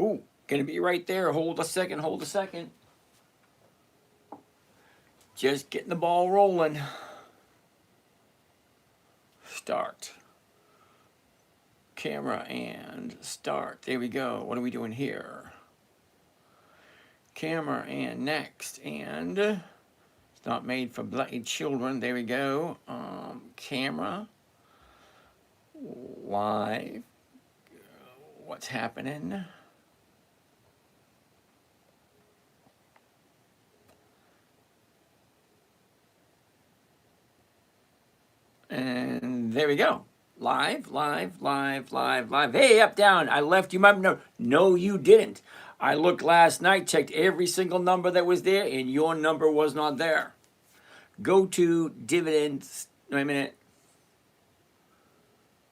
Ooh, gonna be right there. Hold a second, hold a second. Just getting the ball rolling. Start. Camera and start. There we go. What are we doing here? Camera and next. And it's not made for bloody children. There we go. Camera. Live. What's happening? And there we go. Live, live, live, live, live. Hey, up, down. I left you my number. No, you didn't. I looked last night, checked every single number that was there, and your number was not there. Go to dividends. Wait a minute.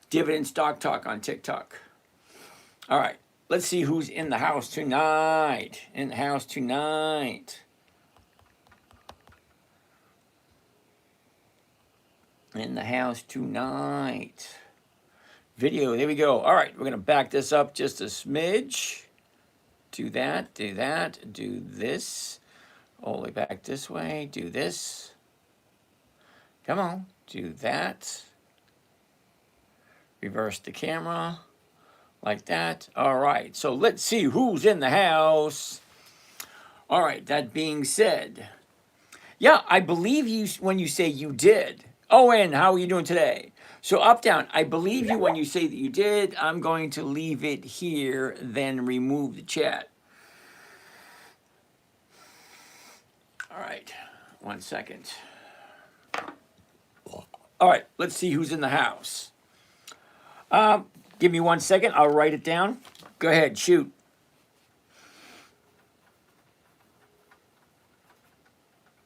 Dividend Stock Talk on TikTok. All right. Let's see who's in the house tonight. In the house tonight. In the house tonight. Video, there we go. All right, we're going to back this up just a smidge. Do that, do that, do this. All the way back this way, do this. Come on, do that. Reverse the camera like that. All right, so let's see who's in the house. All right, that being said, yeah, I believe you when you say you did. Owen, how are you doing today? So up, down, I believe you when you say that you did. I'm going to leave it here, then remove the chat. All right, 1 second. All right, let's see who's in the house. Give me 1 second, I'll write it down. Go ahead, shoot.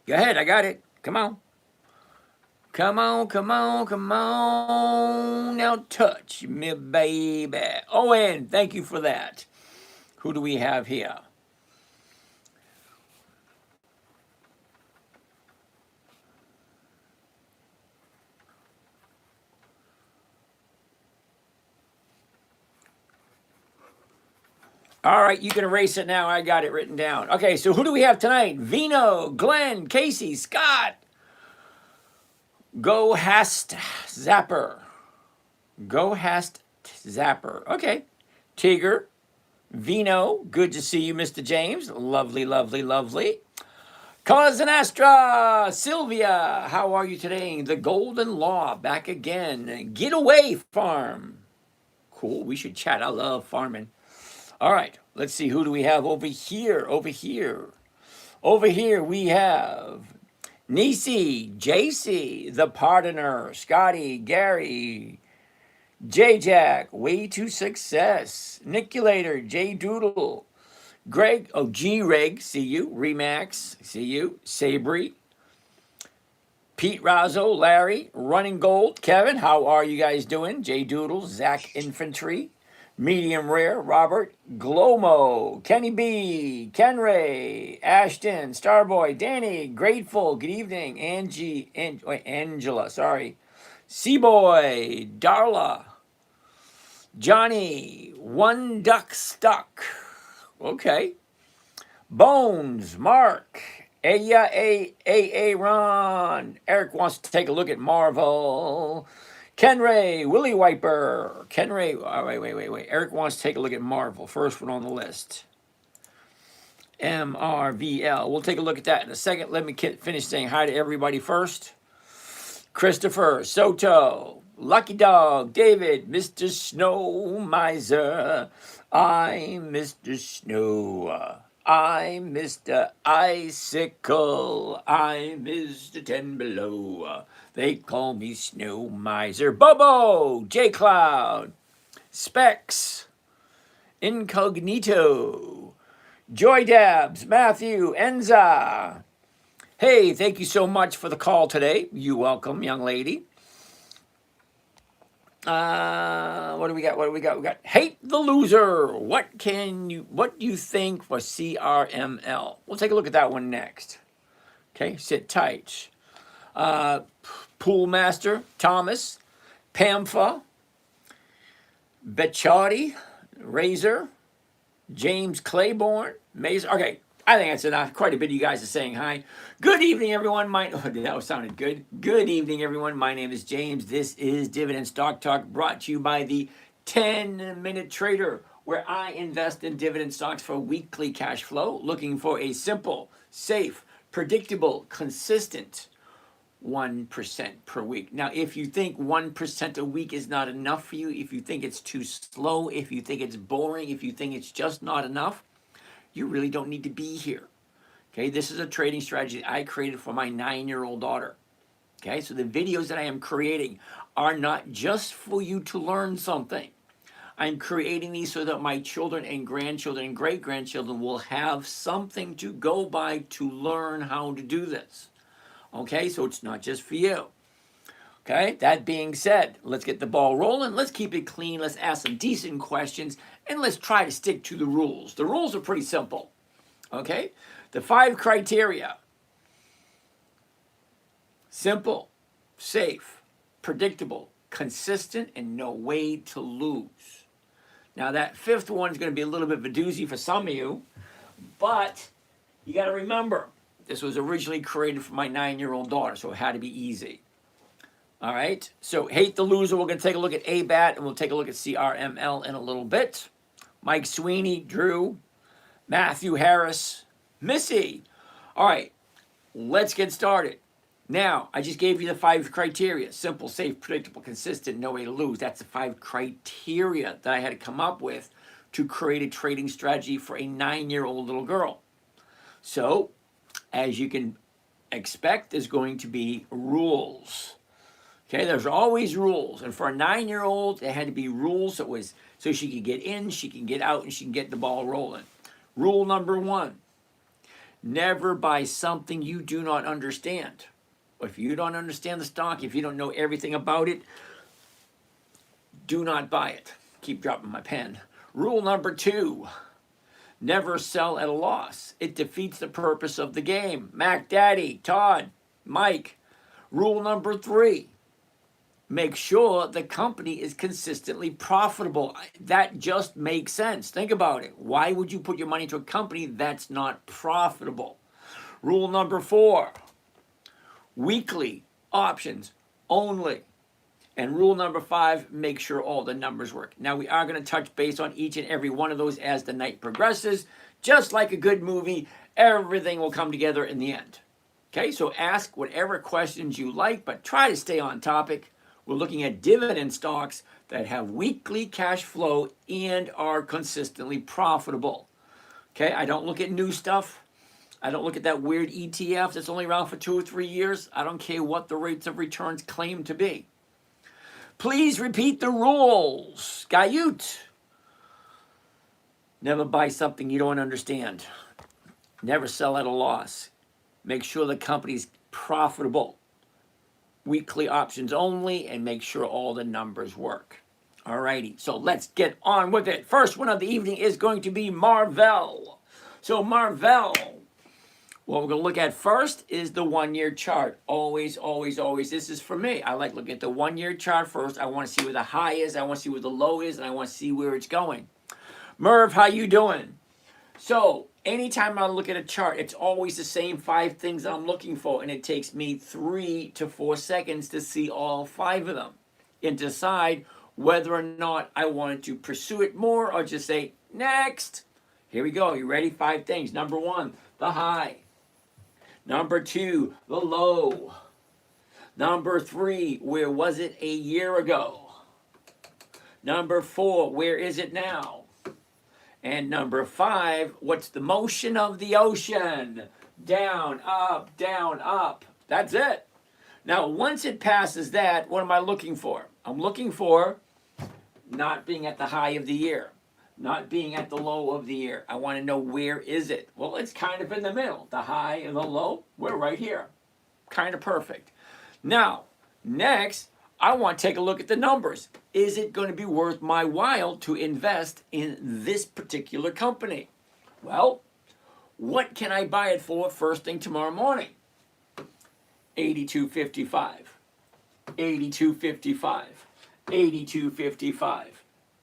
Go ahead, I got it. Come on. Come on, come on, come on. Now touch me, baby. Owen, thank you for that. Who do we have here? All right, you can erase it now. I got it written down. Okay, so who do we have tonight? Vino, Glenn, Casey, Scott. Go Hast Zapper. Go Hast Zapper. Okay. Tigger. Vino. Good to see you, Mr. James. Lovely, lovely, lovely. Cousin Astra. Sylvia. How are you today? The Golden Law. Back again. Get Away Farm. Cool. We should chat. I love farming. All right. Let's see. Who do we have over here? Over here. Over here we have Nisi, JC, The Pardoner, Scotty, Gary, J-Jack, Way to Success, Niculator, J Doodle, Greg, oh, G-Reg, see you, Remax, see you, Sabri, Pete Razzo, Larry, Running Gold, Kevin, how are you guys doing? J Doodle, Zach Infantry, Medium Rare, Robert, Glomo, Kenny B, Ken Ray, Ashton, Starboy, Danny, Grateful, good evening, Angie, Angela, sorry, Seaboy, Darla, Johnny, One Duck Stuck, okay, Bones, Mark, Ron, Eric wants to take a look at Marvel, Ken Ray, Willie Wiper, Ken Ray, oh, wait. Eric wants to take a look at Marvel, first one on the list. MRVL. We'll take a look at that in a second. Let me finish saying hi to everybody first. Christopher, Soto, Lucky Dog, David, Mr. Snow Miser. I'm Mr. Snow. I'm Mr. Icicle. I'm Mr. 10 Below. They call me Snow Miser. Bobo, J Cloud, Specs, Incognito, Joy Dabs, Matthew, Enza. Hey, thank you so much for the call today. You're welcome, young lady. What do we got? We got Hate the Loser. What do you think for CRML? We'll take a look at that one next. Okay, sit tight. Pool Master, Thomas, Pamfa, Bechotti, Razor, James Claiborne, Mason. Okay, I think that's enough. Quite a bit of you guys are saying hi. Good evening, everyone. That sounded good. Good evening, everyone. My name is James. This is Dividend Stock Talk, brought to you by the 10-Minute Trader, where I invest in dividend stocks for weekly cash flow, looking for a simple, safe, predictable, consistent 1% per week. Now, if you think 1% a week is not enough for you, if you think it's too slow, if you think it's boring, if you think it's just not enough, you really don't need to be here. Okay, this is a trading strategy I created for my 9-year-old daughter. Okay, so the videos that I am creating are not just for you to learn something. I'm creating these so that my children and grandchildren and great-grandchildren will have something to go by to learn how to do this. Okay, so it's not just for you. Okay, that being said, let's get the ball rolling. Let's keep it clean. Let's ask some decent questions, and let's try to stick to the rules. The rules are pretty simple. Okay, the 5 criteria: simple, safe, predictable, consistent, and no way to lose. Now, that 5th one is going to be a little bit of a doozy for some of you, but you got to remember, this was originally created for my 9-year-old daughter, so it had to be easy. All right, so hate the loser. We're going to take a look at ABAT, and we'll take a look at CRML in a little bit. Mike Sweeney, Drew, Matthew Harris, Missy. All right, let's get started. Now, I just gave you the 5 criteria: simple, safe, predictable, consistent, no way to lose. That's the 5 criteria that I had to come up with to create a trading strategy for a 9-year-old little girl. So, as you can expect, there's going to be rules. Okay, there's always rules. And for a 9-year-old, there had to be rules so she could get in, she can get out, and she can get the ball rolling. Rule number 1, never buy something you do not understand. If you don't understand the stock, if you don't know everything about it, do not buy it. Keep dropping my pen. Rule number 2, never sell at a loss. It defeats the purpose of the game. Mac Daddy, Todd, Mike. Rule number 3, make sure the company is consistently profitable. That just makes sense. Think about it. Why would you put your money into a company that's not profitable? Rule number 4, weekly options only. And rule number 5, make sure all the numbers work. Now, we are going to touch base on each and every one of those as the night progresses. Just like a good movie, everything will come together in the end. Okay, so ask whatever questions you like, but try to stay on topic. We're looking at dividend stocks that have weekly cash flow and are consistently profitable. Okay, I don't look at new stuff. I don't look at that weird ETF that's only around for 2 or 3 years. I don't care what the rates of returns claim to be. Please repeat the rules. Gayut. Never buy something you don't understand. Never sell at a loss. Make sure the company's profitable. Weekly options only, and make sure all the numbers work. Alrighty, so let's get on with it. First one of the evening is going to be Marvell. So Marvell, what we're going to look at first is the 1-year chart. Always, always, always. This is for me. I like looking at the 1-year chart first. I want to see where the high is. I want to see where the low is. And I want to see where it's going. Merv, how you doing? So anytime I look at a chart, it's always the same 5 things I'm looking for. And it takes me 3 to 4 seconds to see all 5 of them and decide whether or not I wanted to pursue it more or just say, next. Here we go. You ready? 5 things. Number 1, the high. Number 2, the low. Number 3, where was it a year ago? Number 4, where is it now? And number 5, what's the motion of the ocean? Down, up, down, up. That's it. Now, once it passes that, what am I looking for? I'm looking for not being at the high of the year, not being at the low of the year. I want to know, where is it? Well, it's kind of in the middle. The high and the low, we're right here. Kind of perfect. Now, next, I want to take a look at the numbers. Is it going to be worth my while to invest in this particular company? Well, what can I buy it for first thing tomorrow morning? $82.55, $82.55, $82.55,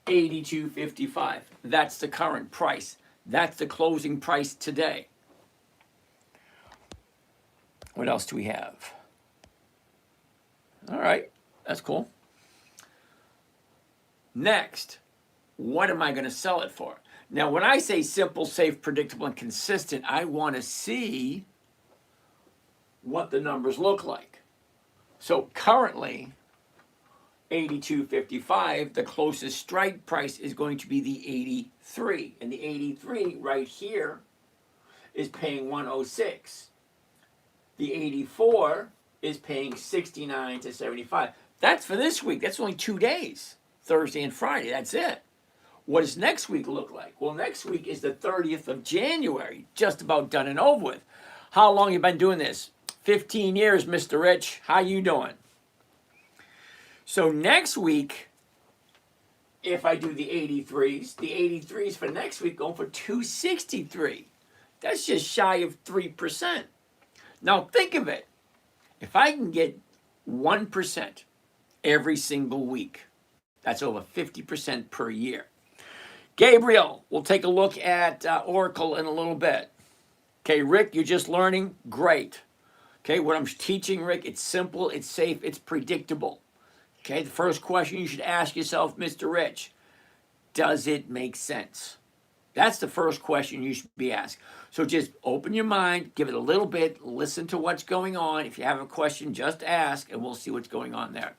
82.55. That's the current price. That's the closing price today. What else do we have? All right, that's cool. Next, what am I going to sell it for? Now, when I say simple, safe, predictable, and consistent, I want to see what the numbers look like. So currently, 82.55, the closest strike price is going to be the 83. And the 83 right here is paying 106. The 84 is paying 69 to 75. That's for this week. That's only 2 days, Thursday and Friday. That's it. What does next week look like? Well, next week is the 30th of January, just about done and over with. How long have you been doing this? 15 years, Mr. Rich. How you doing? So next week, if I do the 83s for next week going for 263. That's just shy of 3%. Now think of it. If I can get 1% every single week, that's over 50% per year. Gabriel, we'll take a look at Oracle in a little bit. Okay, Rick, you're just learning? Great. Okay, what I'm teaching, Rick, it's simple, it's safe, it's predictable. Okay, the first question you should ask yourself, Mr. Rich, does it make sense? That's the first question you should be asked. So just open your mind, give it a little bit, listen to what's going on. If you have a question, just ask, and we'll see what's going on there.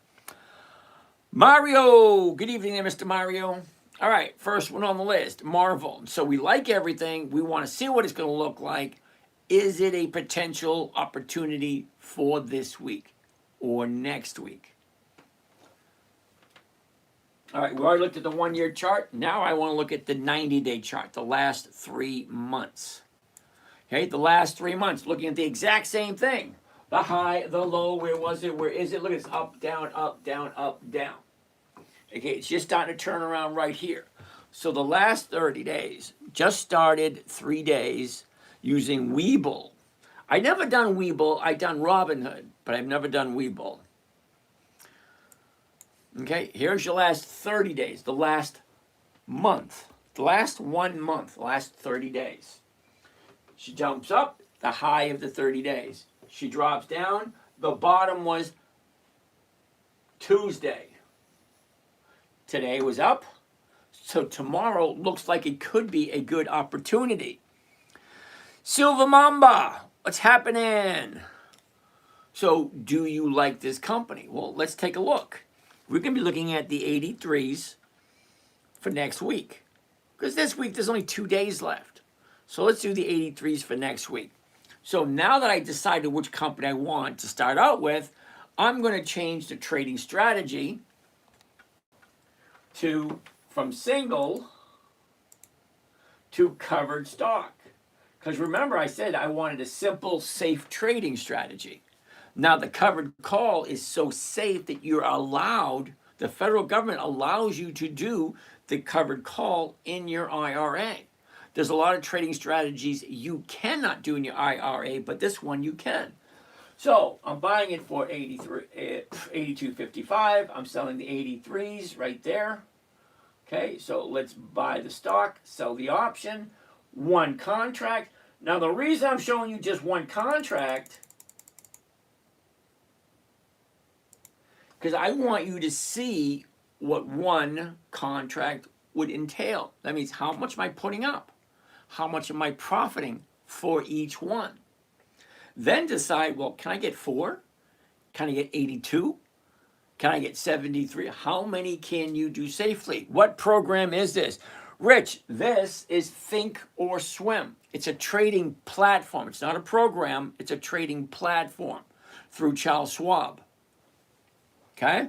Mario, good evening there, Mr. Mario. All right, first one on the list, Marvel. So we like everything. We want to see what it's going to look like. Is it a potential opportunity for this week or next week? All right, we already looked at the 1-year chart. Now I want to look at the 90-day chart, the last 3 months. Okay, the last 3 months, looking at the exact same thing. The high, the low, where was it, where is it? Look, it's up, down, up, down, up, down. Okay, it's just starting to turn around right here. So the last 30 days, just started 3 days using Webull. I never done Webull, I've done Robinhood, but I've never done Webull. Okay, here's your last 30 days, the last month, the last 1 month, the last 30 days. She jumps up, the high of the 30 days. She drops down, the bottom was Tuesday. Today was up, so tomorrow looks like it could be a good opportunity. Silver Mamba, what's happening? So do you like this company? Well, let's take a look. We're going to be looking at the 83s for next week. Because this week there's only 2 days left. So let's do the 83s for next week. So now that I decided which company I want to start out with, I'm going to change the trading strategy from single to covered stock. Because remember I said I wanted a simple, safe trading strategy. Now the covered call is so safe that you're allowed, the federal government allows you to do the covered call in your IRA. There's a lot of trading strategies you cannot do in your IRA, but this one you can. So I'm buying it for 82.55. I'm selling the 83s right there. Okay, so let's buy the stock, sell the option, 1 contract. Now the reason I'm showing you just 1 contract, because I want you to see what 1 contract would entail. That means how much am I putting up? How much am I profiting for each one? Then decide, well, can I get 4? Can I get 82? Can I get 73? How many can you do safely? What program is this? Rich, this is Think or Swim. It's a trading platform. It's not a program. It's a trading platform through Charles Schwab. Okay?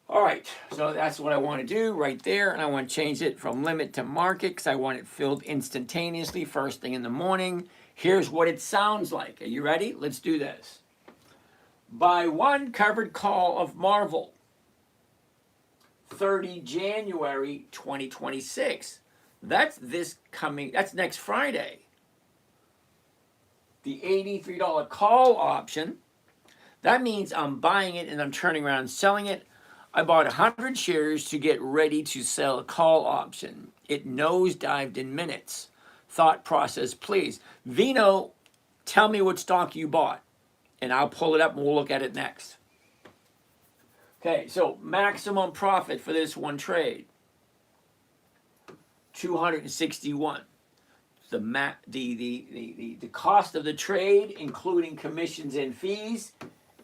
All right, so that's what I want to do right there, and I want to change it from limit to market because I want it filled instantaneously first thing in the morning. Here's what it sounds like. Are you ready? Let's do this. Buy 1 covered call of Marvel, 30 January 2026. That's next Friday. The $83 call option, that means I'm buying it and I'm turning around and selling it. I bought 100 shares to get ready to sell a call option. It nosedived in minutes. Thought process, please. Vino, tell me what stock you bought, and I'll pull it up and we'll look at it next. Okay, so maximum profit for this one trade, 261. The cost of the trade, including commissions and fees,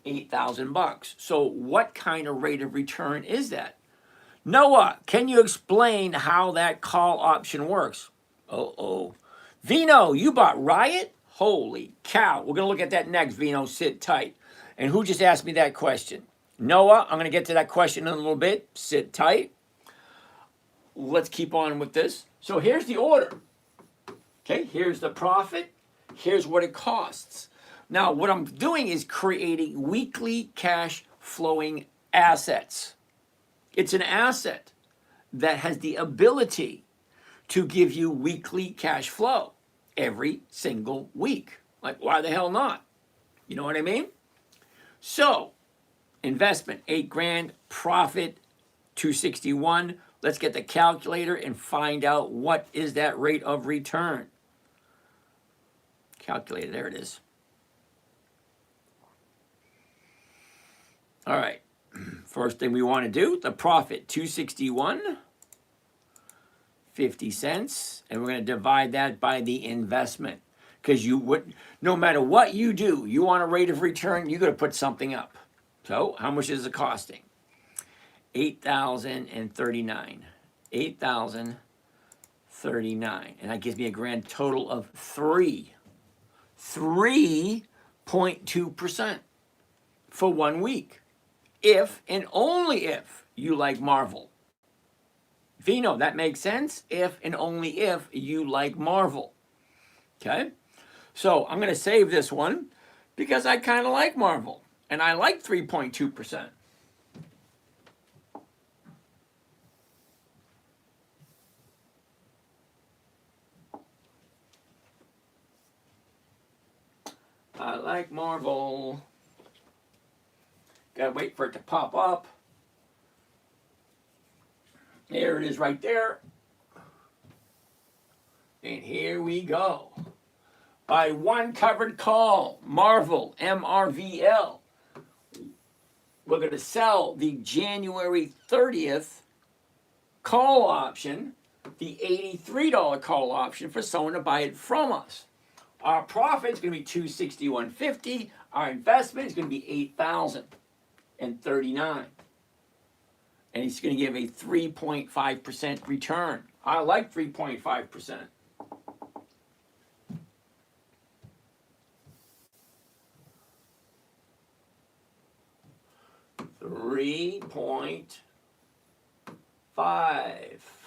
$8,000. So what kind of rate of return is that? Noah, can you explain how that call option works? Uh-oh. Vino, you bought Riot? Holy cow. We're going to look at that next, Vino. Sit tight. And who just asked me that question? Noah, I'm going to get to that question in a little bit. Sit tight. Let's keep on with this. So here's the order. Okay, here's the profit. Here's what it costs. Now, what I'm doing is creating weekly cash flowing assets. It's an asset that has the ability to give you weekly cash flow every single week. Like, why the hell not? You know what I mean? So, investment, 8 grand, profit, 261. Let's get the calculator and find out what is that rate of return. Calculator, there it is. All right, first thing we want to do, the profit, 261, 50 cents, and we're going to divide that by the investment. Because you would, no matter what you do, you want a rate of return, you're going to put something up. So how much is it costing? 8,039. 8,039. And that gives me a grand total of 3.2% for 1 week. If and only if you like Marvel. Vino, that makes sense? If and only if you like Marvel. Okay? So I'm going to save this one because I kind of like Marvel. And I like 3.2%. I like Marvel. Gotta wait for it to pop up. There it is right there. And here we go. By one covered call, Marvel, MRVL. We're going to sell the January 30th call option, the $83 call option for someone to buy it from us. Our profit is going to be $261.50. Our investment is going to be $8,039. And he's going to give a 3.5% return. I like 3.5%.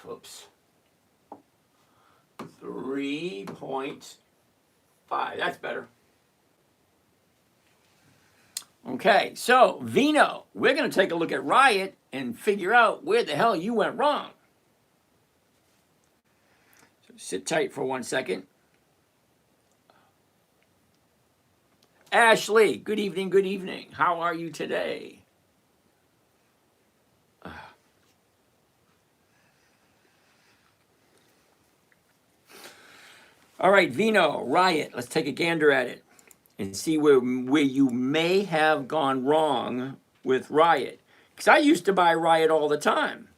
Oops. 3.5. That's better. Okay, so Vino, we're going to take a look at Riot and figure out where the hell you went wrong. So sit tight for 1 second. Ashley, good evening, good evening. How are you today? All right, Vino, Riot, let's take a gander at it and see where you may have gone wrong with Riot. Because I used to buy Riot all the time.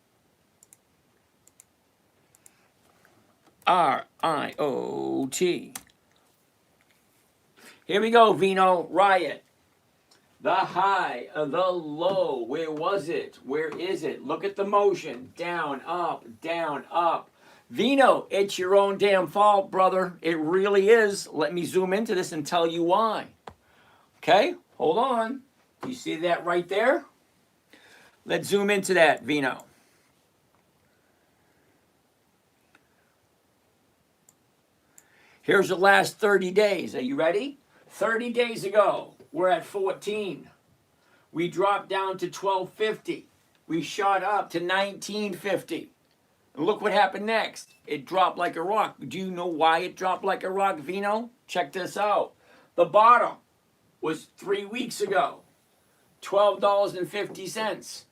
R-I-O-T. Here we go, Vino, Riot. The high, the low, where was it? Where is it? Look at the motion. Down, up, down, up. Vino, it's your own damn fault, brother. It really is. Let me zoom into this and tell you why. Okay, hold on. You see that right there? Let's zoom into that, Vino. Here's the last 30 days. Are you ready? 30 days ago, we're at 14. We dropped down to 1250. We shot up to 1950. And look what happened next. It dropped like a rock. Do you know why it dropped like a rock, Vino? Check this out. The bottom was 3 weeks ago, $12.50.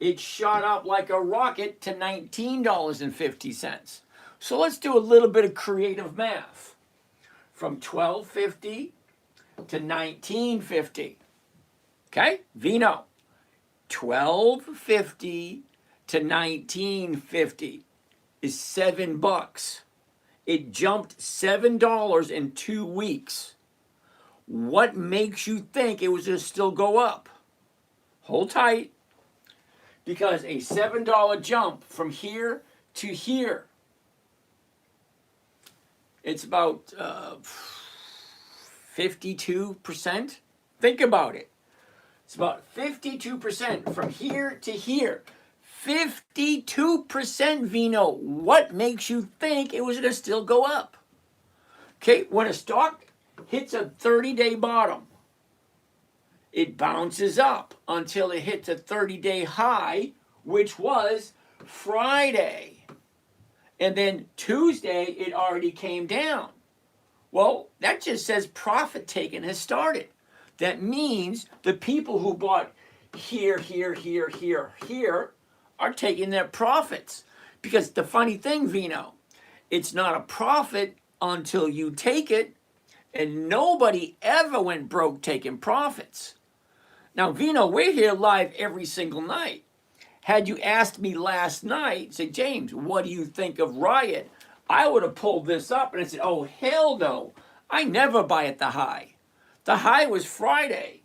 it shot up like a rocket to $19.50. So let's do a little bit of creative math. From $12.50 to $19.50. Okay, Vino. $12.50 to $19.50 is $7. It jumped $7 in 2 weeks. What makes you think it was going to still go up? Hold tight, because a $7 jump from here to here, it's about 52%. Think about it. It's about 52% from here to here. 52%, Vino. What makes you think it was going to still go up? Okay, when a stock hits a 30-day bottom, it bounces up until it hits a 30-day high, which was Friday. And then Tuesday, it already came down. Well, that just says profit taking has started. That means the people who bought here, here, here, here, here are taking their profits. Because the funny thing, Vino, it's not a profit until you take it, and nobody ever went broke taking profits. Now, Vino, we're here live every single night. Had you asked me last night, say, James, what do you think of Riot? I would have pulled this up and I said, oh, hell no. I never buy at the high. The high was Friday.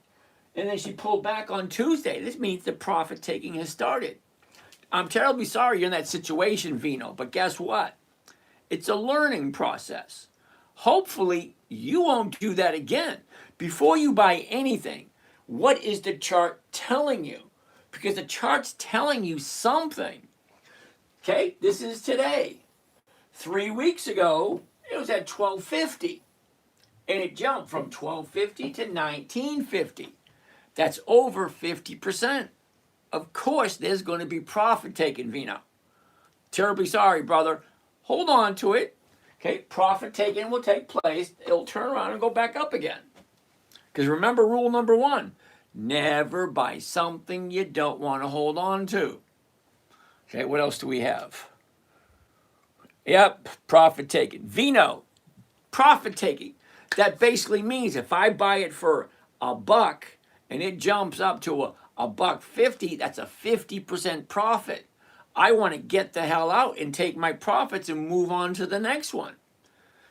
And then she pulled back on Tuesday. This means the profit taking has started. I'm terribly sorry you're in that situation, Vino, but guess what? It's a learning process. Hopefully, you won't do that again. Before you buy anything, what is the chart telling you? Because the chart's telling you something. Okay, this is today. 3 weeks ago, it was at $12.50. And it jumped from $12.50 to $19.50. That's over 50%. Of course, there's going to be profit taken, Vino. Terribly sorry, brother. Hold on to it. Okay, profit taking will take place. It'll turn around and go back up again. Because remember rule number 1. Never buy something you don't want to hold on to. Okay, what else do we have? Yep, profit taking. Vino, profit taking. That basically means if I buy it for $1 and it jumps up to a $1.50, that's a 50% profit. I want to get the hell out and take my profits and move on to the next one.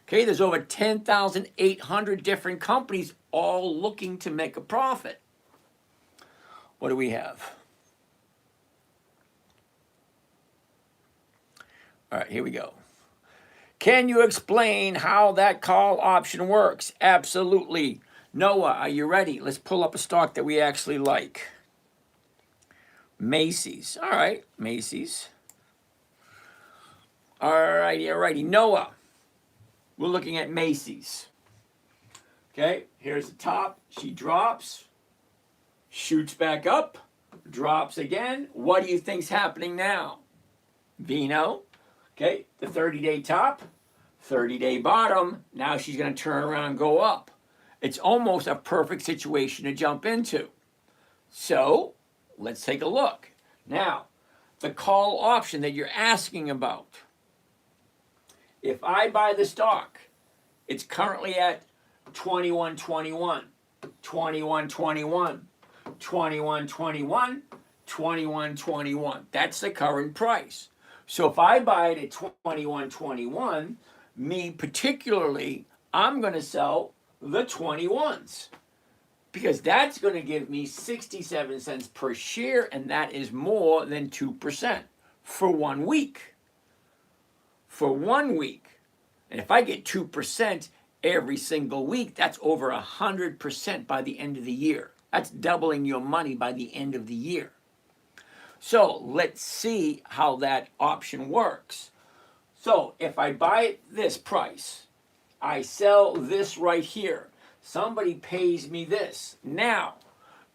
Okay, there's over 10,800 different companies all looking to make a profit. What do we have? All right, here we go. Can you explain how that call option works? Absolutely. Noah, are you ready? Let's pull up a stock that we actually like. Macy's. All right, Macy's. All righty. Noah, we're looking at Macy's. Okay, here's the top. She drops, shoots back up, drops again. What do you think's happening now? Vino. Okay, the 30-day top, 30-day bottom. Now she's going to turn around and go up. It's almost a perfect situation to jump into. So let's take a look. Now, the call option that you're asking about. If I buy the stock, it's currently at 21.21, 21.21, 21.21, 21.21. That's the current price. So if I buy it at 21.21, me particularly, I'm going to sell the 21s. Because that's going to give me 67 cents per share, and that is more than 2% for 1 week. For 1 week. And if I get 2% every single week, that's over 100% by the end of the year. That's doubling your money by the end of the year. So let's see how that option works. So if I buy it this price, I sell this right here. Somebody pays me this. Now,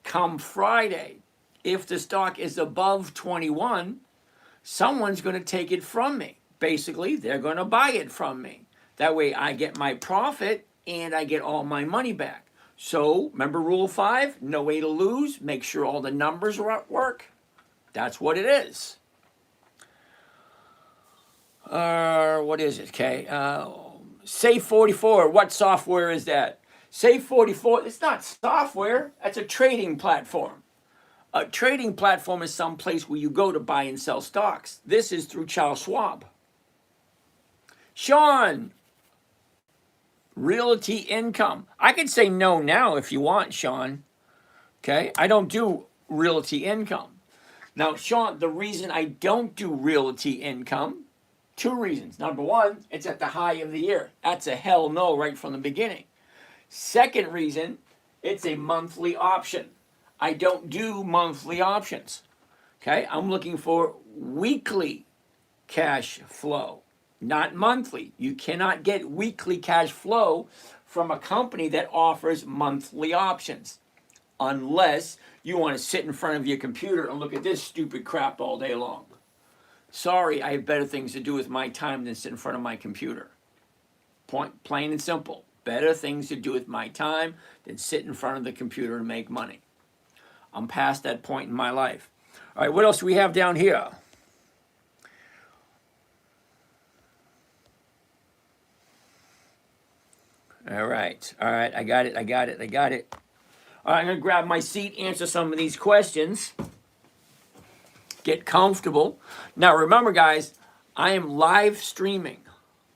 come Friday, if the stock is above 21, someone's going to take it from me. Basically, they're going to buy it from me. That way I get my profit and I get all my money back. So remember rule 5, no way to lose. Make sure all the numbers are at work. That's what it is. What is it? Okay. Safe 44. What software is that? Safe 44. It's not software. That's a trading platform. A trading platform is some place where you go to buy and sell stocks. This is through Charles Schwab. Sean, Realty Income. I could say no now if you want, Sean. Okay. I don't do Realty Income. Now, Sean, the reason I don't do Realty Income, two reasons. Number one, it's at the high of the year. That's a hell no right from the beginning. Second reason, it's a monthly option. I don't do monthly options. Okay, I'm looking for weekly cash flow, not monthly. You cannot get weekly cash flow from a company that offers monthly options, unless you want to sit in front of your computer and look at this stupid crap all day long. Sorry, I have better things to do with my time than sit in front of my computer. Point, plain and simple. Better things to do with my time than sit in front of the computer and make money. I'm past that point in my life. All right, what else do we have down here? All right, I got it. All right, I'm gonna grab my seat, answer some of these questions. Get comfortable. Now remember, guys, I am live streaming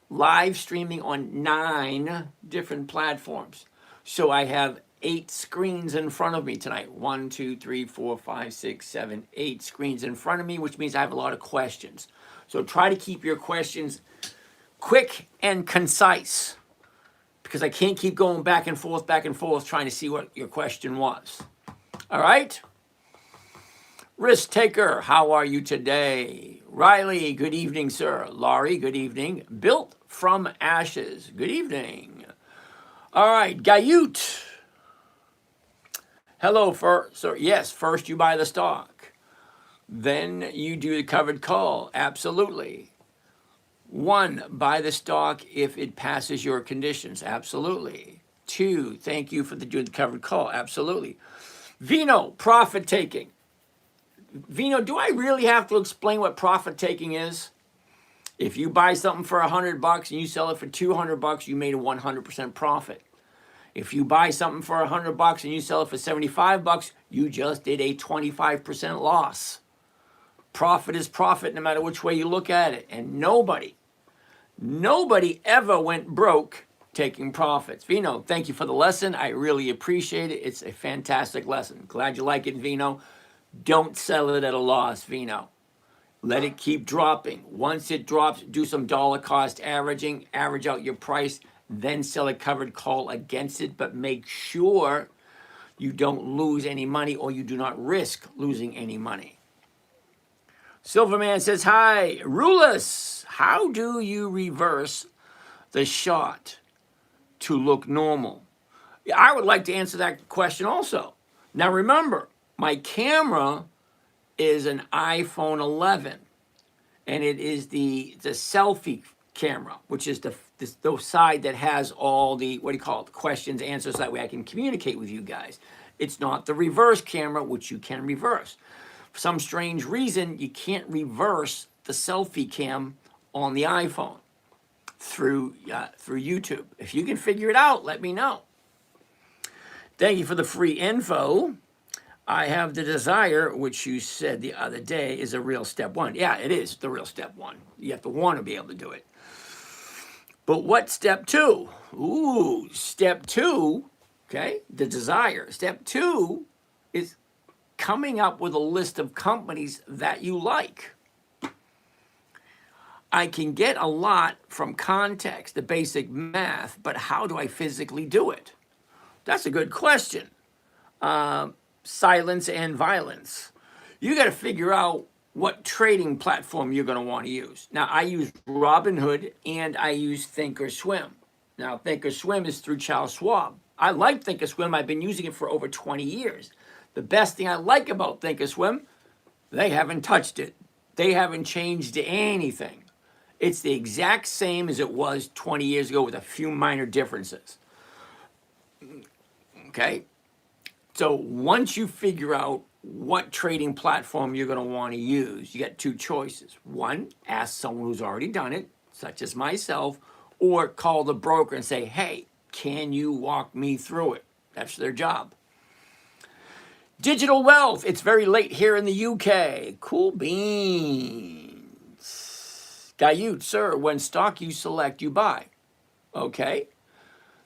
on 9 different platforms. So I have 8 screens in front of me tonight. 1, 2, 3, 4, 5, 6, 7, 8 screens in front of me, which means I have a lot of questions. So try to keep your questions quick and concise, because I can't keep going back and forth, trying to see what your question was. All right? Risk Taker, how are you today? Riley, good evening, sir. Laurie, good evening. Built from Ashes, good evening. All right, Gayut. Hello, sir. Yes, first you buy the stock. Then you do the covered call. Absolutely. 1, buy the stock if it passes your conditions. Absolutely. 2, thank you for doing the covered call. Absolutely. Vino, profit taking. Vino, do I really have to explain what profit taking is? If you buy something for $100 and you sell it for $200, you made a 100% profit. If you buy something for $100 and you sell it for $75, you just did a 25% loss. Profit is profit no matter which way you look at it. And nobody ever went broke taking profits. Vino, thank you for the lesson. I really appreciate it. It's a fantastic lesson. Glad you like it, Vino. Don't sell it at a loss, Vino. Let it keep dropping. Once it drops, do some dollar cost averaging, average out your price, then sell a covered call against it, but make sure you don't lose any money or you do not risk losing any money. Silverman says, hi, Rulus, how do you reverse the shot to look normal? I would like to answer that question also. Now remember, my camera is an iPhone 11, and it is the selfie camera, which is the side that has all the, questions, answers, that way I can communicate with you guys. It's not the reverse camera, which you can reverse. For some strange reason, you can't reverse the selfie cam on the iPhone through YouTube. If you can figure it out, let me know. Thank you for the free info. I have the desire, which you said the other day is a real step 1. Yeah, it is the real step 1. You have to want to be able to do it. But what step 2? Ooh, step 2, okay, the desire. Step 2 is coming up with a list of companies that you like. I can get a lot from context, the basic math, but how do I physically do it? That's a good question. Silence and violence. You got to figure out what trading platform you're going to want to use. Now, I use Robinhood and I use Thinkorswim. Now, Thinkorswim is through Charles Schwab. I like Thinkorswim. I've been using it for over 20 years. The best thing I like about Thinkorswim, they haven't touched it. They haven't changed anything. It's the exact same as it was 20 years ago with a few minor differences. Okay? So once you figure out what trading platform you're going to want to use. You got two choices. One, ask someone who's already done it, such as myself, or call the broker and say, hey, can you walk me through it? That's their job. Digital wealth. It's very late here in the UK. Cool beans. Gayut, sir, when stock you select, you buy. Okay.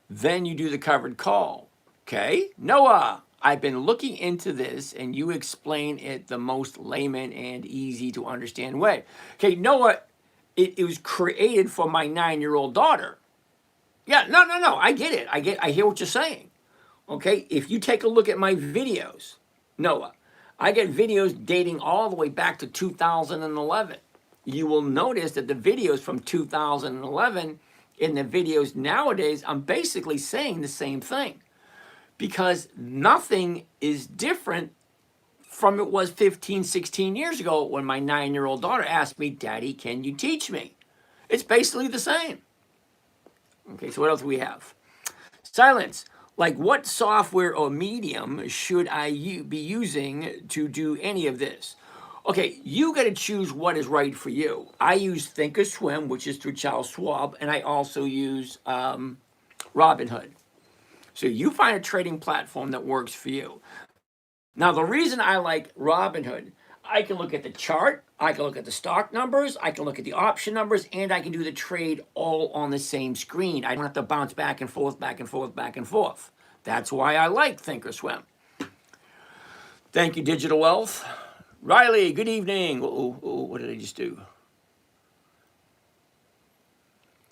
Then you do the covered call. Okay. Noah, I've been looking into this and you explain it the most layman and easy to understand way. Okay, Noah, it was created for my 9-year-old daughter. Yeah, no. I get it. I hear what you're saying. Okay, if you take a look at my videos, Noah, I get videos dating all the way back to 2011. You will notice that the videos from 2011 in the videos nowadays, I'm basically saying the same thing because nothing is different from it was 15, 16 years ago when my 9-year-old daughter asked me, Daddy, can you teach me? It's basically the same. Okay, so what else do we have? Silence. Like what software or medium should I be using to do any of this? Okay, you got to choose what is right for you. I use Thinkorswim, which is through Charles Schwab, and I also use Robinhood. So you find a trading platform that works for you. Now, the reason I like Robinhood, I can look at the chart, I can look at the stock numbers, I can look at the option numbers, and I can do the trade all on the same screen. I don't have to bounce back and forth, back and forth, back and forth. That's why I like Thinkorswim. Thank you, Digital Wealth. Riley, good evening. What did I just do?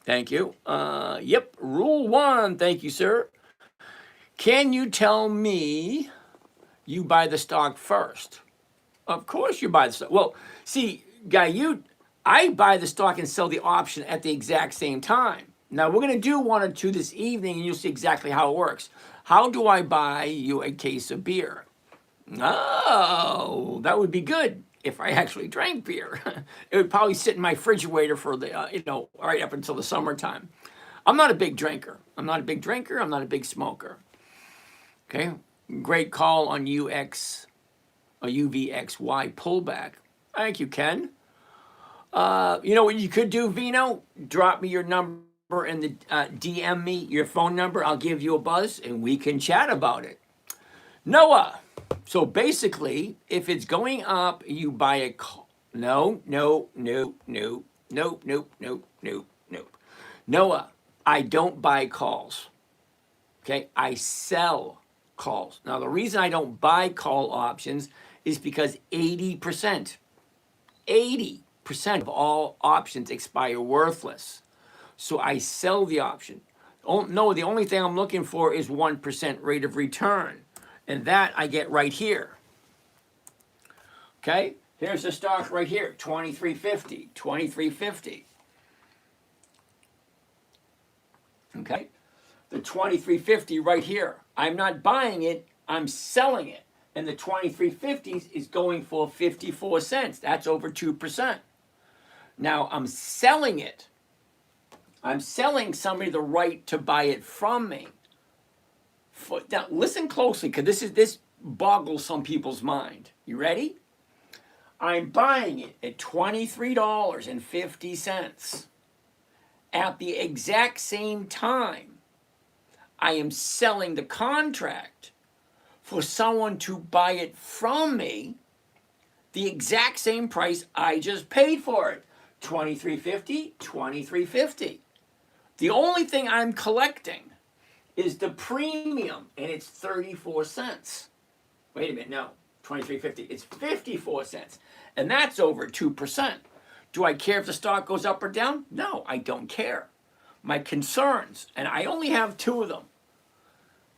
Thank you. Yep, rule 1. Thank you, sir. Can you tell me you buy the stock first? Of course you buy the stock. Well, see, Guy, I buy the stock and sell the option at the exact same time. Now, we're going to do 1 or 2 this evening, and you'll see exactly how it works. How do I buy you a case of beer? Oh, that would be good if I actually drank beer. It would probably sit in my refrigerator for the, right up until the summertime. I'm not a big drinker. I'm not a big smoker. Okay, great call on UVXY pullback. Thank you, Ken. You know what you could do, Vino? Drop me your number and DM me your phone number. I'll give you a buzz and we can chat about it. Noah, so basically, if it's going up, you buy a call. No. Noah, I don't buy calls. Okay, I sell calls. Now, the reason I don't buy call options is because 80% of all options expire worthless. So I sell the option. No, the only thing I'm looking for is 1% rate of return. And that I get right here. Okay, here's the stock right here, 2350. Okay, the 2350 right here. I'm not buying it, I'm selling it. And the 2350 is going for 54 cents. That's over 2%. Now I'm selling it. I'm selling somebody the right to buy it from me. Now listen closely, because this boggles some people's mind. You ready? I'm buying it at $23.50. At the exact same time, I am selling the contract for someone to buy it from me, the exact same price I just paid for it. $23.50. The only thing I'm collecting is the premium, and it's 34 cents. Wait a minute, no, $23.50. It's 54 cents, and that's over 2%. Do I care if the stock goes up or down? No, I don't care. My concerns, and I only have 2 of them.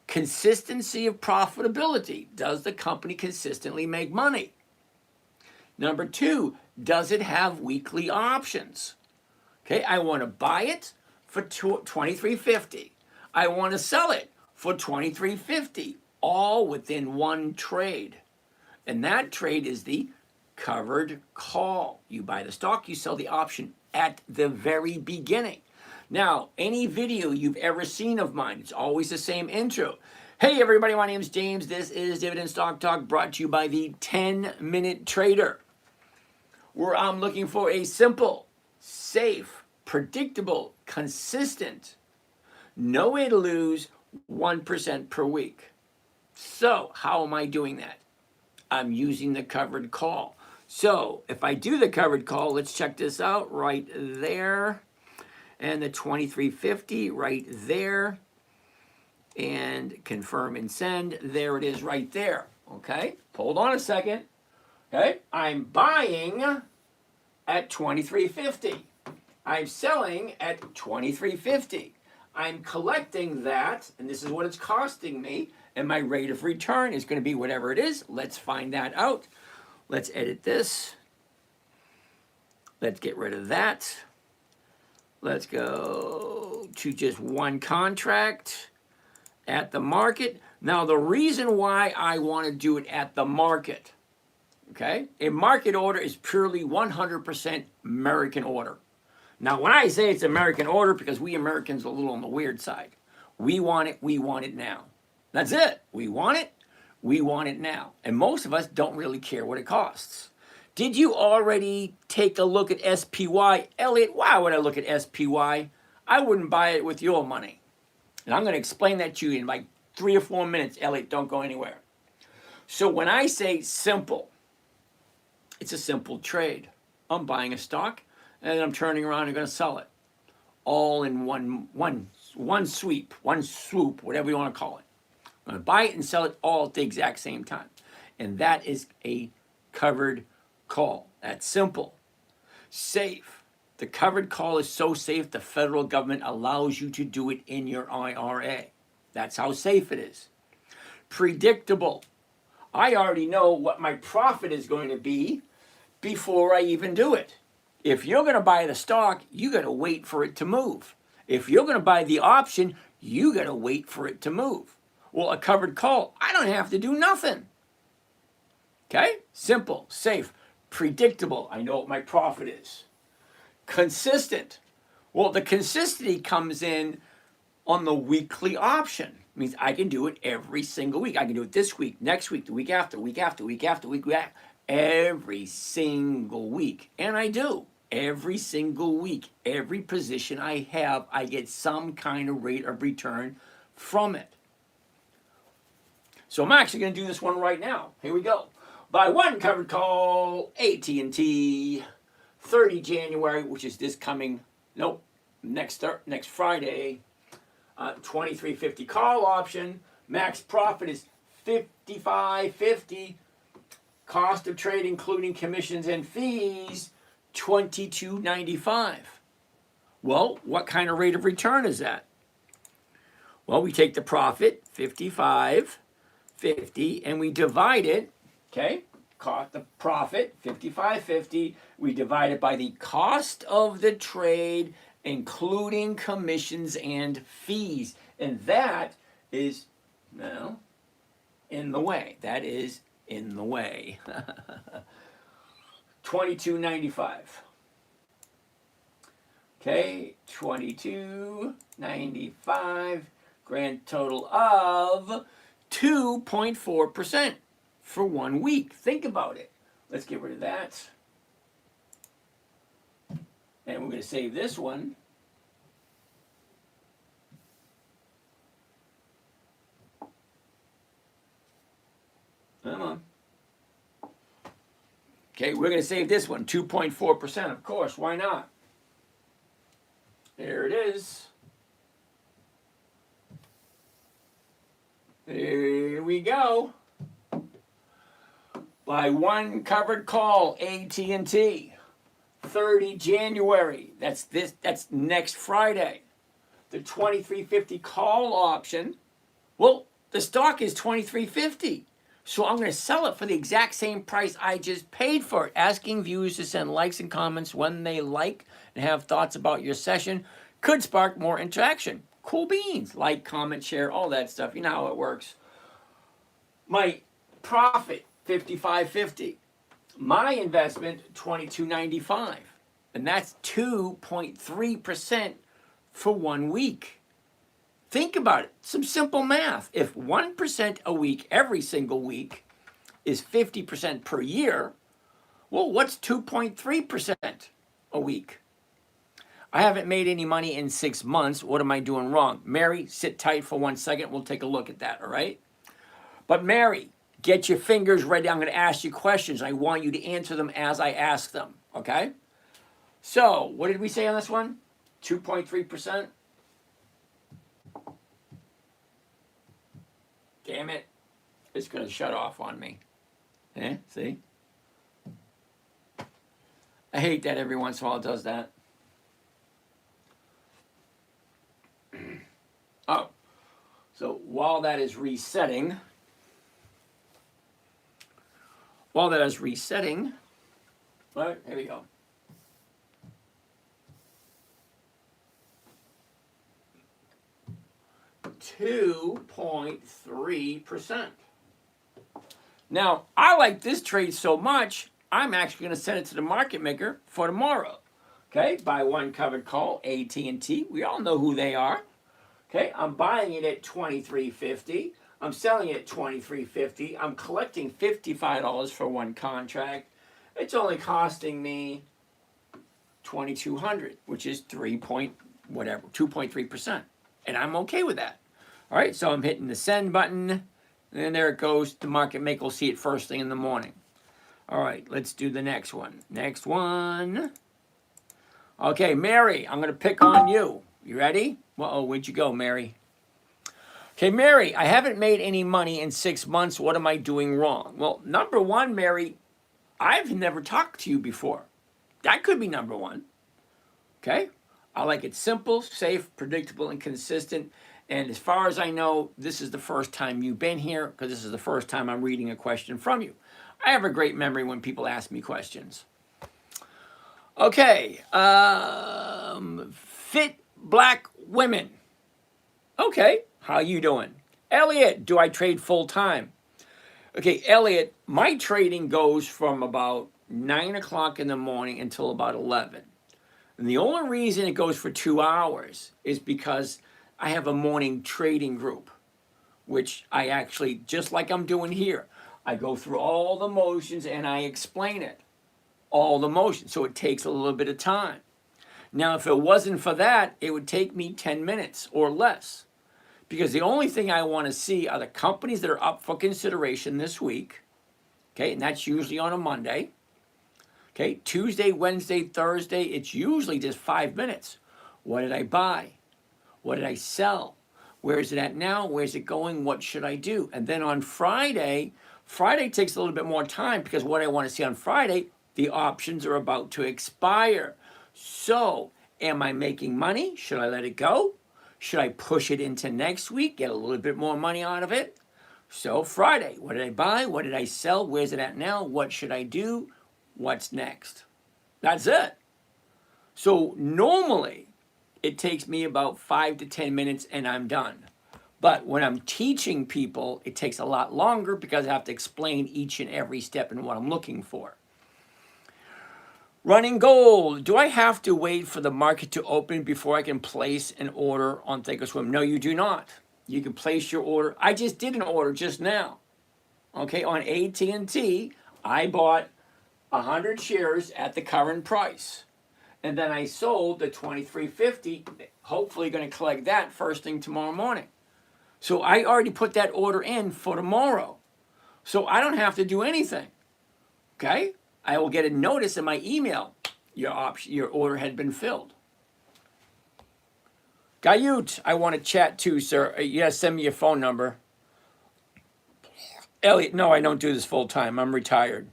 Consistency of profitability. Does the company consistently make money? Number 2, does it have weekly options? Okay, I want to buy it for $23.50. I want to sell it for $23.50, all within one trade. And that trade is the covered call. You buy the stock, you sell the option at the very beginning. Now, any video you've ever seen of mine, it's always the same intro. Hey everybody, my name's James. This is Dividend Stock Talk brought to you by the 10-Minute Trader, where I'm looking for a simple, safe, predictable, consistent, no way to lose 1% per week. So how am I doing that? I'm using the covered call. So if I do the covered call, let's check this out right there. And the 2350 right there. And confirm and send. There it is right there. Okay, hold on a second. Okay, I'm buying at 2350. I'm selling at 2350. I'm collecting that, and this is what it's costing me, and my rate of return is going to be whatever it is. Let's find that out. Let's edit this. Let's get rid of that. Let's go to just one contract at the market. Now, the reason why I want to do it at the market, okay? A market order is purely 100% American order. Now, when I say it's American order, because we Americans are a little on the weird side. We want it now. That's it. We want it now. And most of us don't really care what it costs. Did you already take a look at SPY? Elliot, why would I look at SPY? I wouldn't buy it with your money. And I'm going to explain that to you in like 3 or 4 minutes. Elliot, don't go anywhere. So when I say simple, it's a simple trade. I'm buying a stock, and I'm turning around and going to sell it. All in one sweep, one swoop, whatever you want to call it. I'm going to buy it and sell it all at the exact same time. And that is a covered call. That's simple. Safe. The covered call is so safe, the federal government allows you to do it in your IRA. That's how safe it is. Predictable. I already know what my profit is going to be before I even do it. If you're going to buy the stock, you got to wait for it to move. If you're going to buy the option, you got to wait for it to move. Well, a covered call, I don't have to do nothing. Okay? Simple, safe, predictable. I know what my profit is. Consistent. Well, the consistency comes in on the weekly option. It means I can do it every single week. I can do it this week, next week, the week after, week after, week after, week after, every single week. And I do. Every single week, every position I have, I get some kind of rate of return from it. So I'm actually going to do this one right now. Here we go. Buy one covered call, AT&T, 30 January, which is this coming, next Friday, 2350 call option. Max profit is 55.50. Cost of trade, including commissions and fees, 22.95. Well, what kind of rate of return is that? Well, we take the profit, 55.50, and we divide it, okay? The profit, 55.50. We divide it by the cost of the trade, including commissions and fees. And that is, well, in the way. That is in the way. 22.95. Okay, 22.95. Grand total of 2.4% for 1 week. Think about it. Let's get rid of that. And we're going to save this one. Come on. Okay, we're going to save this one, 2.4%, of course. Why not? There it is. There we go. Buy one covered call, AT&T, 30 January. That's next Friday. The 2350 call option. Well, the stock is 2350. So I'm going to sell it for the exact same price I just paid for it. Asking viewers to send likes and comments when they like and have thoughts about your session could spark more interaction. Cool beans. Like, comment, share, all that stuff. You know how it works. My profit, 55.50. My investment, 22.95. And that's 2.3% for 1 week. Think about it. Some simple math. If 1% a week, every single week, is 50% per year, well, what's 2.3% a week? I haven't made any money in 6 months. What am I doing wrong? Mary, sit tight for 1 second. We'll take a look at that, all right? But Mary, get your fingers ready. I'm going to ask you questions. I want you to answer them as I ask them, okay? So, what did we say on this one? 2.3%? Damn it. It's going to shut off on me. See? I hate that every once in a while it does that. Oh, so while that is resetting, all right, here we go. $2.3%. Now, I like this trade so much, I'm actually going to send it to the market maker for tomorrow. Okay, buy one covered call, AT&T. We all know who they are. Okay, I'm buying it at $23.50. I'm selling it at $23.50. I'm collecting $55 for one contract. It's only costing me $2,200, which is 2.3%. And I'm okay with that. All right, so I'm hitting the send button. And there it goes. The market maker will see it first thing in the morning. All right, let's do the next one. Next one. Okay, Mary, I'm going to pick on you. You ready? Uh-oh, where'd you go, Mary? Okay, Mary, I haven't made any money in 6 months. What am I doing wrong? Well, number one, Mary, I've never talked to you before. That could be number one. Okay? I like it simple, safe, predictable, and consistent. And as far as I know, this is the first time you've been here because this is the first time I'm reading a question from you. I have a great memory when people ask me questions. Okay, fit black women. Okay, how you doing? Elliot, do I trade full time? Okay, Elliot, my trading goes from about 9 o'clock in the morning until about 11. And the only reason it goes for 2 hours is because I have a morning trading group, which I actually, just like I'm doing here, I go through all the motions and I explain it. All the motions. So it takes a little bit of time. Now, if it wasn't for that, it would take me 10 minutes or less. Because the only thing I want to see are the companies that are up for consideration this week. Okay, and that's usually on a Monday. Okay, Tuesday, Wednesday, Thursday, it's usually just 5 minutes. What did I buy? What did I sell? Where is it at now? Where's it going? What should I do? And then on Friday takes a little bit more time because what I want to see on Friday, the options are about to expire. So, am I making money? Should I let it go? Should I push it into next week, get a little bit more money out of it? So, Friday, what did I buy? What did I sell? Where's it at now? What should I do? What's next? That's it. So, normally, it takes me about 5 to 10 minutes and I'm done. But when I'm teaching people, it takes a lot longer because I have to explain each and every step and what I'm looking for. Running gold. Do I have to wait for the market to open before I can place an order on Thinkorswim? No, you do not. You can place your order. I just did an order just now. Okay, on AT&T, I bought 100 shares at the current price. And then I sold the $23.50, hopefully going to collect that first thing tomorrow morning. So I already put that order in for tomorrow. So I don't have to do anything. Okay? I will get a notice in my email. Your order had been filled. Gayut, I want to chat too, sir. You gotta send me your phone number. Elliot, no, I don't do this full time. I'm retired.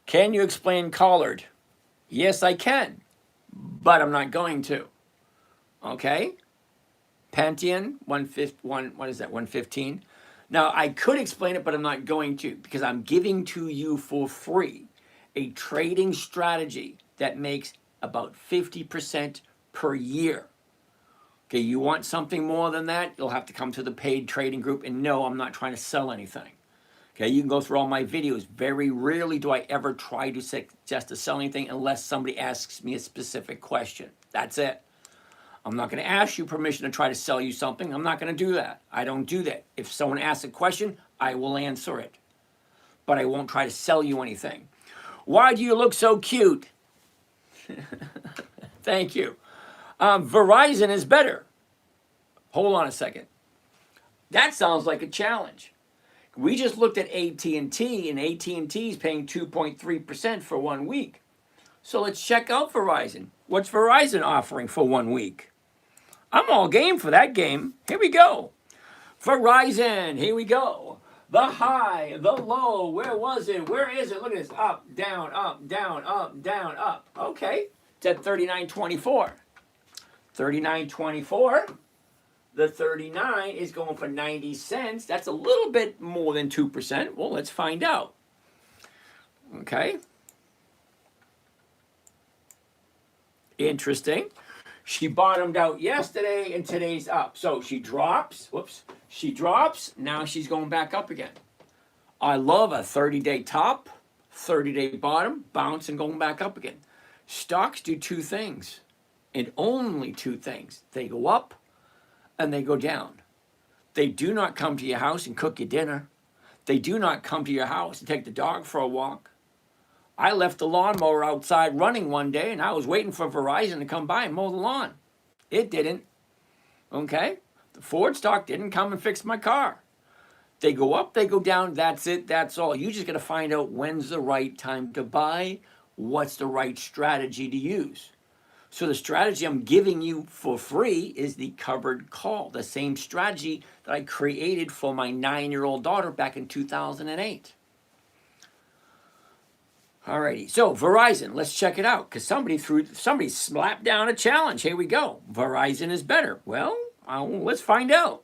Can you explain collared? Yes, I can, but I'm not going to. Okay? Pantheon, 115. Now, I could explain it, but I'm not going to because I'm giving to you for free a trading strategy that makes about 50% per year. Okay, you want something more than that, you'll have to come to the paid trading group. And no, I'm not trying to sell anything. Okay, you can go through all my videos. Very rarely do I ever try to suggest to sell anything unless somebody asks me a specific question. That's it. I'm not going to ask you permission to try to sell you something. I'm not going to do that. I don't do that. If someone asks a question, I will answer it. But I won't try to sell you anything. Why do you look so cute? Thank you. Verizon is better. Hold on a second. That sounds like a challenge. We just looked at AT&T, and AT&T is paying 2.3% for 1 week. So let's check out Verizon. What's Verizon offering for 1 week? I'm all game for that game. Here we go. Verizon, here we go. The high, the low, where was it? Where is it? Look at this. Up, down, up, down, up, down, up. Okay, it's at 39.24. 39.24. The 39 is going for 90 cents. That's a little bit more than 2%. Well, let's find out. Okay. Interesting. She bottomed out yesterday and today's up. So she drops. Whoops. She drops. Now she's going back up again. I love a 30-day top, 30-day bottom, bounce and going back up again. Stocks do two things, and only two things. They go up and they go down. They do not come to your house and cook you dinner. They do not come to your house and take the dog for a walk. I left the lawnmower outside running one day, and I was waiting for Verizon to come by and mow the lawn. It didn't. Okay? The Ford stock didn't come and fix my car. They go up, they go down, that's it, that's all. You just got to find out when's the right time to buy, what's the right strategy to use. So the strategy I'm giving you for free is the covered call, the same strategy that I created for my 9-year-old daughter back in 2008. Alrighty, so Verizon, let's check it out, because somebody slapped down a challenge. Here we go. Verizon is better. Well, let's find out.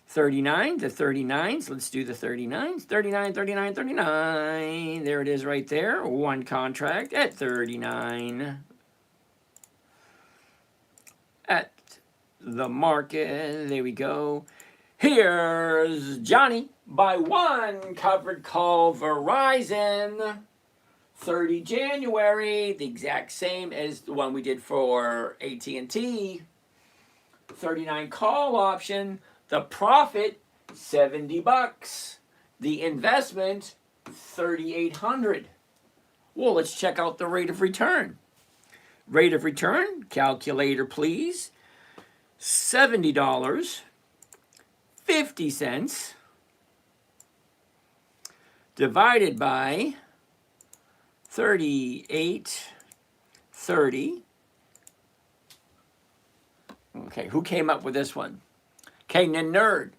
39, the 39s. Let's do the 39s. 39, 39, 39. There it is right there. One contract at 39. At the market. There we go. Here's Johnny. By one covered call Verizon. 30 January. The exact same as the one we did for AT&T. 39 call option. The profit, $70. The investment, $3,800. Well, let's check out the rate of return. Rate of return, calculator please. $70.50 divided by 38.30. Okay, who came up with this one? Okay, nerd,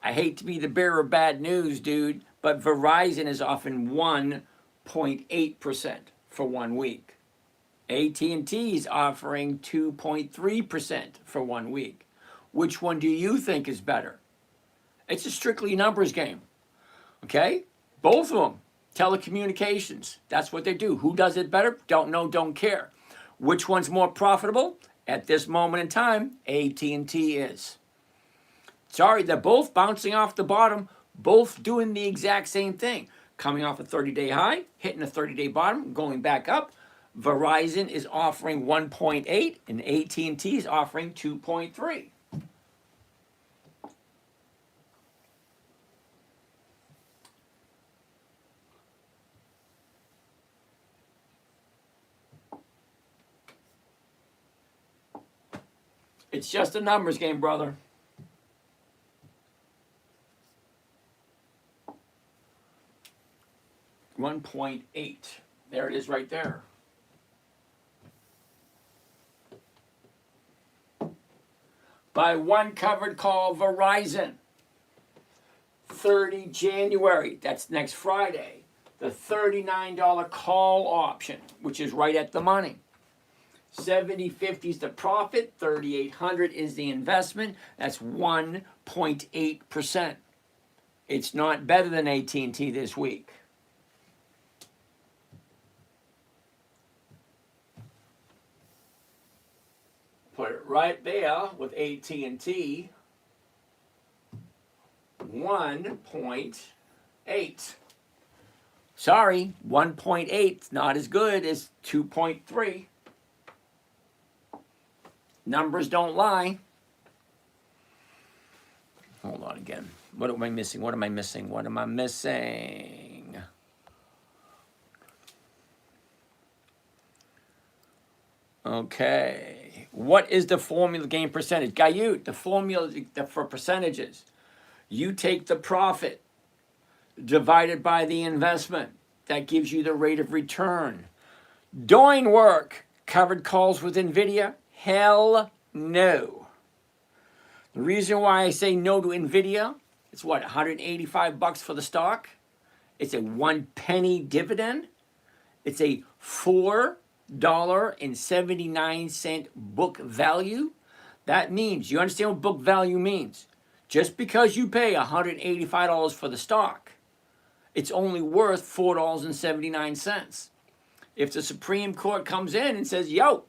I hate to be the bearer of bad news, dude, but Verizon is offering 1.8% for 1 week. AT&T is offering 2.3% for 1 week. Which one do you think is better? It's a strictly numbers game, okay? Both of them, telecommunications, that's what they do. Who does it better? Don't know, don't care. Which one's more profitable? At this moment in time, AT&T is. Sorry, they're both bouncing off the bottom, both doing the exact same thing. Coming off a 30-day high, hitting a 30-day bottom, going back up. Verizon is offering 1.8 and AT&T is offering 2.3. It's just a numbers game, brother. $1.8. There it is right there. By one covered call Verizon. 30 January, that's next Friday. The $39 call option, which is right at the money. 70.50 is the profit, 3,800 is the investment. That's 1.8%. It's not better than AT&T this week. Put it right there with AT&T. 1.8. Sorry, 1.8 is not as good as 2.3. Numbers don't lie. Hold on again. What am I missing? What am I missing? What am I missing? Okay. What is the formula gain percentage? Gayut, the formula for percentages. You take the profit divided by the investment. That gives you the rate of return. Doing work. Covered calls with NVIDIA? Hell no. The reason why I say no to NVIDIA, it's what, 185 bucks for the stock? It's a 1 penny dividend. It's a $4.79 book value. That means, you understand what book value means? Just because you pay $185 for the stock, it's only worth $4.79. If the Supreme Court comes in and says, yo,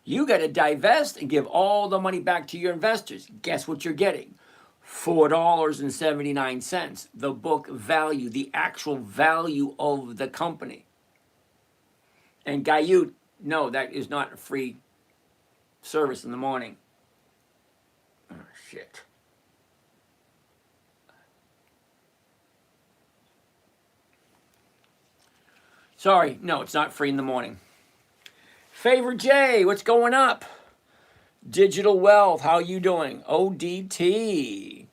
you got to divest and give all the money back to your investors, guess what you're getting? $4.79, the book value, the actual value of the company. And Gayut, no, that is not a free service in the morning. Oh, shit. Sorry, no, it's not free in the morning. Favor J, what's going up? Digital Wealth, how you doing? ODT.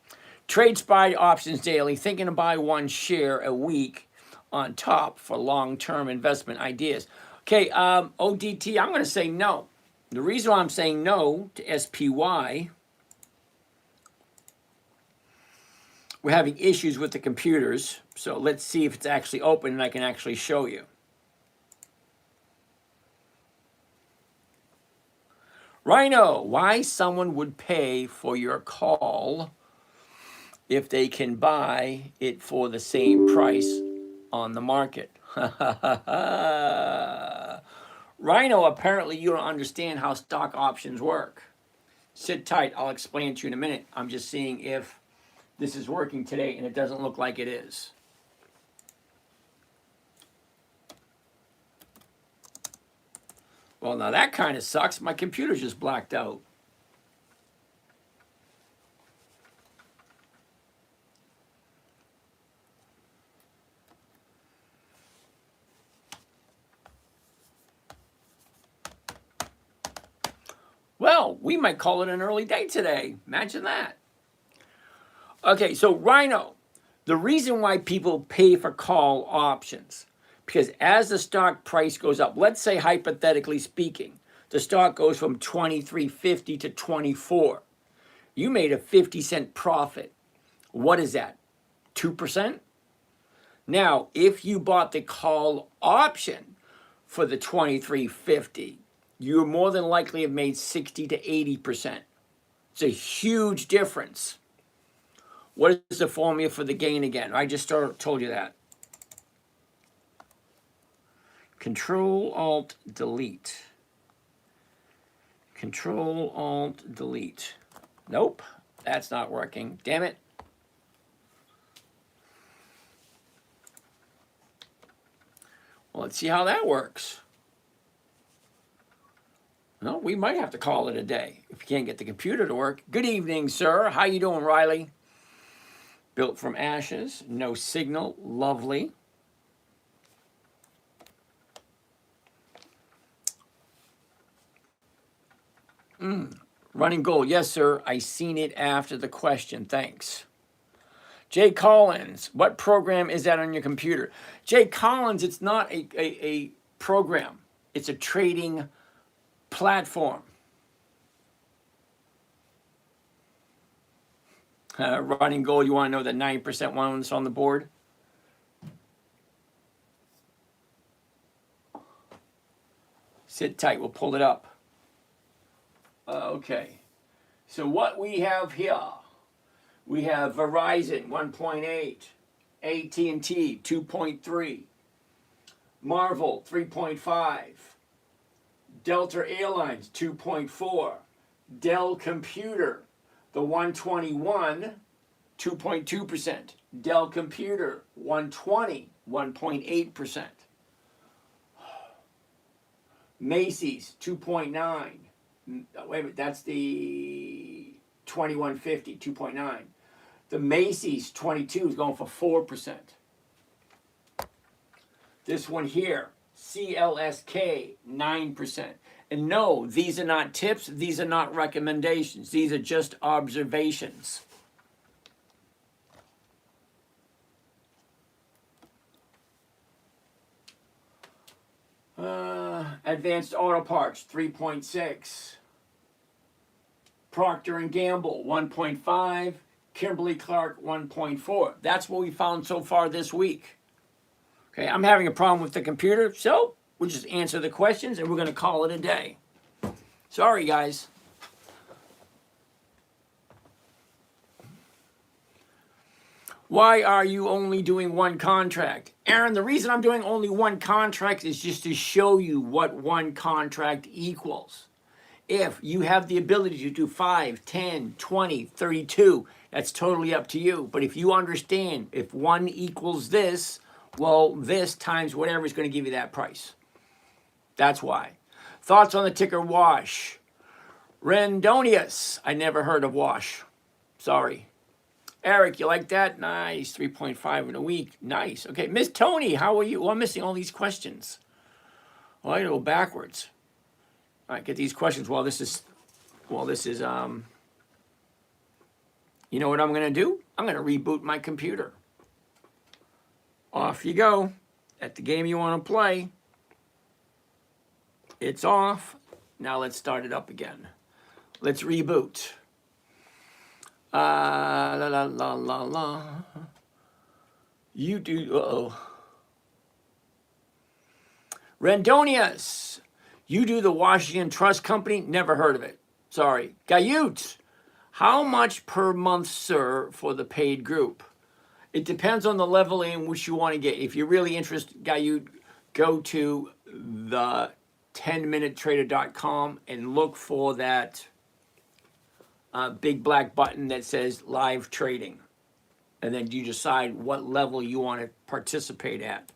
Trade Spy Options Daily, thinking to buy one share a week on top for long-term investment ideas. Okay, ODT, I'm going to say no. The reason why I'm saying no to SPY, we're having issues with the computers, so let's see if it's actually open and I can actually show you. Rhino, why someone would pay for your call if they can buy it for the same price on the market? Rhino, apparently you don't understand how stock options work. Sit tight, I'll explain to you in a minute. I'm just seeing if this is working today, and it doesn't look like it is. Well, now that kind of sucks. My computer's just blacked out. Well, we might call it an early day today. Imagine that. Okay, so Rhino, the reason why people pay for call options, because as the stock price goes up, let's say hypothetically speaking, the stock goes from $23.50 to $24. You made a 50-cent profit. What is that? 2%? Now, if you bought the call option for the $23.50, you more than likely have made 60 to 80%. It's a huge difference. What is the formula for the gain again? I just told you that. Control-Alt-Delete. Control-Alt-Delete. Nope, that's not working. Damn it. Well, let's see how that works. No, we might have to call it a day if you can't get the computer to work. Good evening, sir. How you doing, Riley? Built from ashes, no signal, lovely. Running gold, yes, sir. I seen it after the question. Thanks. Jay Collins, what program is that on your computer? Jay Collins, it's not a program. It's a trading platform. Running gold, you want to know the 9% one that's on the board? Sit tight, we'll pull it up. Okay, so what we have here, we have Verizon 1.8, AT&T 2.3, Marvel 3.5, Delta Airlines 2.4, Dell Computer, the 121, 2.2%, Dell Computer 120, 1.8%, Macy's 2.9, wait a minute, that's the 2150, 2.9. The Macy's 22 is going for 4%. This one here, CLSK, 9%. And no, these are not tips. These are not recommendations. These are just observations. Advanced Auto Parts, 3.6. Procter & Gamble, 1.5. Kimberly-Clark, 1.4. That's what we found so far this week. Okay, I'm having a problem with the computer, so we'll just answer the questions and we're going to call it a day. Sorry, guys. Why are you only doing one contract? Aaron, the reason I'm doing only one contract is just to show you what one contract equals. If you have the ability to do 5, 10, 20, 32, that's totally up to you. But if you understand, if 1 equals this, well, this times whatever is going to give you that price. That's why. Thoughts on the ticker WASH? Rendonius. I never heard of WASH. Sorry. Eric, you like that? Nice. 3.5 in a week. Nice. Okay. Miss Tony, how are you? Well, I'm missing all these questions. Well, I gotta go backwards. All right, get these questions while this is, you know what I'm going to do? I'm going to reboot my computer. Off you go. At the game you want to play. It's off. Now let's start it up again. Let's reboot. La la la la la. You do, Rendonius. You do the Washington Trust Company? Never heard of it. Sorry. Gayut. How much per month, sir, for the paid group? It depends on the level in which you want to get. If you're really interested, Gayut, go to the10MinuteTrader.com and look for that big black button that says live trading. And then you decide what level you want to participate at.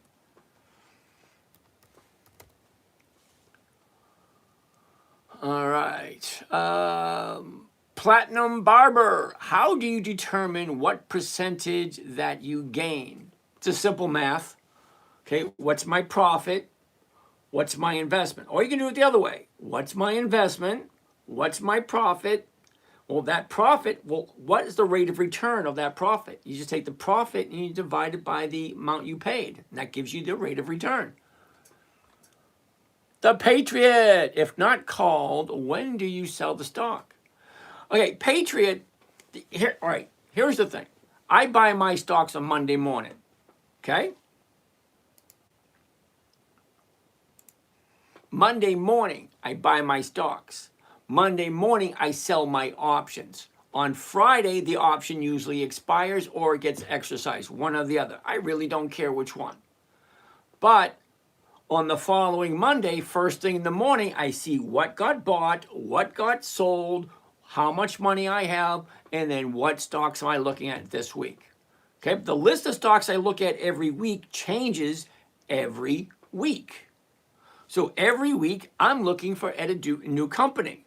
All right. Platinum Barber. How do you determine what percentage that you gain? It's a simple math. Okay, what's my profit? What's my investment? Or you can do it the other way. What's my investment? What's my profit? Well, that profit, well, what is the rate of return of that profit? You just take the profit and you divide it by the amount you paid. And that gives you the rate of return. The Patriot, if not called, when do you sell the stock? Okay, Patriot, here, all right, here's the thing. I buy my stocks on Monday morning, okay? Monday morning, I buy my stocks. Monday morning, I sell my options. On Friday, the option usually expires or it gets exercised, one or the other. I really don't care which one. But on the following Monday, first thing in the morning, I see what got bought, what got sold, how much money I have, and then what stocks am I looking at this week. Okay, the list of stocks I look at every week changes every week. So every week, I'm looking for a new company.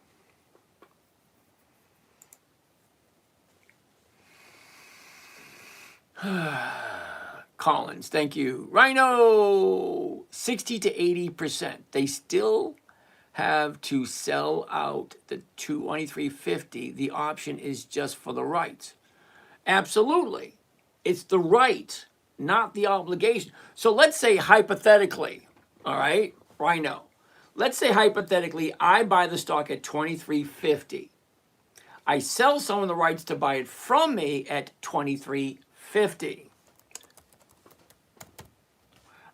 Collins, thank you. Rhino, 60 to 80%. They still have to sell out the 2350. The option is just for the right. Absolutely. It's the right, not the obligation. So let's say hypothetically, all right, Rhino. Let's say hypothetically, I buy the stock at 2350. I sell someone the rights to buy it from me at 2350.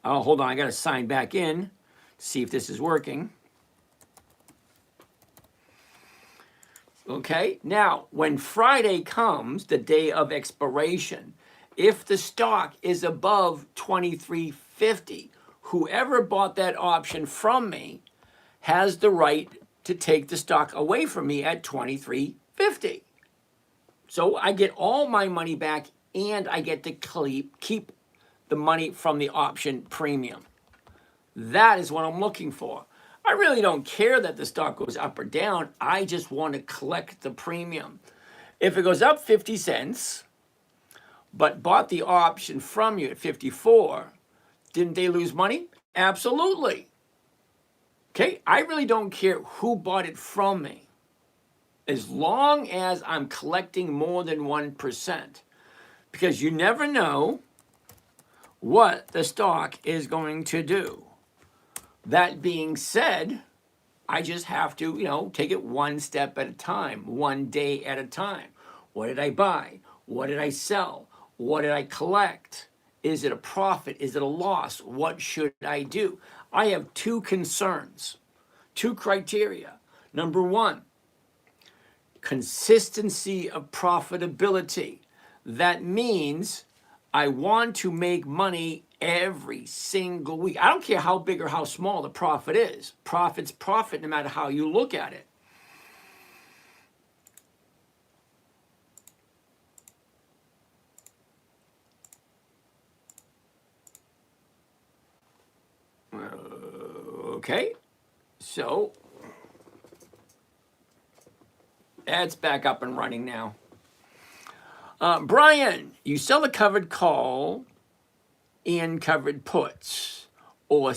Oh, hold on, I got to sign back in to see if this is working. Okay, now when Friday comes, the day of expiration, if the stock is above 2350, whoever bought that option from me has the right to take the stock away from me at 2350. So I get all my money back and I get to keep the money from the option premium. That is what I'm looking for. I really don't care that the stock goes up or down. I just want to collect the premium. If it goes up 50 cents, but bought the option from you at 54, didn't they lose money? Absolutely. Okay, I really don't care who bought it from me, as long as I'm collecting more than 1%, because you never know what the stock is going to do. That being said, I just have to, take it one step at a time, one day at a time. What did I buy? What did I sell? What did I collect? Is it a profit? Is it a loss? What should I do? I have two concerns, two criteria. Number one, consistency of profitability. That means I want to make money every single week. I don't care how big or how small the profit is. Profit's profit no matter how you look at it. Okay, so that's back up and running now. Brian, you sell a covered call and covered puts, or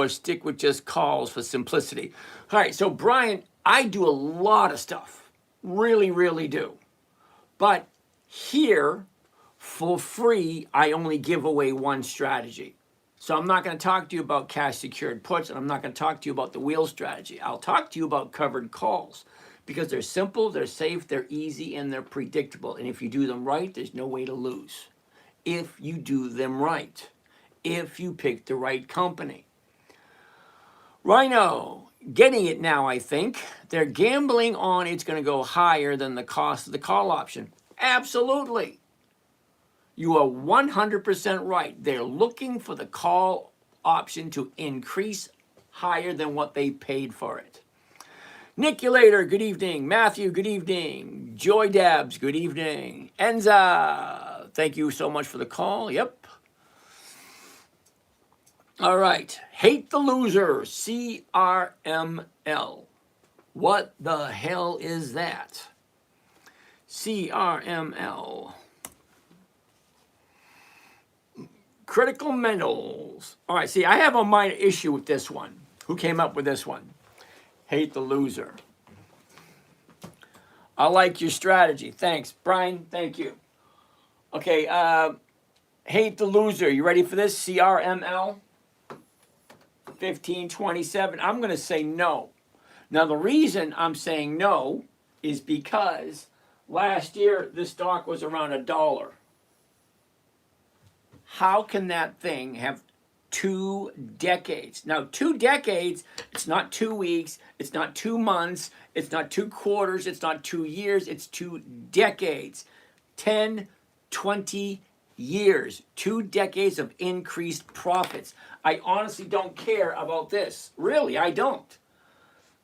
stick with just calls for simplicity. All right, so Brian, I do a lot of stuff, really, really do. But here, for free, I only give away one strategy. So I'm not going to talk to you about cash secured puts, and I'm not going to talk to you about the wheel strategy. I'll talk to you about covered calls, because they're simple, they're safe, they're easy, and they're predictable. And if you do them right, there's no way to lose. If you do them right, if you pick the right company. Rhino, getting it now, I think. They're gambling on it's going to go higher than the cost of the call option. Absolutely. You are 100% right. They're looking for the call option to increase higher than what they paid for it. Niculator, good evening. Matthew, good evening. Joy Dabs, good evening. Enza, thank you so much for the call. Yep. All right. Hate the Loser, CRML. What the hell is that? CRML. Critical Metals. All right, see, I have a minor issue with this one. Who came up with this one? Hate the Loser. I like your strategy. Thanks, Brian. Thank you. Okay, Hate the Loser. You ready for this? CRML 1527. I'm going to say no. Now, the reason I'm saying no is because last year the stock was around $1. How can that thing have 2 decades? Now, 2 decades, it's not 2 weeks, it's not 2 months, it's not 2 quarters, it's not 2 years, it's 2 decades. 10, 20 years. 2 decades of increased profits. I honestly don't care about this. Really, I don't.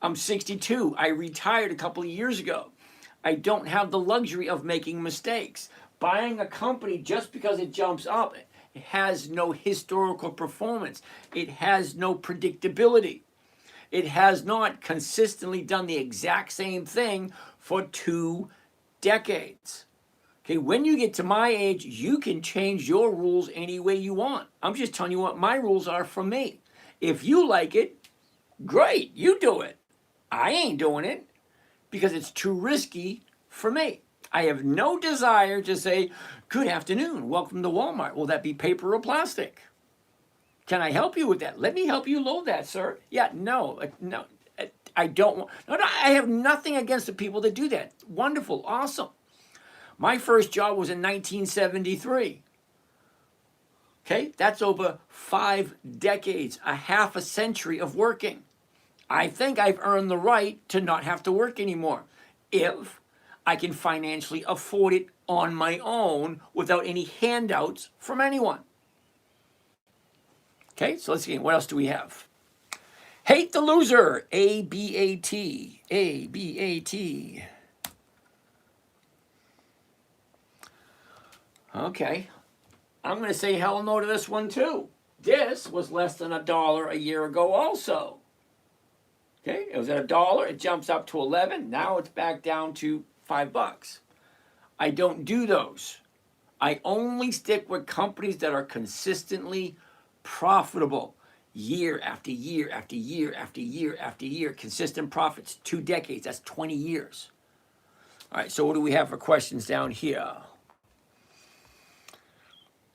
I'm 62. I retired a couple of years ago. I don't have the luxury of making mistakes. Buying a company just because it jumps up, it has no historical performance. It has no predictability. It has not consistently done the exact same thing for 2 decades. Okay, when you get to my age, you can change your rules any way you want. I'm just telling you what my rules are for me. If you like it, great, you do it. I ain't doing it because it's too risky for me. I have no desire to say, good afternoon, welcome to Walmart. Will that be paper or plastic? Can I help you with that? Let me help you load that, sir. Yeah, no, I don't want, no, I have nothing against the people that do that. Wonderful, awesome. My first job was in 1973. Okay, that's over 5 decades, a half a century of working. I think I've earned the right to not have to work anymore if I can financially afford it on my own without any handouts from anyone. Okay, so let's see, what else do we have? Hate the Loser, A-B-A-T, A-B-A-T. Okay, I'm going to say hell no to this one too. This was less than $1 a year ago also. Okay, it was at $1, it jumps up to 11, now it's back down to $5. I don't do those. I only stick with companies that are consistently profitable year after year after year after year after year. Consistent profits, 2 decades, that's 20 years. All right, so what do we have for questions down here?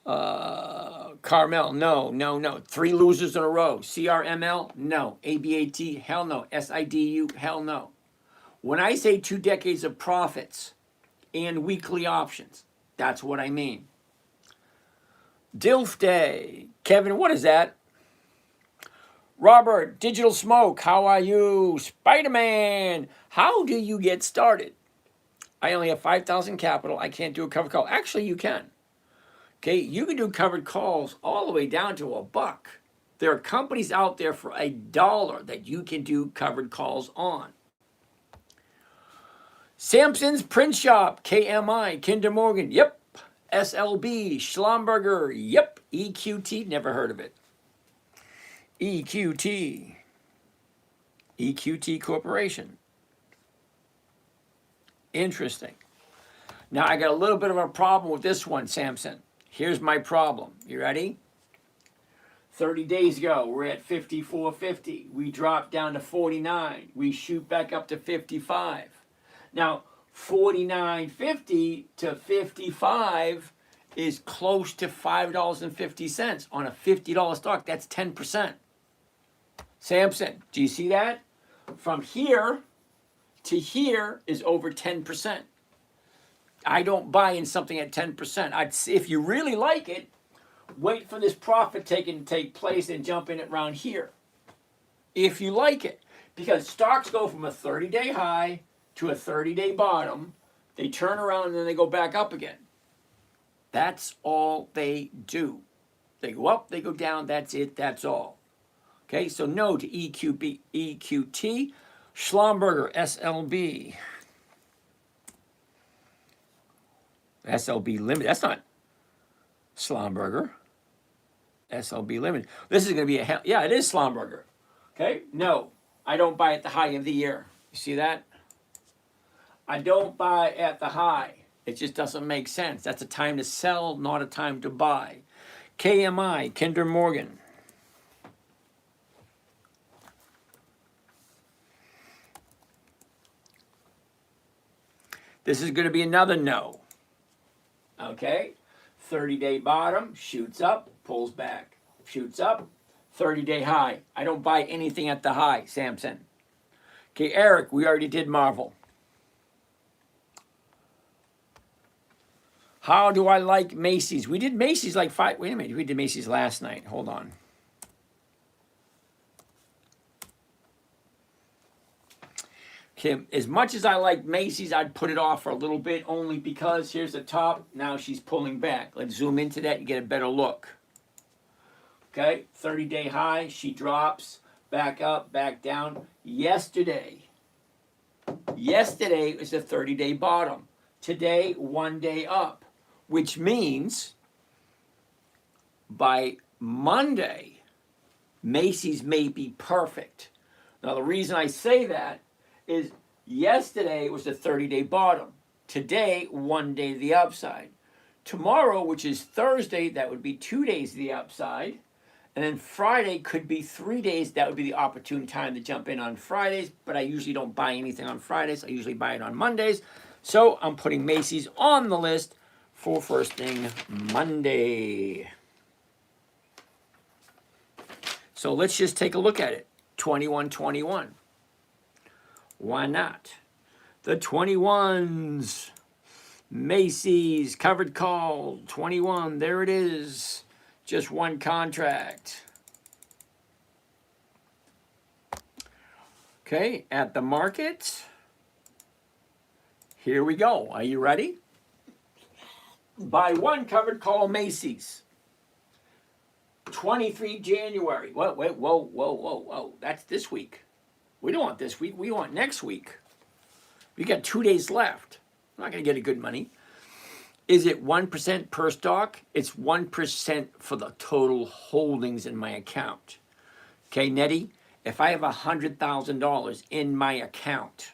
Carmel, no. 3 losers in a row. CRML, no. ABAT, hell no. SIDU, hell no. When I say 2 decades of profits and weekly options, that's what I mean. Dilf Day. Kevin, what is that? Robert, Digital Smoke, how are you? Spider-Man, how do you get started? I only have 5,000 capital. I can't do a covered call. Actually, you can. Okay, you can do covered calls all the way down to $1. There are companies out there for $1 that you can do covered calls on. Samson's Print Shop, KMI, Kinder Morgan, yep. SLB, Schlumberger, yep. EQT, never heard of it. EQT Corporation. Interesting. Now I got a little bit of a problem with this one, Samson. Here's my problem. You ready? 30 days ago, we're at 54.50. We dropped down to 49. We shoot back up to 55. Now, 49.50 to 55 is close to $5.50 on a $50 stock. That's 10%. Samson, do you see that? From here to here is over 10%. I don't buy in something at 10%. If you really like it, wait for this profit taking to take place and jump in it around here. If you like it. Because stocks go from a 30-day high to a 30-day bottom. They turn around and then they go back up again. That's all they do. They go up, they go down, that's it, that's all. Okay, so no to EQT, Schlumberger, SLB. SLB Limited, that's not Schlumberger. SLB Limited. This is going to be yeah, it is Schlumberger. Okay, no, I don't buy at the high of the year. You see that? I don't buy at the high. It just doesn't make sense. That's a time to sell, not a time to buy. KMI, Kinder Morgan. This is going to be another no. Okay, 30-day bottom, shoots up, pulls back, shoots up, 30-day high. I don't buy anything at the high, Samson. Okay, Eric, we already did Marvel. How do I like Macy's? We did Macy's like wait a minute, we did Macy's last night. Hold on. Okay, as much as I like Macy's, I'd put it off for a little bit only because here's the top. Now she's pulling back. Let's zoom into that and get a better look. Okay, 30-day high. She drops back up, back down. Yesterday was the 30-day bottom. Today, 1 day up, which means by Monday, Macy's may be perfect. Now, the reason I say that is yesterday was the 30-day bottom. Today, 1 day to the upside. Tomorrow, which is Thursday, that would be 2 days to the upside. And then Friday could be 3 days. That would be the opportune time to jump in on Fridays. But I usually don't buy anything on Fridays. I usually buy it on Mondays. So I'm putting Macy's on the list for first thing Monday. So let's just take a look at it. 21.21. Why not? The 21s. Macy's covered call 21. There it is. Just one contract. Okay, at the market. Here we go. Are you ready? Buy one covered call Macy's. 23 January. Whoa. That's this week. We don't want this week. We want next week. We got 2 days left. I'm not going to get a good money. Is it 1% per stock? It's 1% for the total holdings in my account. Okay, Nettie, if I have $100,000 in my account,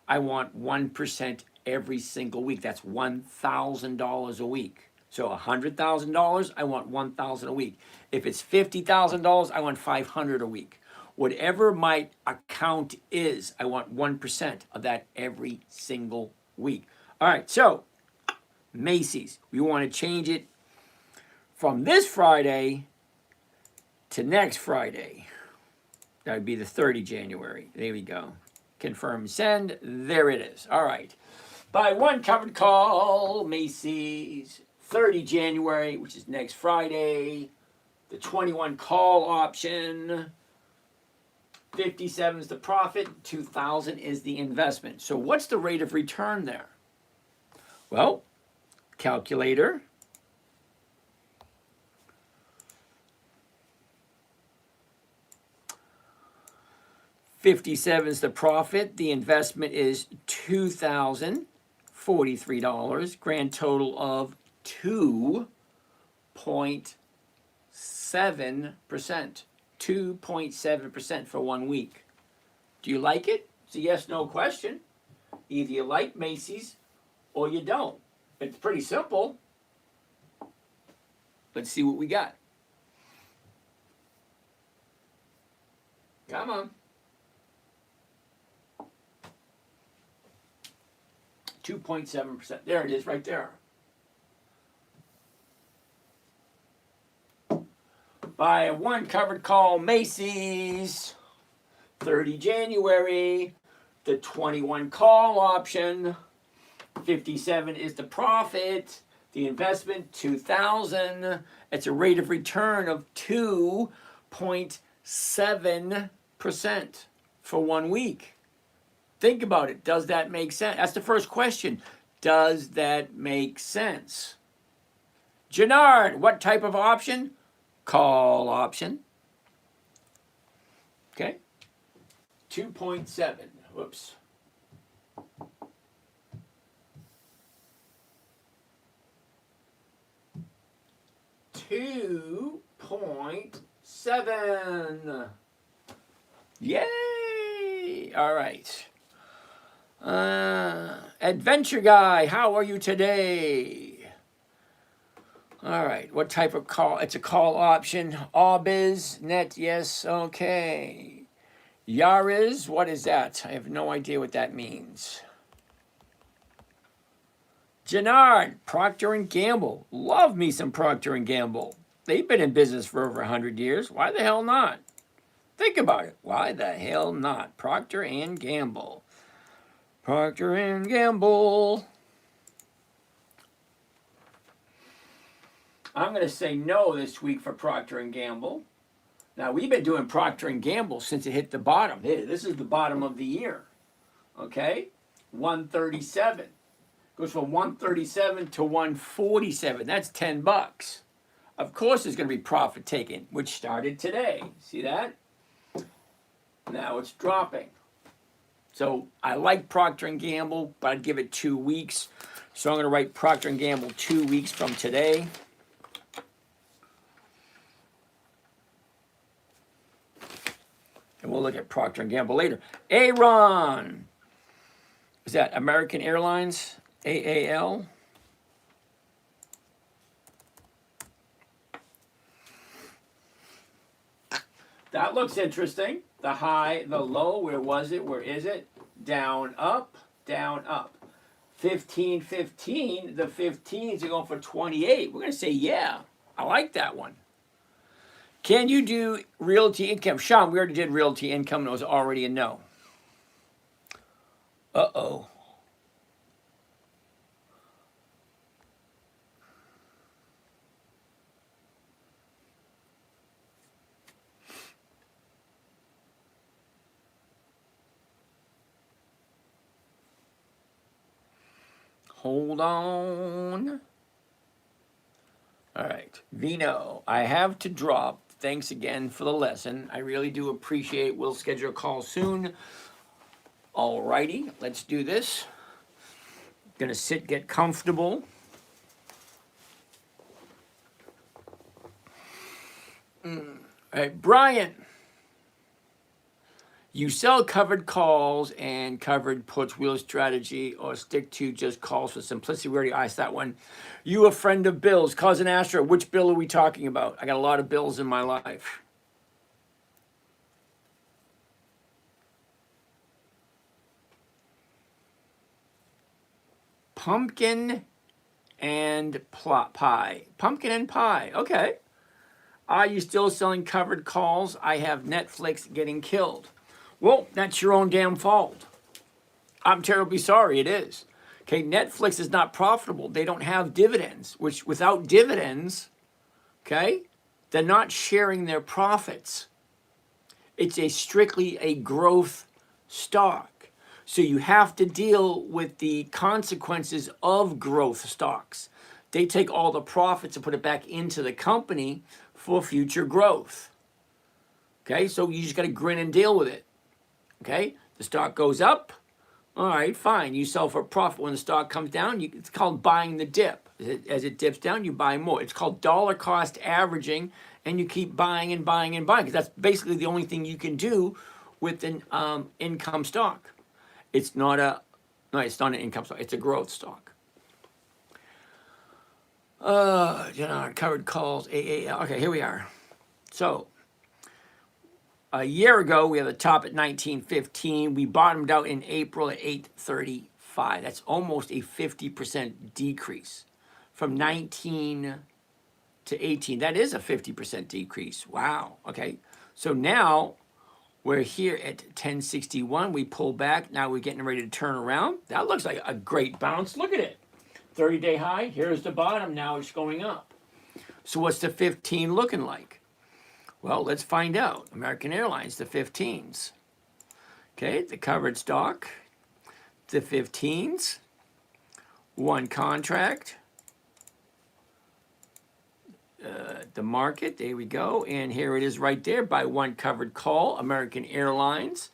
I want 1% every single week. That's $1,000 a week. So $100,000, I want $1,000 a week. If it's $50,000, I want $500 a week. Whatever my account is, I want 1% of that every single week. All right, so Macy's, we want to change it from this Friday to next Friday. That would be the 30th January. There we go. Confirm send. There it is. All right. Buy one covered call, Macy's. 30 January, which is next Friday. The 21 call option. 57 is the profit. 2,000 is the investment. So what's the rate of return there? Well, calculator. $57 is the profit. The investment is $2,043. Grand total of 2.7%. 2.7% for 1 week. Do you like it? It's a yes/no question. Either you like Macy's or you don't. It's pretty simple. Let's see what we got. Come on. 2.7%. There it is right there. Buy one covered call, Macy's. 30 January. The 21 call option. 57 is the profit. The investment, 2,000. It's a rate of return of 2.7% for 1 week. Think about it. Does that make sense? That's the first question. Does that make sense? Jannard, what type of option? Call option. Okay. 2.7. Whoops. $2.7. Yay! All right. Adventure Guy, how are you today? All right, what type of call? It's a call option. Aubiz, net, yes, okay. Yaris, what is that? I have no idea what that means. Jannard, Procter & Gamble. Love me some Procter & Gamble. They've been in business for over 100 years. Why the hell not? Think about it. Why the hell not? Procter & Gamble. Procter & Gamble. I'm going to say no this week for Procter & Gamble. Now, we've been doing Procter & Gamble since it hit the bottom. This is the bottom of the year. Okay? 137. Goes from 137 to 147. That's $10. Of course there's going to be profit taken, which started today. See that? Now it's dropping. So I like Procter & Gamble, but I'd give it 2 weeks. So I'm going to write Procter & Gamble 2 weeks from today. And we'll look at Procter & Gamble later. Aaron. Is that American Airlines? AAL? That looks interesting. The high, the low, where was it? Where is it? Down, up, down, up. 15.15, the 15s are going for 28. We're going to say, yeah, I like that one. Can you do realty income? Sean, we already did realty income, and it was already a no. Uh-oh. Hold on. All right, Vino, I have to drop. Thanks again for the lesson. I really do appreciate. We'll schedule a call soon. All righty, let's do this. Gonna sit, get comfortable. All right, Brian. You sell covered calls and covered puts, wheel strategy, or stick to just calls for simplicity. We already asked that one. You a friend of Bill's. Cousin Astro, which Bill are we talking about? I got a lot of Bills in my life. Pumpkin and pie. Pumpkin and pie. Okay. Are you still selling covered calls? I have Netflix getting killed. Well, that's your own damn fault. I'm terribly sorry, it is. Okay, Netflix is not profitable. They don't have dividends, which without dividends, okay, they're not sharing their profits. It's strictly a growth stock. So you have to deal with the consequences of growth stocks. They take all the profits and put it back into the company for future growth. Okay, so you just got to grin and deal with it. Okay, the stock goes up. All right, fine. You sell for a profit. When the stock comes down, it's called buying the dip. As it dips down, you buy more. It's called dollar cost averaging, and you keep buying and buying and buying, because that's basically the only thing you can do with an income stock. It's not an income stock. It's a growth stock. Covered calls. Okay, here we are. So, a year ago, we had the top at 1915. We bottomed out in April at 835. That's almost a 50% decrease from 19 to 18. That is a 50% decrease. Wow. Okay. So now we're here at 1061. We pull back. Now we're getting ready to turn around. That looks like a great bounce. Look at it. 30-day high. Here's the bottom. Now it's going up. So what's the 15 looking like? Well, let's find out. American Airlines, the 15s. Okay, the covered stock, the 15s, one contract, the market, there we go. And here it is right there, by one covered call, American Airlines,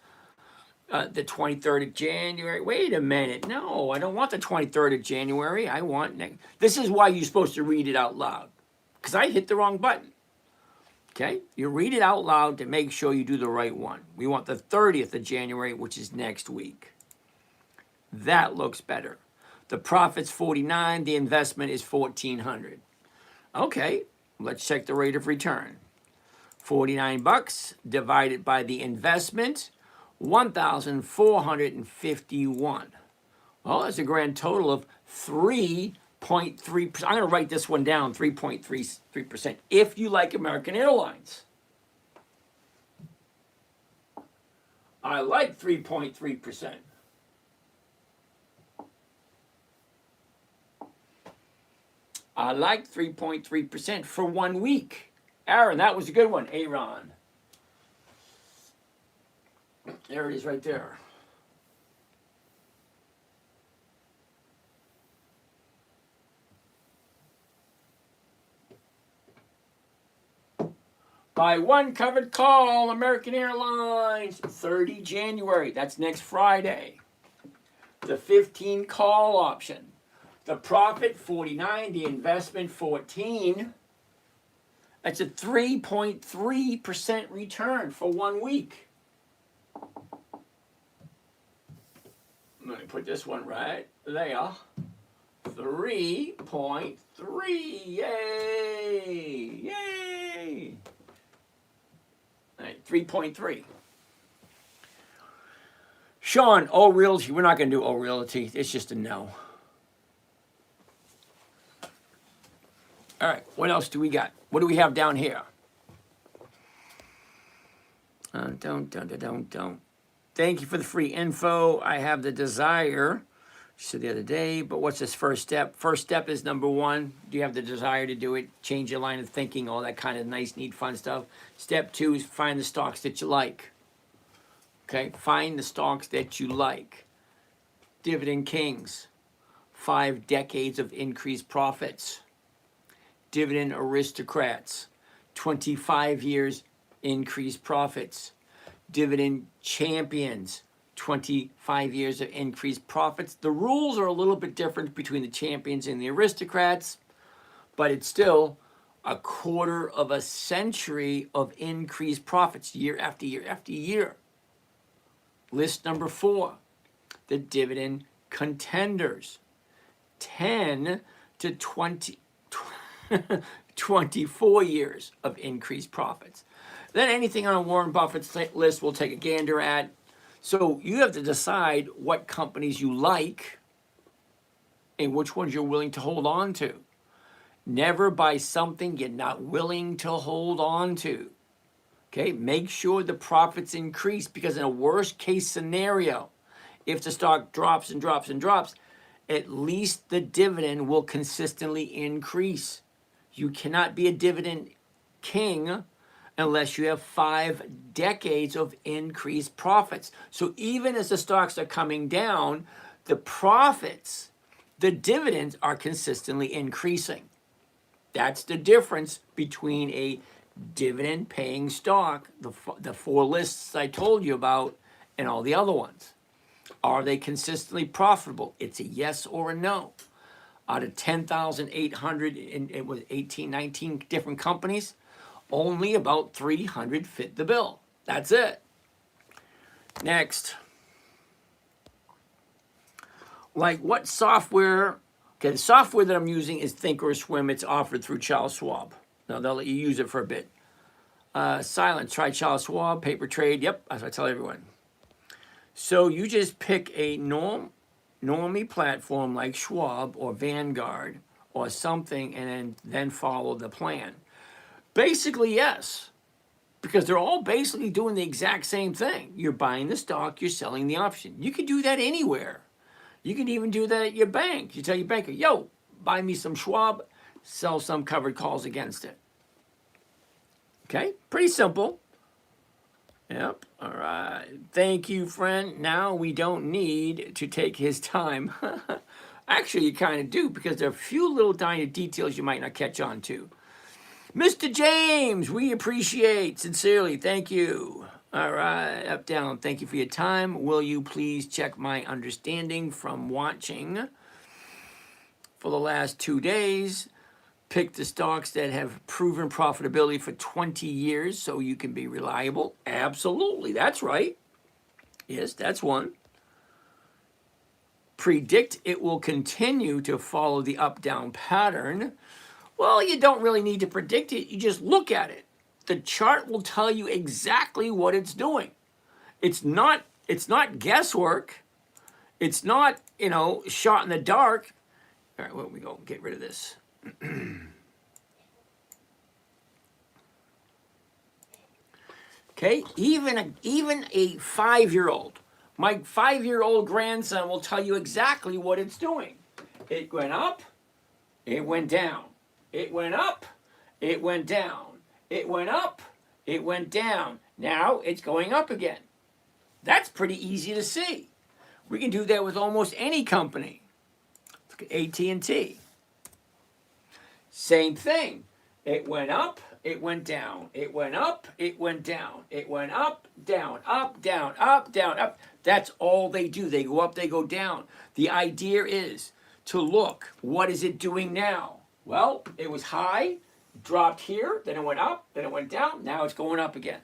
the 23rd of January. Wait a minute. No, I don't want the 23rd of January. I want, this is why you're supposed to read it out loud, because I hit the wrong button. Okay, you read it out loud to make sure you do the right one. We want the 30th of January, which is next week. That looks better. The profit's 49, the investment is 1,400. Okay, let's check the rate of return. 49 bucks divided by the investment, 1,451. Well, that's a grand total of 3.3%. I'm going to write this one down, 3.33%, if you like American Airlines. I like 3.3%. I like 3.3% for 1 week. Aaron, that was a good one, Aaron. There it is right there. Buy one covered call, American Airlines, 30 January. That's next Friday. The 15 call option. The profit, 49. The investment, 14. That's a 3.3% return for 1 week. Let me put this one right there. 3.3. Yay! Yay! All right, 3.3. Sean, O Realty. We're not going to do O Realty. It's just a no. All right, what else do we got? What do we have down here? Don't. Thank you for the free info. I have the desire, you said the other day, but what's this first step? First step is number one. Do you have the desire to do it? Change your line of thinking, all that kind of nice, neat, fun stuff. Step two is find the stocks that you like. Okay, find the stocks that you like. Dividend Kings, 5 decades of increased profits. Dividend Aristocrats, 25 years increased profits. Dividend Champions, 25 years of increased profits. The rules are a little bit different between the champions and the aristocrats, but it's still a quarter of a century of increased profits year after year after year. List number 4, the dividend contenders. 10 to 24 years of increased profits. Then anything on Warren Buffett's list we'll take a gander at. So you have to decide what companies you like and which ones you're willing to hold on to. Never buy something you're not willing to hold on to. Okay, make sure the profits increase, because in a worst case scenario, if the stock drops and drops and drops, at least the dividend will consistently increase. You cannot be a dividend king unless you have 5 decades of increased profits. So even as the stocks are coming down, the profits, the dividends are consistently increasing. That's the difference between a dividend paying stock, the 4 lists I told you about, and all the other ones. Are they consistently profitable? It's a yes or a no. Out of 10,800, and it was 18, 19 different companies, only about 300 fit the bill. That's it. Next. Like what software? Okay, the software that I'm using is Thinkorswim. It's offered through Charles Schwab. Now, they'll let you use it for a bit. Silence, try Charles Schwab, paper trade. Yep, that's what I tell everyone. So you just pick a normie platform like Schwab or Vanguard or something, and then follow the plan. Basically, yes, because they're all basically doing the exact same thing. You're buying the stock, you're selling the option. You can do that anywhere. You can even do that at your bank. You tell your banker, yo, buy me some Schwab, sell some covered calls against it. Okay, pretty simple. Yep, all right. Thank you, friend. Now we don't need to take his time. Actually, you kind of do, because there are a few little tiny details you might not catch on to. Mr. James, we appreciate, sincerely, thank you. All right, up, down, thank you for your time. Will you please check my understanding from watching for the last 2 days? Pick the stocks that have proven profitability for 20 years so you can be reliable. Absolutely, that's right. Yes, that's one. Predict it will continue to follow the up-down pattern. Well, you don't really need to predict it. You just look at it. The chart will tell you exactly what it's doing. It's not guesswork. It's not, shot in the dark. All right, where we go? Get rid of this. Okay, even a 5-year-old, my 5-year-old grandson will tell you exactly what it's doing. It went up, it went down. It went up, it went down. It went up, it went down. Now it's going up again. That's pretty easy to see. We can do that with almost any company. Look at AT&T. Same thing. It went up, it went down. It went up, it went down. It went up, down, up, down, up, down, up. That's all they do. They go up, they go down. The idea is to look, what is it doing now? Well, it was high, dropped here, then it went up, then it went down, now it's going up again.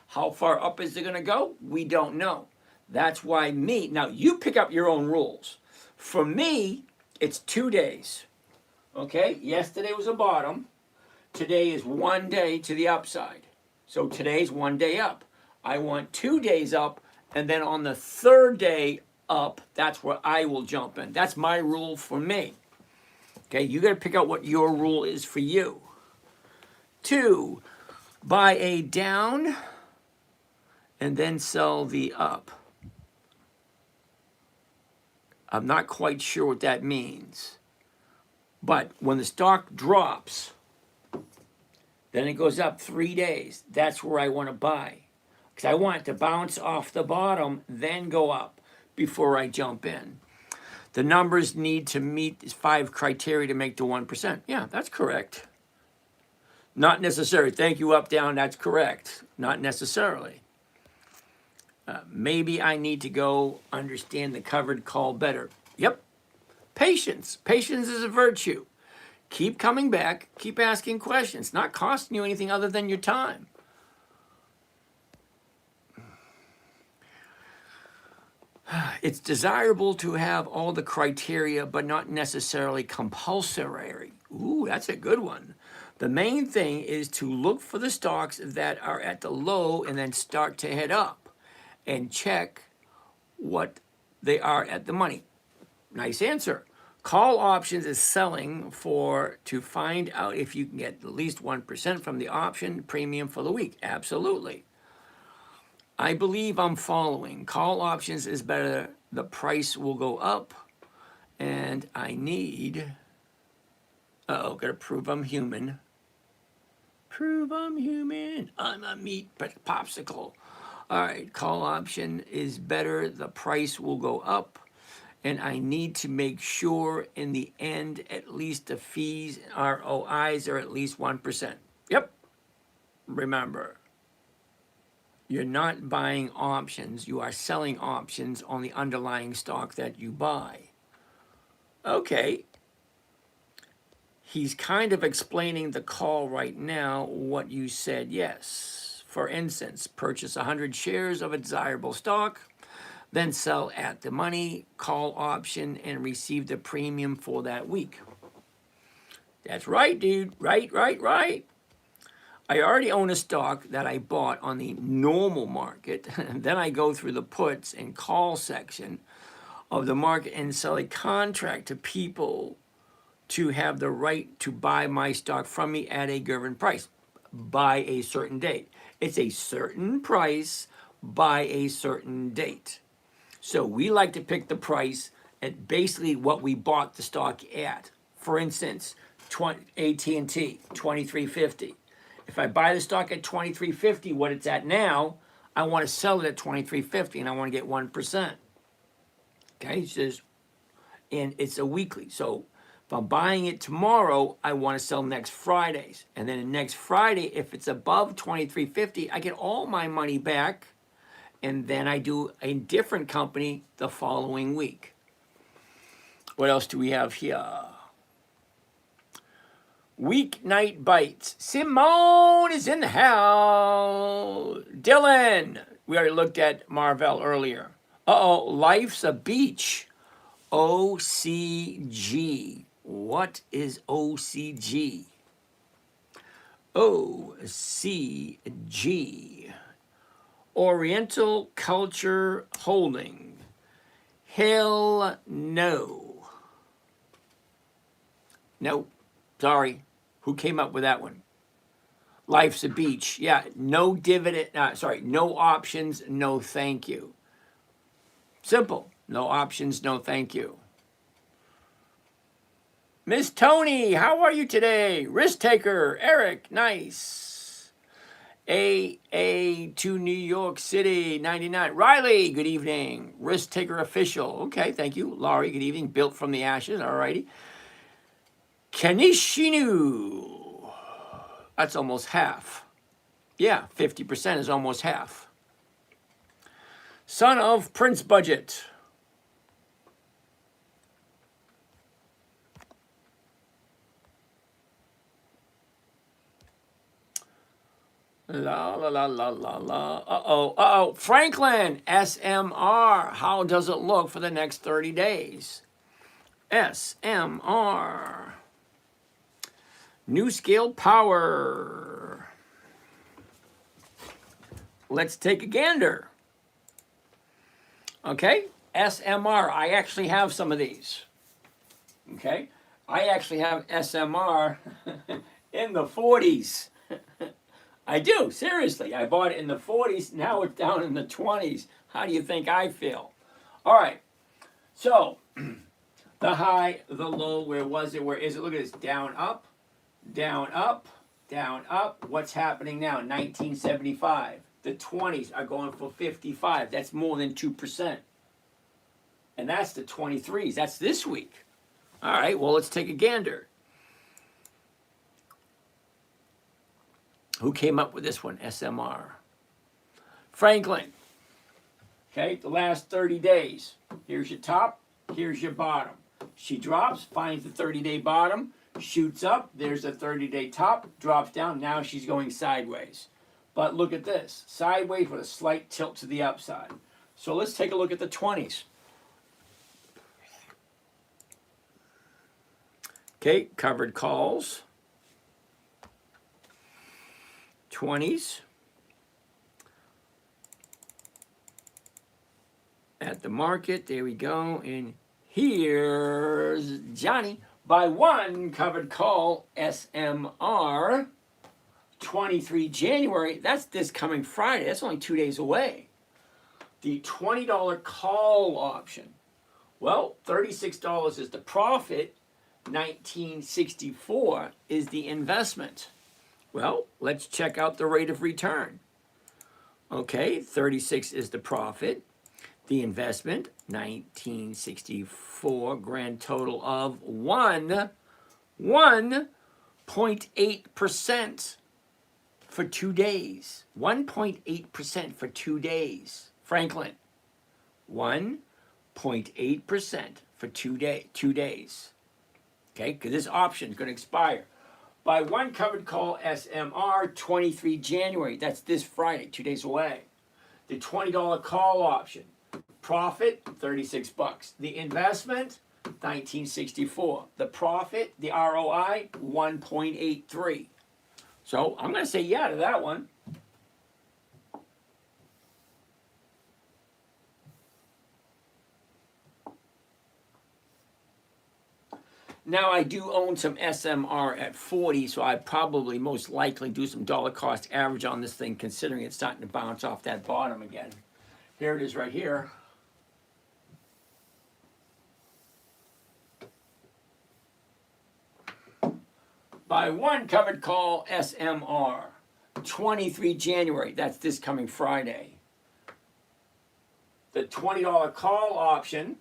How far up is it going to go? We don't know. That's why now you pick up your own rules. For me, it's 2 days. Okay, yesterday was a bottom. Today is 1 day to the upside. So today's 1 day up. I want 2 days up, and then on the 3rd day up, that's where I will jump in. That's my rule for me. Okay, you got to pick out what your rule is for you. 2, buy a down and then sell the up. I'm not quite sure what that means. But when the stock drops, then it goes up 3 days. That's where I want to buy. Because I want it to bounce off the bottom, then go up before I jump in. The numbers need to meet 5 criteria to make the 1%. Yeah, that's correct. Not necessary. Thank you, up, down. That's correct. Not necessarily. Maybe I need to go understand the covered call better. Yep. Patience. Patience is a virtue. Keep coming back. Keep asking questions. It's not costing you anything other than your time. It's desirable to have all the criteria, but not necessarily compulsory. Ooh, that's a good one. The main thing is to look for the stocks that are at the low and then start to head up and check what they are at the money. Nice answer. Call options is selling to find out if you can get at least 1% from the option premium for the week. Absolutely. I believe I'm following. Call options is better. The price will go up. And I need, gotta prove I'm human. Prove I'm human. I'm a meat popsicle. All right, call option is better. The price will go up. And I need to make sure in the end, at least the fees, ROIs are at least 1%. Yep. Remember, you're not buying options. You are selling options on the underlying stock that you buy. Okay. He's kind of explaining the call right now, what you said yes. For instance, purchase 100 shares of a desirable stock, then sell at the money, call option, and receive the premium for that week. That's right, dude. Right. I already own a stock that I bought on the normal market. Then I go through the puts and call section of the market and sell a contract to people to have the right to buy my stock from me at a given price by a certain date. It's a certain price by a certain date. So we like to pick the price at basically what we bought the stock at. For instance, AT&T, $23.50. If I buy the stock at $23.50, what it's at now, I want to sell it at $23.50 and I want to get 1%. Okay, it says, and it's a weekly. So if I'm buying it tomorrow, I want to sell next Fridays. And then next Friday, if it's above $23.50, I get all my money back. And then I do a different company the following week. What else do we have here? Weeknight Bites. Simone is in the house. Dylan. We already looked at Marvell earlier. Life's a Beach. OCG. What is OCG? OCG. Oriental Culture Holding. Hell no. Nope. Sorry. Who came up with that one? Life's a Beach. Yeah, no dividend. No options, no thank you. Simple. No options, no thank you. Miss Tony, how are you today? Risk taker, Eric, nice. AA to New York City, 99. Riley, good evening. Risk taker official. Okay, thank you. Laurie, good evening. Built from the ashes, all righty. Kanishinu. That's almost half. Yeah, 50% is almost half. Son of Prince Budget. La la la la la la. Franklin, SMR. How does it look for the next 30 days? SMR. New Scale Power. Let's take a gander. Okay, SMR. I actually have some of these. Okay, I actually have SMR in the 40s. I do, seriously. I bought it in the 40s. Now it's down in the 20s. How do you think I feel? All right. So, the high, the low, where was it? Where is it? Look at this. Down, up, down, up, down, up. What's happening now? 1975. The 20s are going for 55. That's more than 2%. And that's the 23s. That's this week. All right, well, let's take a gander. Who came up with this one? SMR. Franklin. Okay, the last 30 days. Here's your top, here's your bottom. She drops, finds the 30-day bottom. shoots up, there's a 30-day top, drops down, now she's going sideways. But look at this, sideways with a slight tilt to the upside. So let's take a look at the 20s. Okay, covered calls. 20s. At the market, there we go. And here's Johnny. By one covered call, SMR. 23 January, that's this coming Friday. That's only 2 days away. The $20 call option. Well, $36 is the profit. $19.64 is the investment. Well, let's check out the rate of return. Okay, 36 is the profit. The investment, 1964, grand total of 1.8% for 2 days. 1.8% for 2 days. Franklin, 1.8% for 2 days. Okay, because this option is going to expire. By one covered call, SMR, 23 January. That's this Friday, 2 days away. The $20 call option. Profit, 36 bucks. The investment, 1964. The profit, the ROI, 1.83. So I'm going to say yeah to that one. Now I do own some SMR at 40, so I probably most likely do some dollar cost average on this thing, considering it's starting to bounce off that bottom again. Here it is right here. By one covered call, SMR, 23 January, that's this coming Friday. The $20 call option,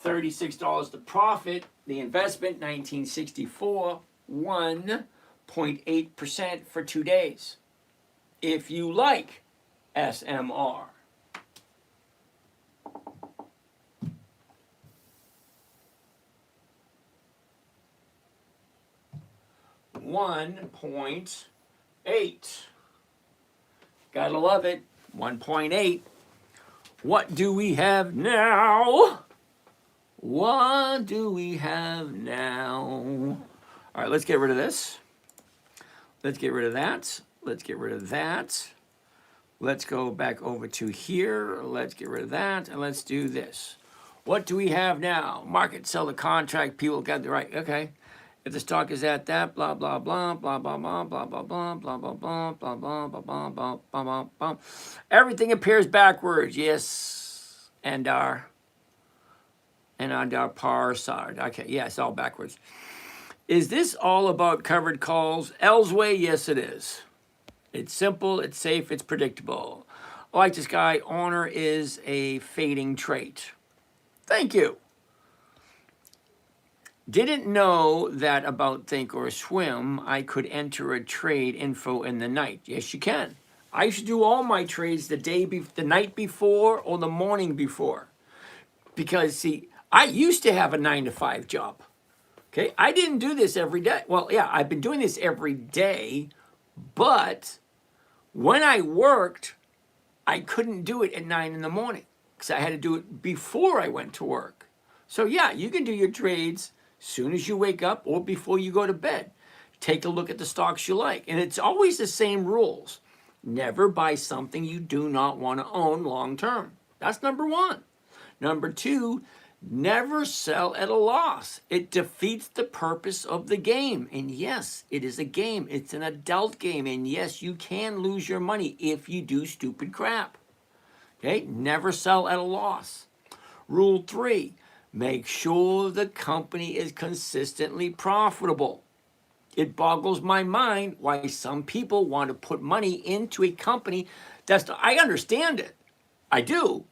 $36 the profit, the investment, 1964, 1.8% for 2 days. If you like SMR. $1.8. Gotta love it. 1.8. What do we have now? What do we have now? All right, let's get rid of this. Let's get rid of that. Let's get rid of that. Let's go back over to here. Let's get rid of that, and let's do this. What do we have now? Market, sell the contract, people got the right, okay. If the stock is at that, blah, blah, blah, blah, blah, blah, blah, blah, blah, blah, blah, blah, blah, blah, blah, blah, blah, blah, blah. Everything appears backwards, yes. And our par side. Okay, yeah, it's all backwards. Is this all about covered calls? Elseway, yes, it is. It's simple, it's safe, it's predictable. I like this guy. Honor is a fading trait. Thank you. Didn't know that about Think or Swim. I could enter a trade info in the night. Yes, you can. I used to do all my trades the night before or the morning before. Because, see, I used to have a 9-to-5 job. Okay, I didn't do this every day. Well, yeah, I've been doing this every day, but when I worked, I couldn't do it at 9 in the morning because I had to do it before I went to work. So yeah, you can do your trades soon as you wake up or before you go to bed. Take a look at the stocks you like. And it's always the same rules. Never buy something you do not want to own long term. That's number one. Number two, never sell at a loss. It defeats the purpose of the game. And yes, it is a game. It's an adult game. And yes, you can lose your money if you do stupid crap. Okay, never sell at a loss. Rule 3, make sure the company is consistently profitable. It boggles my mind why some people want to put money into a company I understand it. I do.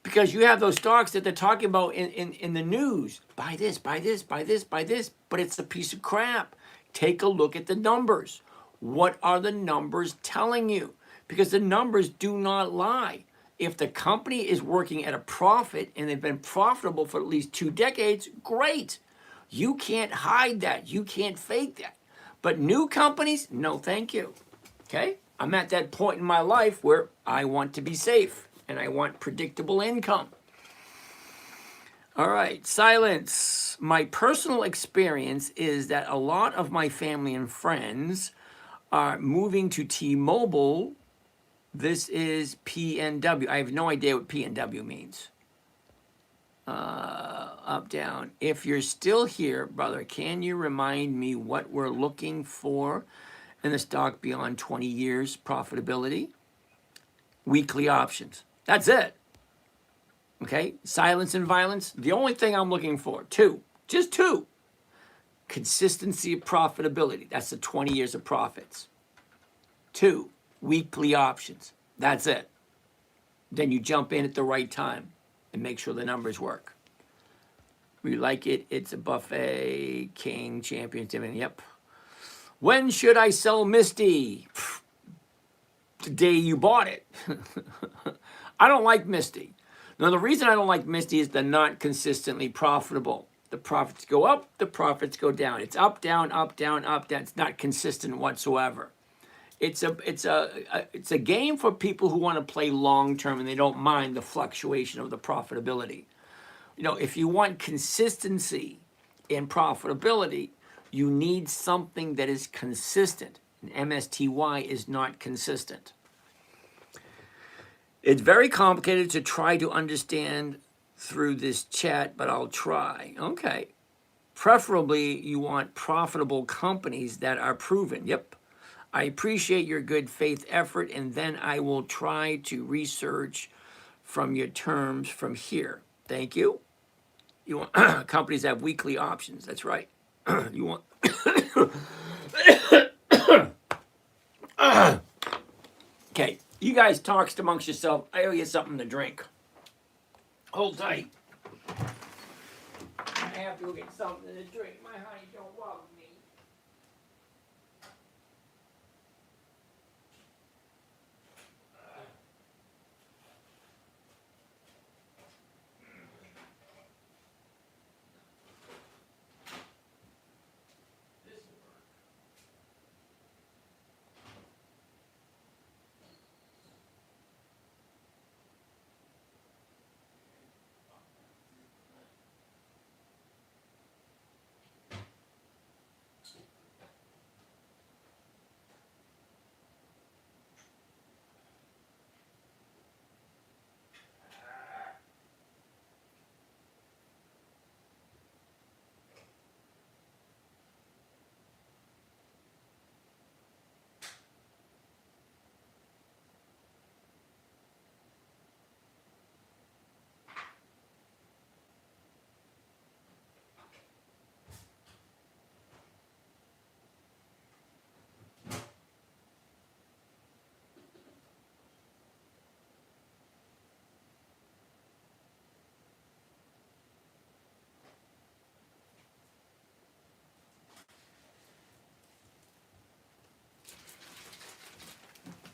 Because you have those stocks that they're talking about in the news. Buy this, buy this, buy this, buy this. But it's a piece of crap. Take a look at the numbers. What are the numbers telling you? Because the numbers do not lie. If the company is working at a profit and they've been profitable for at least 2 decades, great. You can't hide that. You can't fake that. But new companies, no thank you. Okay? I'm at that point in my life where I want to be safe and I want predictable income. All right, silence. My personal experience is that a lot of my family and friends are moving to T-Mobile. This is PNW. I have no idea what PNW means. Up, down. If you're still here, brother, can you remind me what we're looking for in the stock beyond 20 years profitability? Weekly options. That's it. Okay, silence and violence. The only thing I'm looking for, just two. Consistency of profitability. That's the 20 years of profits. 2, weekly options. That's it. Then you jump in at the right time and make sure the numbers work. We like it. It's a buffet, king, champion, dividend. Yep. When should I sell Misty? The day you bought it. I don't like Misty. Now, the reason I don't like Misty is they're not consistently profitable. The profits go up, the profits go down. It's up, down, up, down, up, down. It's not consistent whatsoever. It's a game for people who want to play long term and they don't mind the fluctuation of the profitability. You know, if you want consistency in profitability, you need something that is consistent. And MSTY is not consistent. It's very complicated to try to understand through this chat, but I'll try. Okay. Preferably, you want profitable companies that are proven. Yep. I appreciate your good faith effort, and then I will try to research from your terms from here. Thank you. You want companies that have weekly options. That's right. You want. Okay, you guys talk amongst yourself. I owe you something to drink. Hold tight. I have to go get something to drink. My honey don't love me.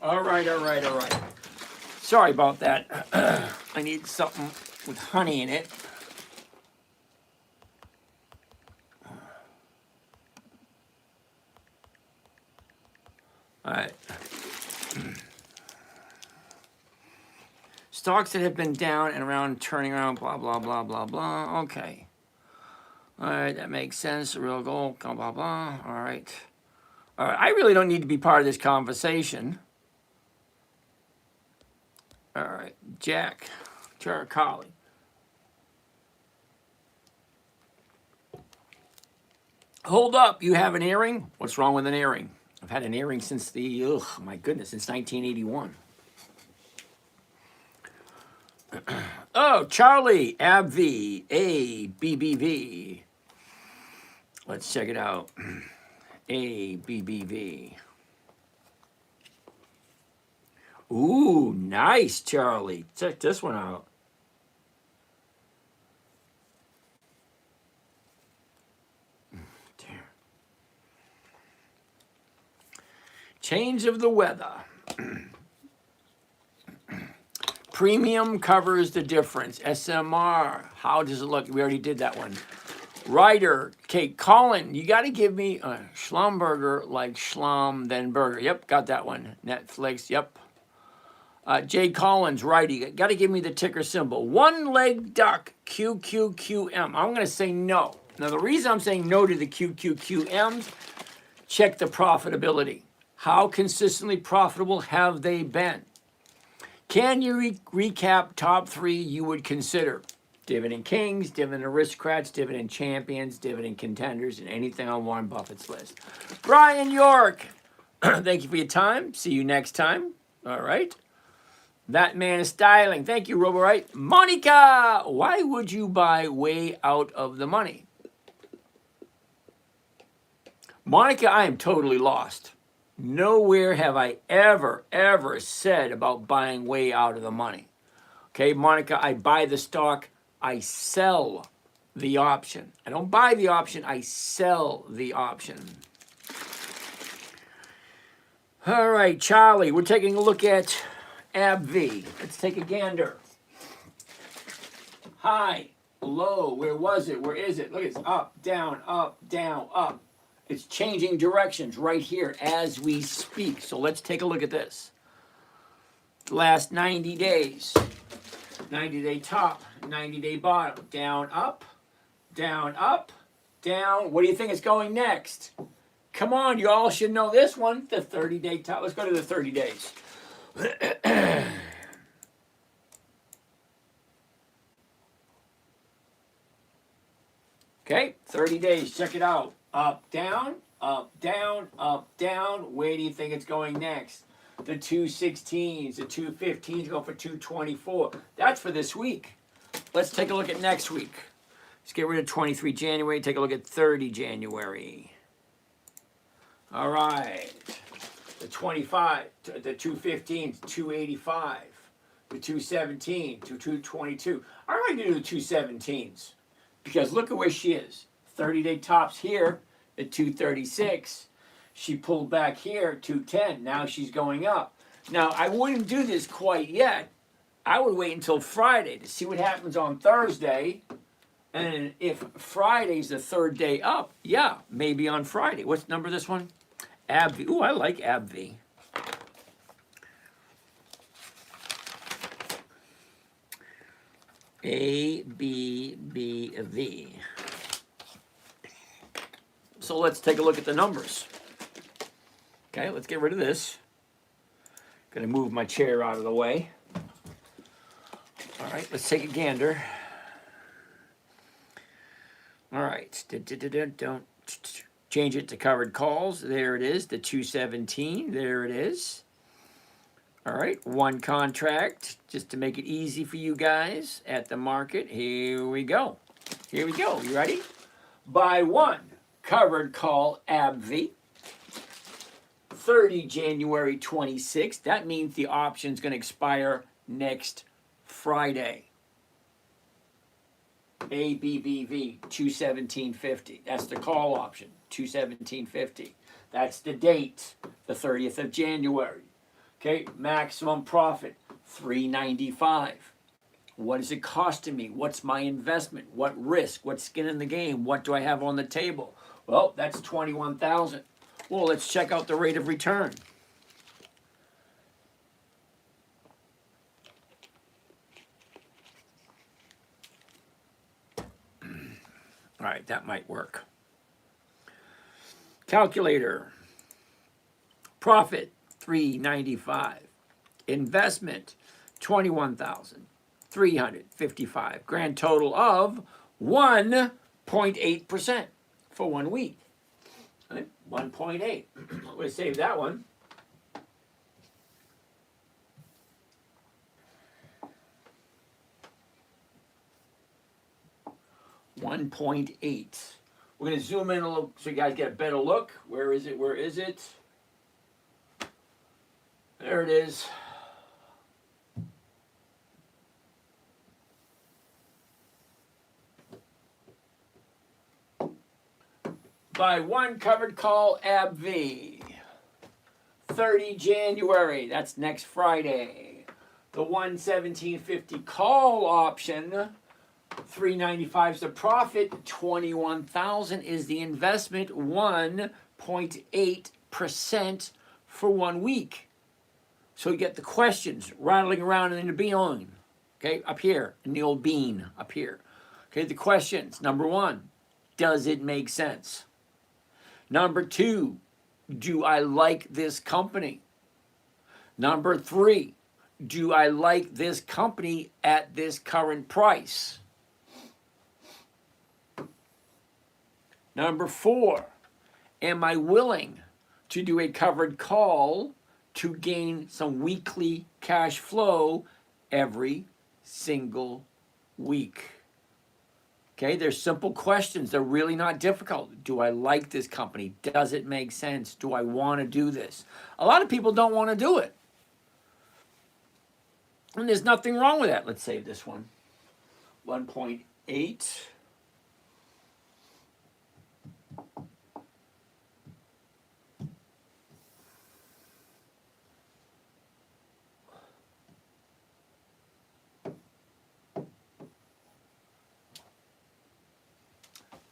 All right. Sorry about that. I need something with honey in it. All right. Stocks that have been down and around, turning around, blah, blah, blah, blah, blah. Okay. All right, that makes sense. The real goal, blah, blah, blah. All right. All right, I really don't need to be part of this conversation. All right, Jack Terracali. Hold up, you have an earring? What's wrong with an earring? I've had an earring since my goodness, since 1981. Oh, Charlie, ABV, ABBV. Let's check it out. ABBV. Ooh, nice, Charlie. Check this one out. There. Change of the weather. Premium covers the difference. SMR. How does it look? We already did that one. Ryder, okay, Colin, you got to give me a Schlumberger like Schlum, then Burger. Yep, got that one. Netflix, yep. Jay Collins, righty, got to give me the ticker symbol. One leg duck, QQQM. I'm going to say no. Now, the reason I'm saying no to the QQQMs, check the profitability. How consistently profitable have they been? Can you recap top 3 you would consider? Dividend Kings, Dividend Aristocrats, Dividend Champions, Dividend Contenders, and anything on Warren Buffett's list. Brian York, thank you for your time. See you next time. All right. That man is styling. Thank you, Roborite. Monica, why would you buy way out of the money? Monica, I am totally lost. Nowhere have I ever said about buying way out of the money. Okay, Monica, I buy the stock. I sell the option. I don't buy the option, I sell the option. All right, Charlie, we're taking a look at AbbVie. Let's take a gander. High, low, where was it? Where is it? Look, it's up, down, up, up. It's changing directions right here as we speak. So let's take a look at this. The last 90 days. 90-day top, 90-day bottom, down, up, down, up, down. What do you think is going next? Come on, you all should know this one, the 30-day top. Let's go to the 30 days. Okay, 30 days, check it out. Up, down, up, down, up, down. Where do you think it's going next? The 216s, the 215s go for 224. That's for this week. Let's take a look at next week. Let's get rid of 23 January, take a look at 30 January. All right. The 25, the 215s, 285. The 217 to 222. I like to do the 217s because look at where she is. 30-day tops here at 236. She pulled back here, 210. Now she's going up. Now, I wouldn't do this quite yet. I would wait until Friday to see what happens on Thursday. And if Friday's the third day up, yeah, maybe on Friday. What's the number of this one? AbbVie. Ooh, I like AbbVie. ABBV. So let's take a look at the numbers. Okay, let's get rid of this. Gonna move my chair out of the way. All right, let's take a gander. All right, don't change it to covered calls. There it is, the 217, there it is. All right, one contract, just to make it easy for you guys at the market. Here we go. Here we go, you ready? Buy one, covered call AbbVie. 30 January 26th. That means the option's going to expire next Friday. ABBV 217.50. That's the call option, 217.50. That's the date, the 30th of January. Okay, maximum profit, $395. What is it costing me? What's my investment? What risk? What skin in the game? What do I have on the table? Well, that's $21,000. Well, let's check out the rate of return. All right, that might work. Calculator. Profit, $395. Investment, $21,355. Grand total of 1.8% for 1 week. 1.8. I'm going to save that one. $1.8. We're going to zoom in a little so you guys get a better look. Where is it? Where is it? There it is. By one covered call AbbVie. 30 January, that's next Friday. The 117.50 call option $395 is the profit. 21,000 is the investment. 1.8% for 1 week. So you get the questions rattling around in the bean. Okay, up here in the old bean up here. Okay, the questions. Number 1, does it make sense? Number 2, do I like this company? Number 3, do I like this company at this current price? Number 4, am I willing to do a covered call to gain some weekly cash flow every single week? Okay, they're simple questions. They're really not difficult. Do I like this company? Does it make sense? Do I want to do this? A lot of people don't want to do it. And there's nothing wrong with that. Let's save this one. 1.8.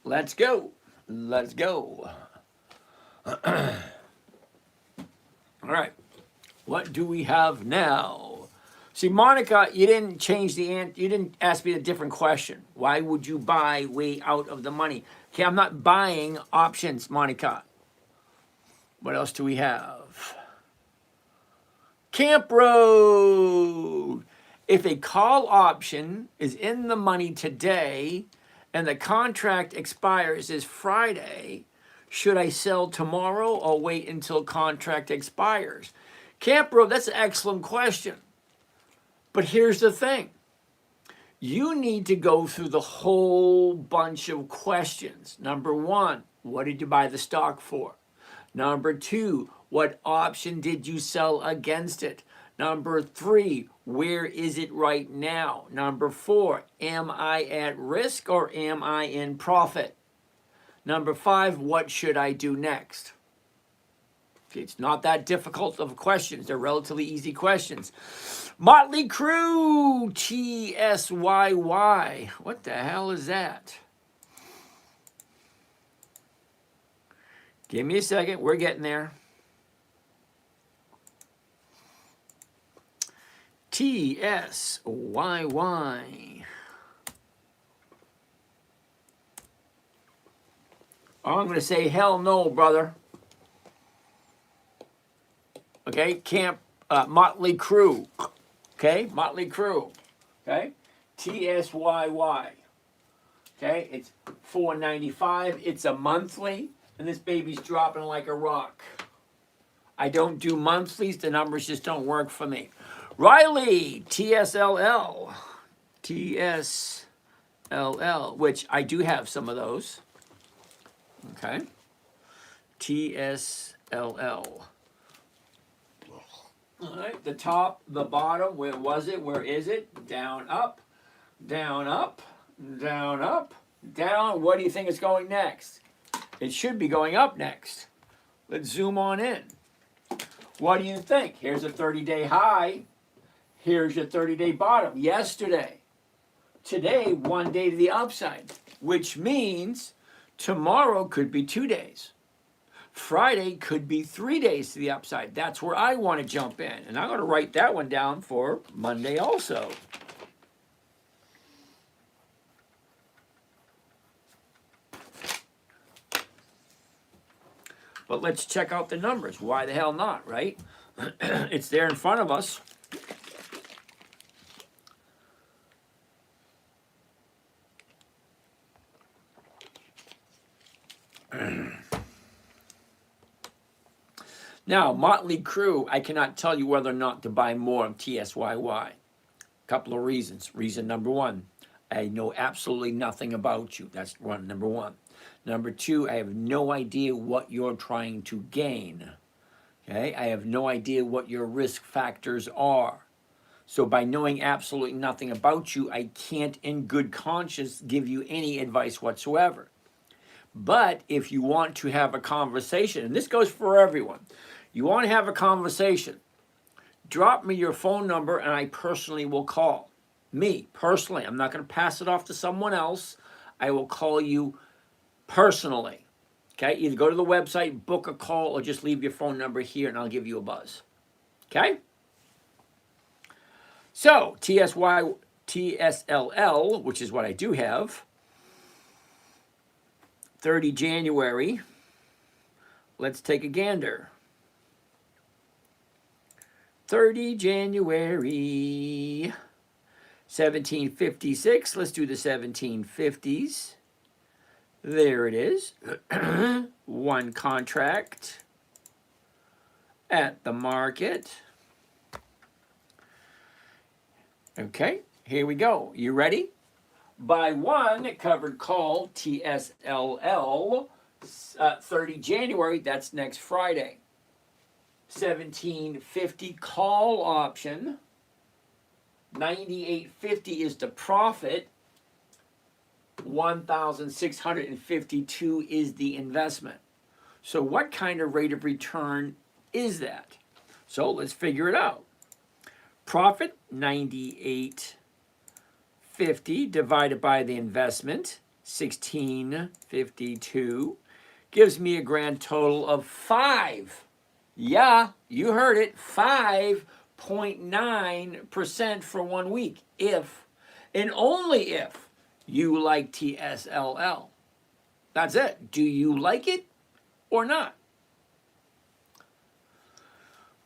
Let's go. Let's go. All right. What do we have now? See, Monica, you didn't change the answer. You didn't ask me a different question. Why would you buy way out of the money? Okay, I'm not buying options, Monica. What else do we have? Camp Road. If a call option is in the money today and the contract expires is Friday, should I sell tomorrow or wait until contract expires? Camp Road, that's an excellent question. But here's the thing. You need to go through the whole bunch of questions. Number 1, what did you buy the stock for? Number 2, what option did you sell against it? Number 3, where is it right now? Number 4, am I at risk or am I in profit? Number 5, what should I do next? Okay, it's not that difficult of questions. They're relatively easy questions. Motley Crue, TSYY. What the hell is that? Give me a second. We're getting there. TSYY. I'm going to say hell no, brother. Okay, Motley Crue. Okay, Motley Crue. Okay, TSYY. Okay, it's $4.95. It's a monthly, and this baby's dropping like a rock. I don't do monthlies. The numbers just don't work for me. Riley, TSLL. TSLL, which I do have some of those. Okay. TSLL. All right, the top, the bottom, where was it? Where is it? Down, up, down, up, down, up, down. What do you think is going next? It should be going up next. Let's zoom on in. What do you think? Here's a 30-day high. Here's your 30-day bottom. Yesterday. Today, 1 day to the upside, which means tomorrow could be 2 days. Friday could be 3 days to the upside. That's where I want to jump in. And I'm going to write that one down for Monday also. But let's check out the numbers. Why the hell not, right? It's there in front of us. Now, Motley Crue, I cannot tell you whether or not to buy more of TSYY. Couple of reasons. Reason number 1, I know absolutely nothing about you. That's number 1. Number 2, I have no idea what you're trying to gain. Okay, I have no idea what your risk factors are. So by knowing absolutely nothing about you, I can't in good conscience give you any advice whatsoever. But if you want to have a conversation, and this goes for everyone, you want to have a conversation, drop me your phone number and I personally will call. Me, personally. I'm not going to pass it off to someone else. I will call you personally. Okay? Either go to the website, book a call, or just leave your phone number here and I'll give you a buzz. Okay? So, TSLL, which is what I do have, 30 January. Let's take a gander. 30 January 1756. Let's do the 1750s. There it is. One contract at the market. Okay, here we go. You ready? Buy one covered call, TSLL, 30 January. That's next Friday. 1750 call option. 98.50 is the profit. 1,652 is the investment. So what kind of rate of return is that? So let's figure it out. Profit 98.50 divided by the investment 1652 gives me a grand total of 5. Yeah, you heard it, 5.9% for 1 week, if and only if you like TSLL. That's it. Do you like it or not?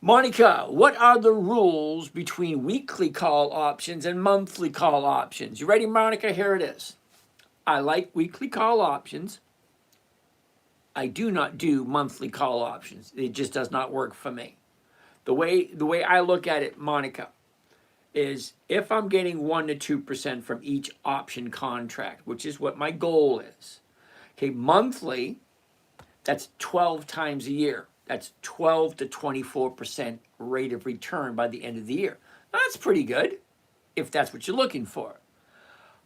Monica, what are the rules between weekly call options and monthly call options? You ready, Monica? Here it is. I like weekly call options. I do not do monthly call options. It just does not work for me. The way I look at it, Monica, is if I'm getting 1 to 2% from each option contract, which is what my goal is. Okay, monthly, that's 12 times a year. That's 12 to 24% rate of return by the end of the year. That's pretty good if that's what you're looking for.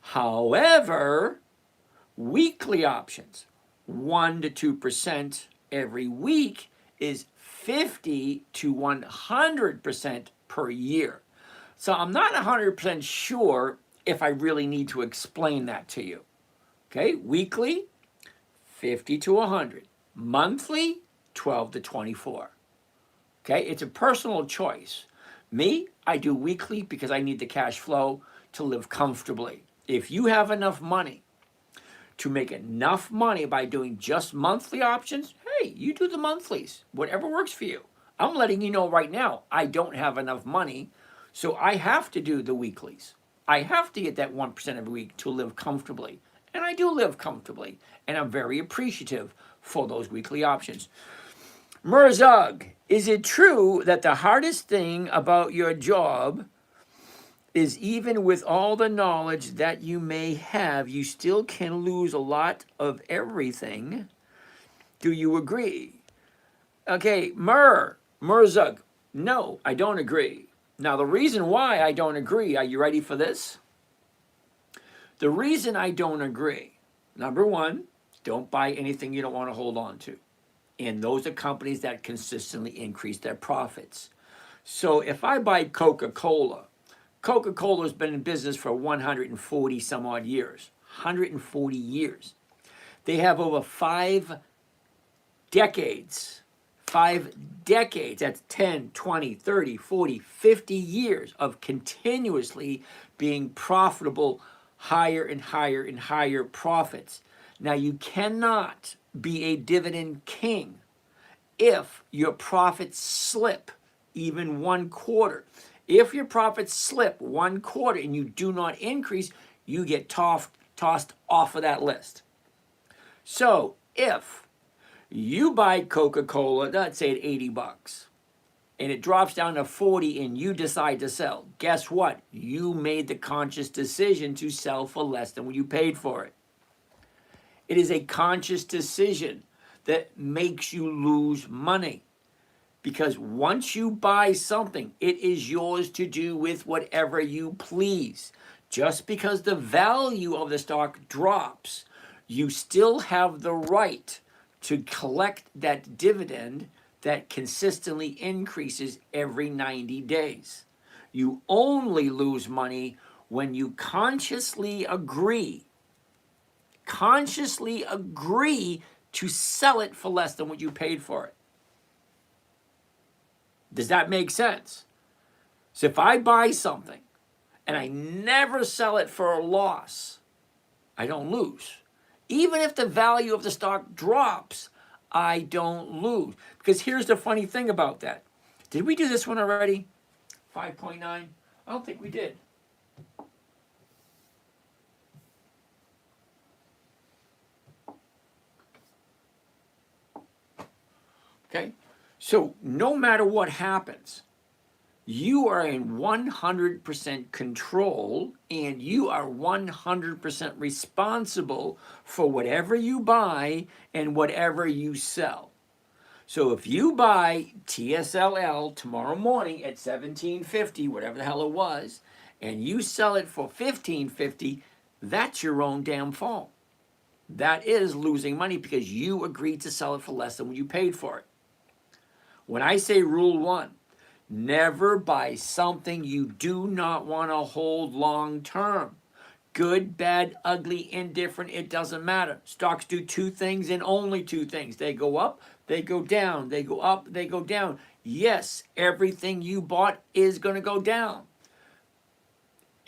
However, weekly options, 1 to 2% every week is 50 to 100% per year. So I'm not 100% sure if I really need to explain that to you. Okay, weekly, 50 to 100. Monthly, 12 to 24. Okay, it's a personal choice. Me, I do weekly because I need the cash flow to live comfortably. If you have enough money to make enough money by doing just monthly options, hey, you do the monthlies, whatever works for you. I'm letting you know right now, I don't have enough money, so I have to do the weeklies. I have to get that 1% every week to live comfortably. And I do live comfortably, and I'm very appreciative for those weekly options. Murzug, is it true that the hardest thing about your job is even with all the knowledge that you may have, you still can lose a lot of everything? Do you agree? Okay, Murzug, no, I don't agree. Now, the reason why I don't agree, are you ready for this? The reason I don't agree, number one, don't buy anything you don't want to hold on to. And those are companies that consistently increase their profits. So if I buy Coca-Cola, Coca-Cola has been in business for 140 some odd years. 140 years. They have over 5 decades. 5 decades, that's 10, 20, 30, 40, 50 years of continuously being profitable, higher and higher and higher profits. Now, you cannot be a dividend king if your profits slip even 1 quarter. If your profits slip 1 quarter and you do not increase, you get tossed off of that list. So if you buy Coca-Cola, let's say at $80, and it drops down to 40 and you decide to sell, guess what? You made the conscious decision to sell for less than what you paid for it. It is a conscious decision that makes you lose money. Because once you buy something, it is yours to do with whatever you please. Just because the value of the stock drops, you still have the right to collect that dividend that consistently increases every 90 days. You only lose money when you consciously agree to sell it for less than what you paid for it. Does that make sense? So if I buy something and I never sell it for a loss, I don't lose. Even if the value of the stock drops, I don't lose. Because here's the funny thing about that. Did we do this one already? 5.9? I don't think we did. Okay? So no matter what happens, you are in 100% control and you are 100% responsible for whatever you buy and whatever you sell. So if you buy TSLL tomorrow morning at $17.50, whatever the hell it was, and you sell it for $15.50, that's your own damn fault. That is losing money because you agreed to sell it for less than what you paid for it. When I say rule one, never buy something you do not want to hold long term. Good, bad, ugly, indifferent, it doesn't matter. Stocks do two things and only two things. They go up, they go down. They go up, they go down. Yes, everything you bought is going to go down.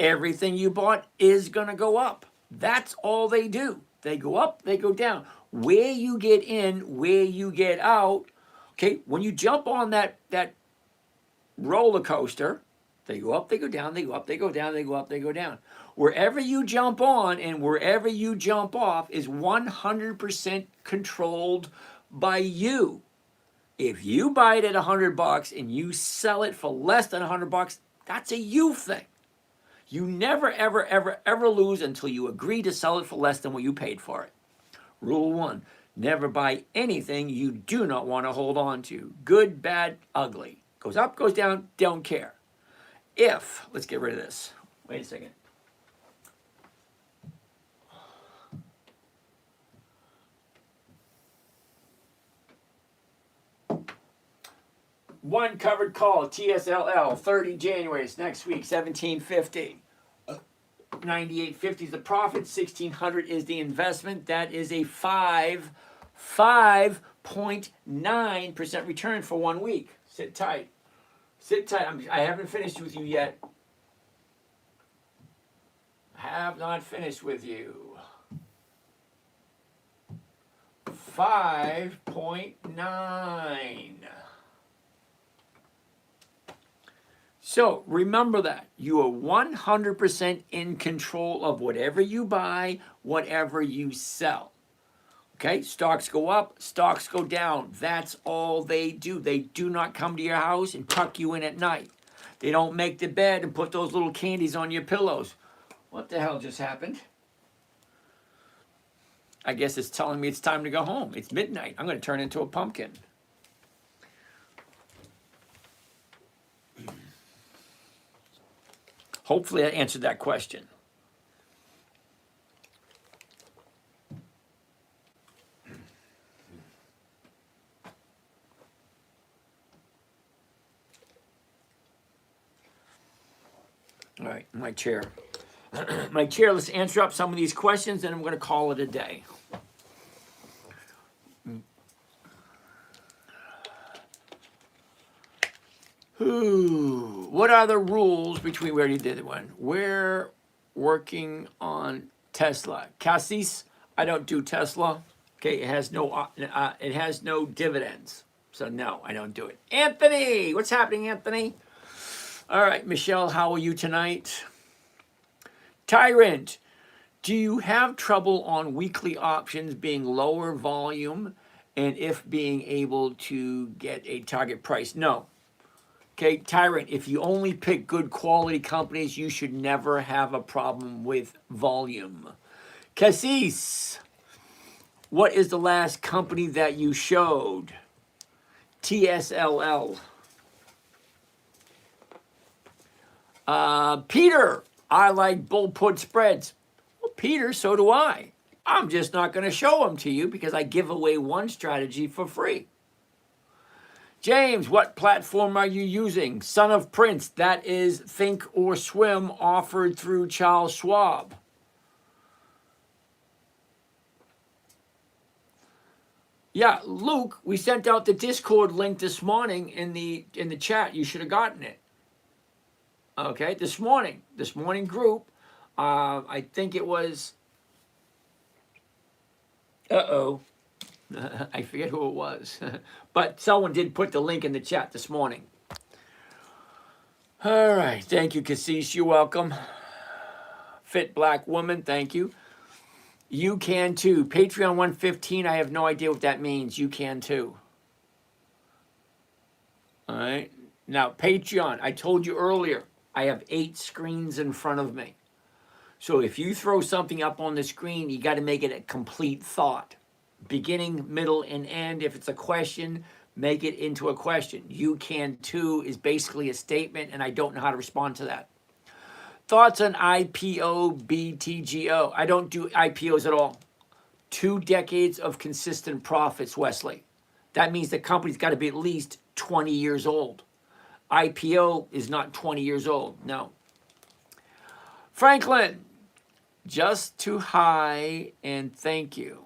Everything you bought is going to go up. That's all they do. They go up, they go down. Where you get in, where you get out. Okay, when you jump on that roller coaster, they go up, they go down, they go up, they go down, they go up, they go down. Wherever you jump on and wherever you jump off is 100% controlled by you. If you buy it at $100 and you sell it for less than $100, that's a you thing. You never, ever, ever, ever lose until you agree to sell it for less than what you paid for it. Rule one, never buy anything you do not want to hold on to. Good, bad, ugly. Goes up, goes down, don't care. Let's get rid of this. Wait a second. One covered call, TSLL, 30 January, it's next week, 1750. 98.50 is the profit, 1600 is the investment. That is a 5.9% return for 1 week. Sit tight. Sit tight. I haven't finished with you yet. Have not finished with you. 5.9. So remember that. You are 100% in control of whatever you buy, whatever you sell. Okay, stocks go up, stocks go down. That's all they do. They do not come to your house and tuck you in at night. They don't make the bed and put those little candies on your pillows. What the hell just happened? I guess it's telling me it's time to go home. It's midnight. I'm going to turn into a pumpkin. Hopefully I answered that question. All right, my chair. My chair, let's answer up some of these questions, and I'm going to call it a day. What are the rules between, we already did one. We're working on Tesla. Cassis, I don't do Tesla. Okay, it has no dividends. So no, I don't do it. Anthony, what's happening, Anthony? All right, Michelle, how are you tonight? Tyrant, do you have trouble on weekly options being lower volume and if being able to get a target price? No. Okay, Tyrant, if you only pick good quality companies, you should never have a problem with volume. Cassis, what is the last company that you showed? TSLL. Peter, I like bull put spreads. Well, Peter, so do I. I'm just not going to show them to you because I give away one strategy for free. James, what platform are you using? Son of Prince, that is Think or Swim, offered through Charles Schwab. Yeah, Luke, we sent out the Discord link this morning in the chat. You should have gotten it. Okay, this morning group. I think it was. I forget who it was, but someone did put the link in the chat this morning. All right, thank you, Cassis. You're welcome. Fit Black Woman, thank you. You can too. Patreon 115. I have no idea what that means. You can too. All right. Now, Patreon, I told you earlier, I have 8 screens in front of me. So if you throw something up on the screen, you got to make it a complete thought. Beginning, middle, and end. If it's a question, make it into a question. You can too is basically a statement, and I don't know how to respond to that. Thoughts on IPO, BTGO? I don't do IPOs at all. 2 decades of consistent profits, Wesley. That means the company's got to be at least 20 years old. IPO is not 20 years old, no. Franklin, just too high and thank you.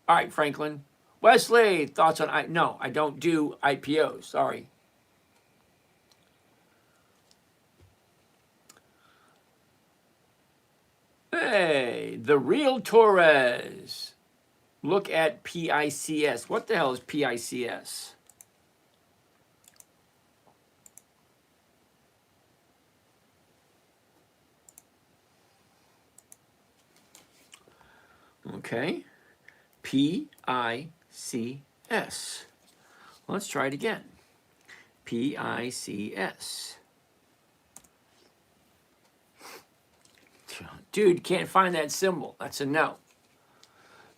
All right, Franklin. Wesley, thoughts on no, I don't do IPOs, sorry. Hey, the real Torres. Look at PICS. What the hell is PICS? Okay. PICS. Let's try it again. PICS. Dude, can't find that symbol. That's a no.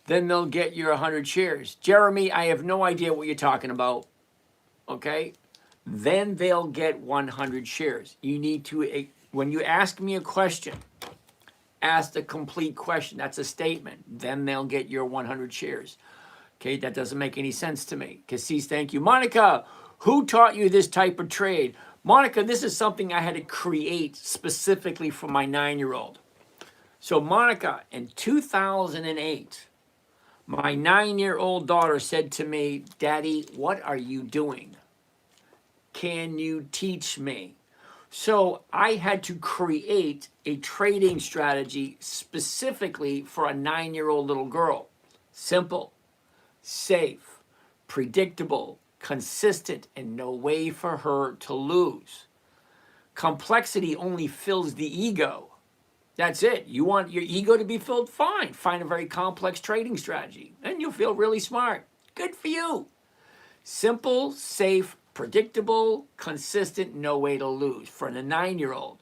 Then they'll get your 100 shares. Jeremy, I have no idea what you're talking about. Okay? Then they'll get 100 shares. You need to, when you ask me a question, ask the complete question. That's a statement. Then they'll get your 100 shares. Okay, that doesn't make any sense to me. Cassis, thank you. Monica, who taught you this type of trade? Monica, this is something I had to create specifically for my 9-year-old. So Monica, in 2008, my 9-year-old daughter said to me, Daddy, what are you doing? Can you teach me? So I had to create a trading strategy specifically for a 9-year-old little girl. Simple, safe, predictable, consistent, and no way for her to lose. Complexity only fills the ego. That's it. You want your ego to be filled? Fine. Find a very complex trading strategy, and you'll feel really smart. Good for you. Simple, safe, predictable, consistent, no way to lose for a 9-year-old.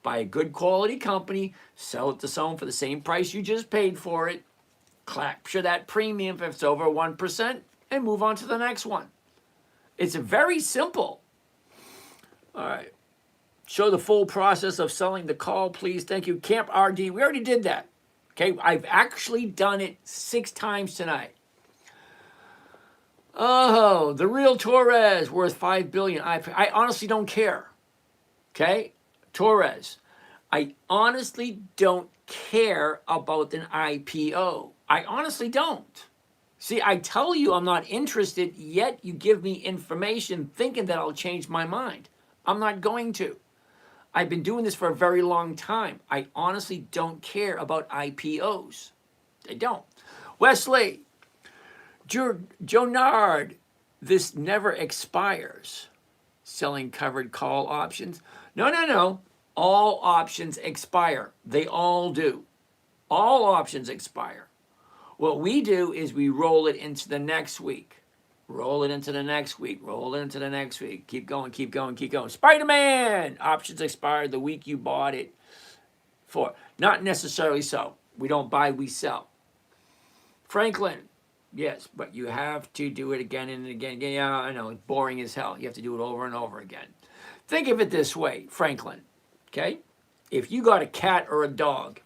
Buy a good quality company, sell it to someone for the same price you just paid for it, capture that premium if it's over 1%, and move on to the next one. It's very simple. All right. Show the full process of selling the call, please. Thank you. Camp RD, we already did that. Okay, I've actually done it 6 times tonight. Oh, the real Torres worth $5 billion. I honestly don't care. Okay, Torres, I honestly don't care about an IPO. I honestly don't. See, I tell you I'm not interested, yet you give me information thinking that I'll change my mind. I'm not going to. I've been doing this for a very long time. I honestly don't care about IPOs. I don't. Wesley, Jonard, this never expires. Selling covered call options. No. All options expire. They all do. All options expire. What we do is we roll it into the next week. Roll it into the next week. Roll it into the next week. Keep going, keep going, keep going. Spider-Man! Options expire the week you bought it for. Not necessarily so. We don't buy, we sell. Franklin, yes, but you have to do it again and again. Yeah, I know, it's boring as hell. You have to do it over and over again. Think of it this way, Franklin, okay? If you got a cat or a dog,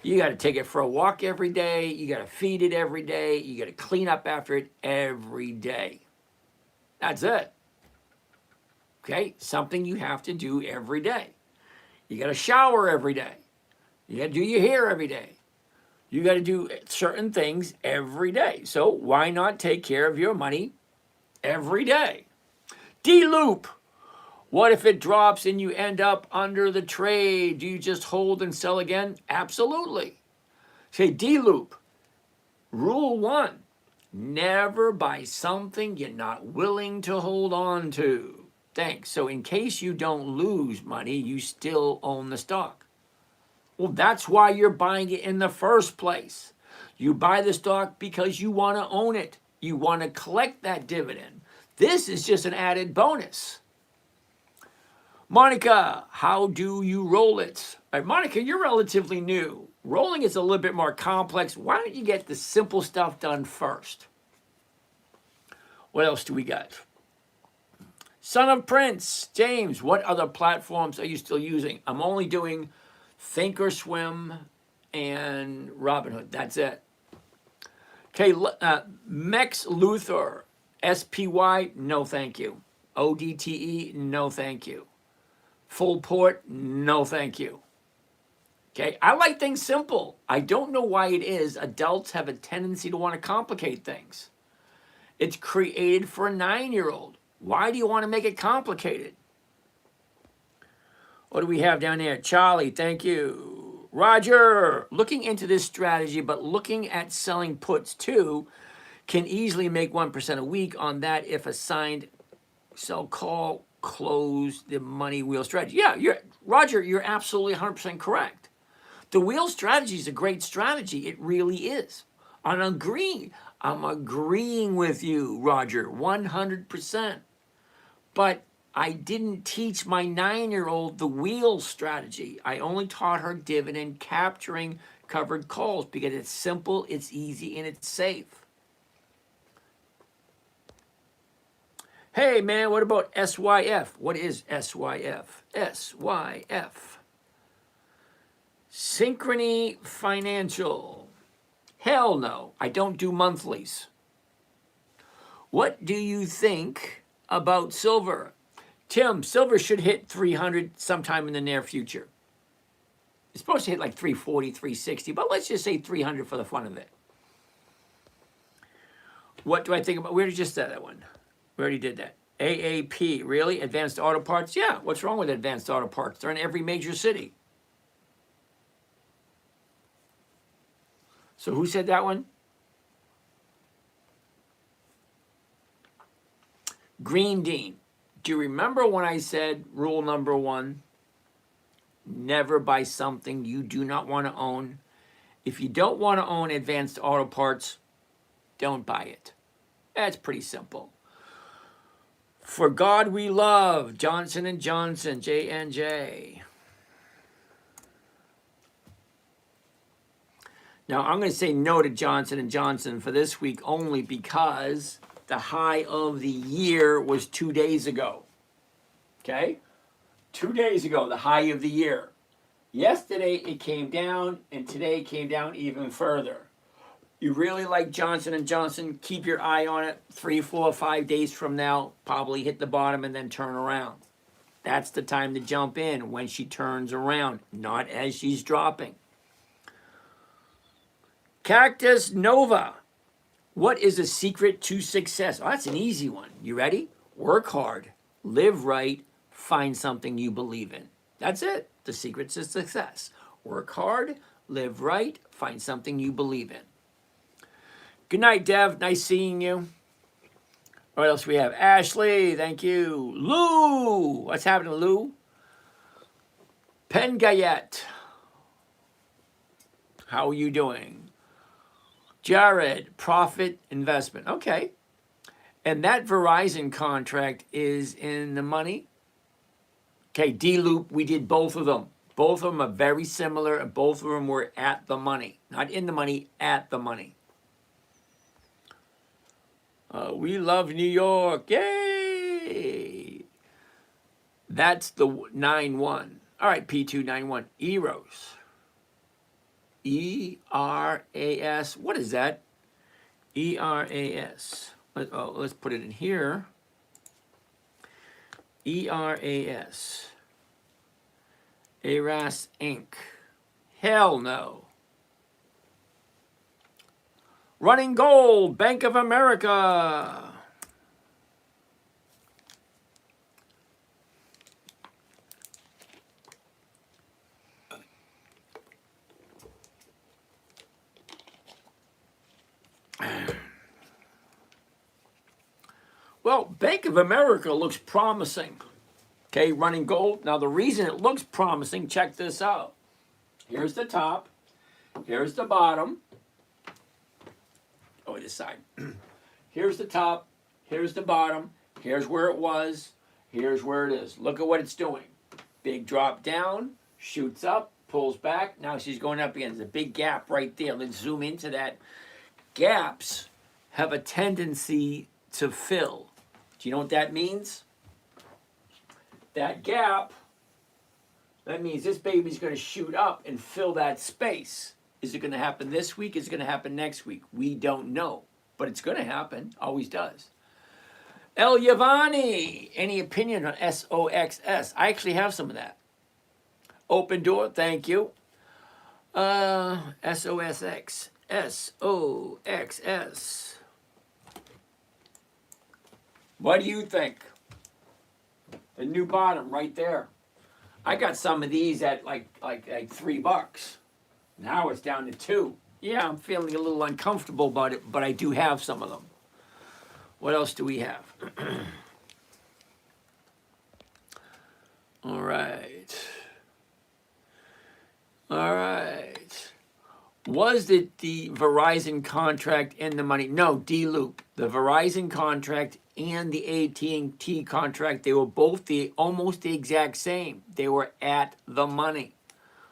you got to take it for a walk every day. You got to feed it every day. You got to clean up after it every day. That's it. Okay, something you have to do every day. You got to shower every day. You got to do your hair every day. You got to do certain things every day. So why not take care of your money every day? D-loop. What if it drops and you end up under the trade? Do you just hold and sell again? Absolutely. Say D-loop. Rule 1. Never buy something you're not willing to hold on to. Thanks. So in case you don't lose money, you still own the stock. Well, that's why you're buying it in the first place. You buy the stock because you want to own it. You want to collect that dividend. This is just an added bonus. Monica, how do you roll it? All right, Monica, you're relatively new. Rolling is a little bit more complex. Why don't you get the simple stuff done first? What else do we got? Son of Prince, James, what other platforms are you still using? I'm only doing Thinkorswim and Robinhood. That's it. Okay, Mex Luthor, SPY, no thank you. ODTE, no thank you. Full port, no thank you. Okay, I like things simple. I don't know why it is adults have a tendency to want to complicate things. It's created for a 9-year-old. Why do you want to make it complicated? What do we have down there? Charlie, thank you. Roger, looking into this strategy, but looking at selling puts too, can easily make 1% a week on that if assigned sell call close the money wheel strategy. Yeah, Roger, you're absolutely 100% correct. The wheel strategy is a great strategy. It really is. I'm agreeing with you, Roger, 100%. But I didn't teach my 9-year-old the wheel strategy. I only taught her dividend capturing covered calls because it's simple, it's easy, and it's safe. Hey, man, what about SYF? What is SYF? SYF. Synchrony Financial. Hell no, I don't do monthlies. What do you think about silver? Tim, silver should hit 300 sometime in the near future. It's supposed to hit like 340, 360, but let's just say 300 for the fun of it. What do I think about? We already just said that one. We already did that. AAP, really? Advanced Auto Parts? Yeah, what's wrong with Advanced Auto Parts? They're in every major city. So who said that one? Green Dean. Do you remember when I said rule number 1? Never buy something you do not want to own. If you don't want to own Advanced Auto Parts, don't buy it. That's pretty simple. For God we love, Johnson & Johnson, J&J. Now, I'm going to say no to Johnson & Johnson for this week only because the high of the year was 2 days ago. Okay? 2 days ago, the high of the year. Yesterday, it came down, and today it came down even further. You really like Johnson & Johnson, keep your eye on it. 3, 4, 5 days from now, probably hit the bottom and then turn around. That's the time to jump in when she turns around, not as she's dropping. Cactus Nova. What is the secret to success? Oh, that's an easy one. You ready? Work hard, live right, find something you believe in. That's it. The secret to success. Work hard, live right, find something you believe in. Good night, Dev. Nice seeing you. What else we have? Ashley, thank you. Lou, what's happening, Lou? Pengayet, how are you doing? Jared, profit investment. Okay. And that Verizon contract is in the money. Okay, D-Loop, we did both of them. Both of them are very similar, and both of them were at the money. Not in the money, at the money. We love New York. Yay! That's the 9-1. All right, P291. Eros. E-R-A-S. What is that? E-R-A-S. Let's put it in here. ERAS. ARAS Inc. Hell no. Running gold, Bank of America. Well, Bank of America looks promising. Okay, running gold. Now, the reason it looks promising, check this out. Here's the top. Here's the bottom. Oh, this side. Here's the top. Here's the bottom. Here's where it was. Here's where it is. Look at what it's doing. Big drop down, shoots up, pulls back. Now she's going up again. There's a big gap right there. Let's zoom into that. Gaps have a tendency to fill. Do you know what that means? That gap, that means this baby's going to shoot up and fill that space. Is it going to happen this week? Is it going to happen next week? We don't know, but it's going to happen. Always does. El Yavani, any opinion on SOXS? I actually have some of that. Open door, thank you. SOSX, SOXS. What do you think? The new bottom right there. I got some of these at like $3. Now it's down to $2. Yeah, I'm feeling a little uncomfortable about it, but I do have some of them. What else do we have? All right. All right. Was it the Verizon contract in the money? No, D-Loop. The Verizon contract and the AT&T contract, they were both almost the exact same. They were at the money.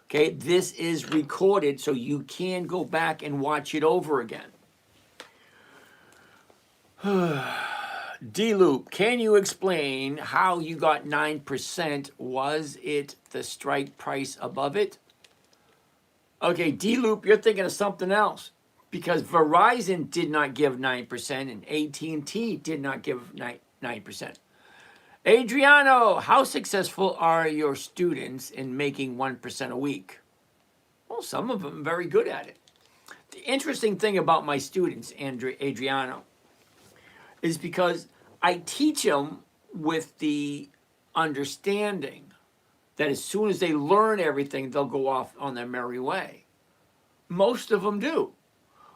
Okay, this is recorded, so you can go back and watch it over again. D-Loop, can you explain how you got 9%? Was it the strike price above it? Okay, D-Loop, you're thinking of something else. Because Verizon did not give 9% and AT&T did not give 9%. Adriano, how successful are your students in making 1% a week? Well, some of them are very good at it. The interesting thing about my students, Adriano, is because I teach them with the understanding that as soon as they learn everything, they'll go off on their merry way. Most of them do.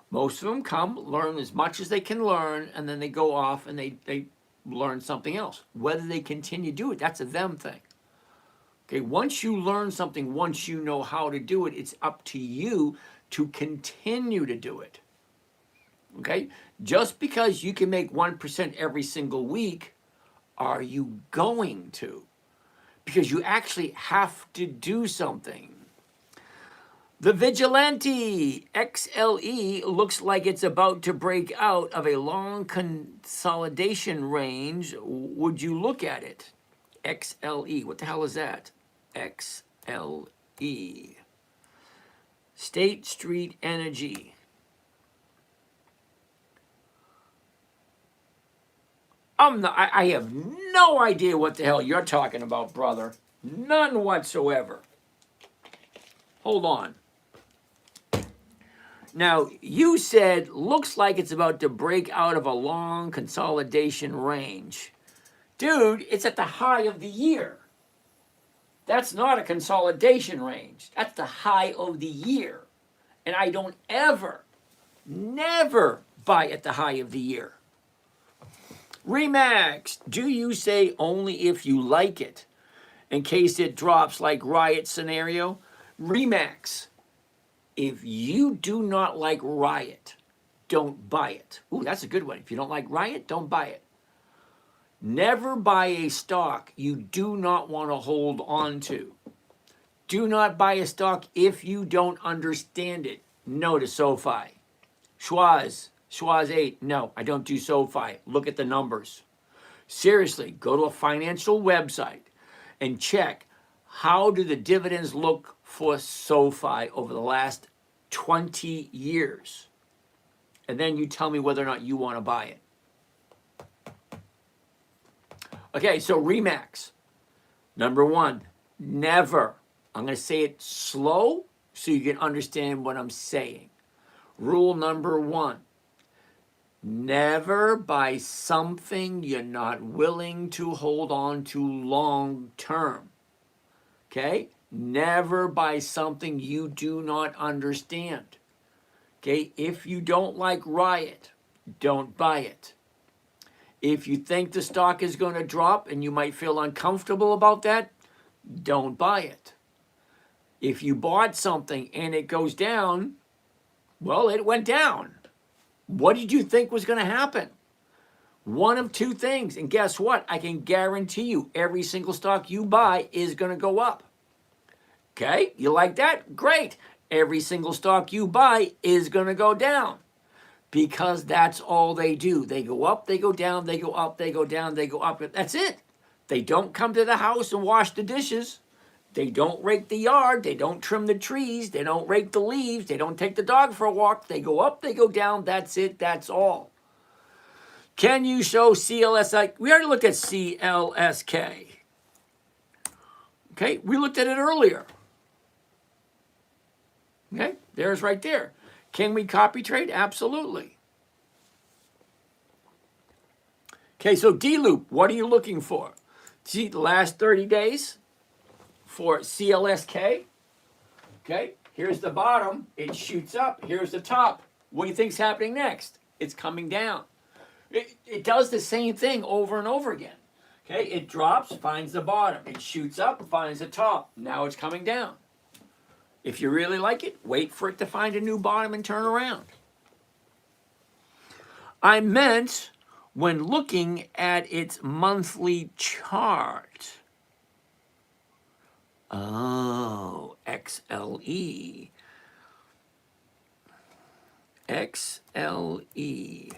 Most of them come, learn as much as they can learn, and then they go off and they learn something else. Whether they continue to do it, that's a them thing. Okay, once you learn something, once you know how to do it, it's up to you to continue to do it. Okay, just because you can make 1% every single week, are you going to? Because you actually have to do something. The Vigilante XLE looks like it's about to break out of a long consolidation range. Would you look at it? XLE, what the hell is that? XLE. State Street Energy. I have no idea what the hell you're talking about, brother. None whatsoever. Hold on. Now, you said, looks like it's about to break out of a long consolidation range. Dude, it's at the high of the year. That's not a consolidation range. That's the high of the year. And I don't never buy at the high of the year. Remax, do you say only if you like it? In case it drops like Riot scenario? Remax. If you do not like Riot, don't buy it. Ooh, that's a good one. If you don't like Riot, don't buy it. Never buy a stock you do not want to hold on to. Do not buy a stock if you don't understand it. No to SoFi. Schwaz 8. No, I don't do SoFi. Look at the numbers. Seriously, go to a financial website and check how do the dividends look for SoFi over the last 20 years. And then you tell me whether or not you want to buy it. Okay, so Remax. Number one, never. I'm going to say it slow so you can understand what I'm saying. Rule number one, never buy something you're not willing to hold on to long term. Okay? Never buy something you do not understand. Okay? If you don't like Riot, don't buy it. If you think the stock is going to drop and you might feel uncomfortable about that, don't buy it. If you bought something and it goes down, well, it went down. What did you think was going to happen? One of two things. And guess what? I can guarantee you every single stock you buy is going to go up. Okay? You like that? Great. Every single stock you buy is going to go down because that's all they do. They go up, they go down, they go up, they go down, they go up. That's it. They don't come to the house and wash the dishes. They don't rake the yard. They don't trim the trees. They don't rake the leaves. They don't take the dog for a walk. They go up, they go down. That's it. That's all. Can you show CLSI? We already looked at CLSK. Okay, we looked at it earlier. Okay, there's right there. Can we copy trade? Absolutely. Okay, so D-loop, what are you looking for? See the last 30 days for CLSK? Okay, here's the bottom. It shoots up. Here's the top. What do you think's happening next? It's coming down. It does the same thing over and over again. Okay, it drops, finds the bottom. It shoots up, finds the top. Now it's coming down. If you really like it, wait for it to find a new bottom and turn around. I meant when looking at its monthly chart. Oh, XLE. XLE.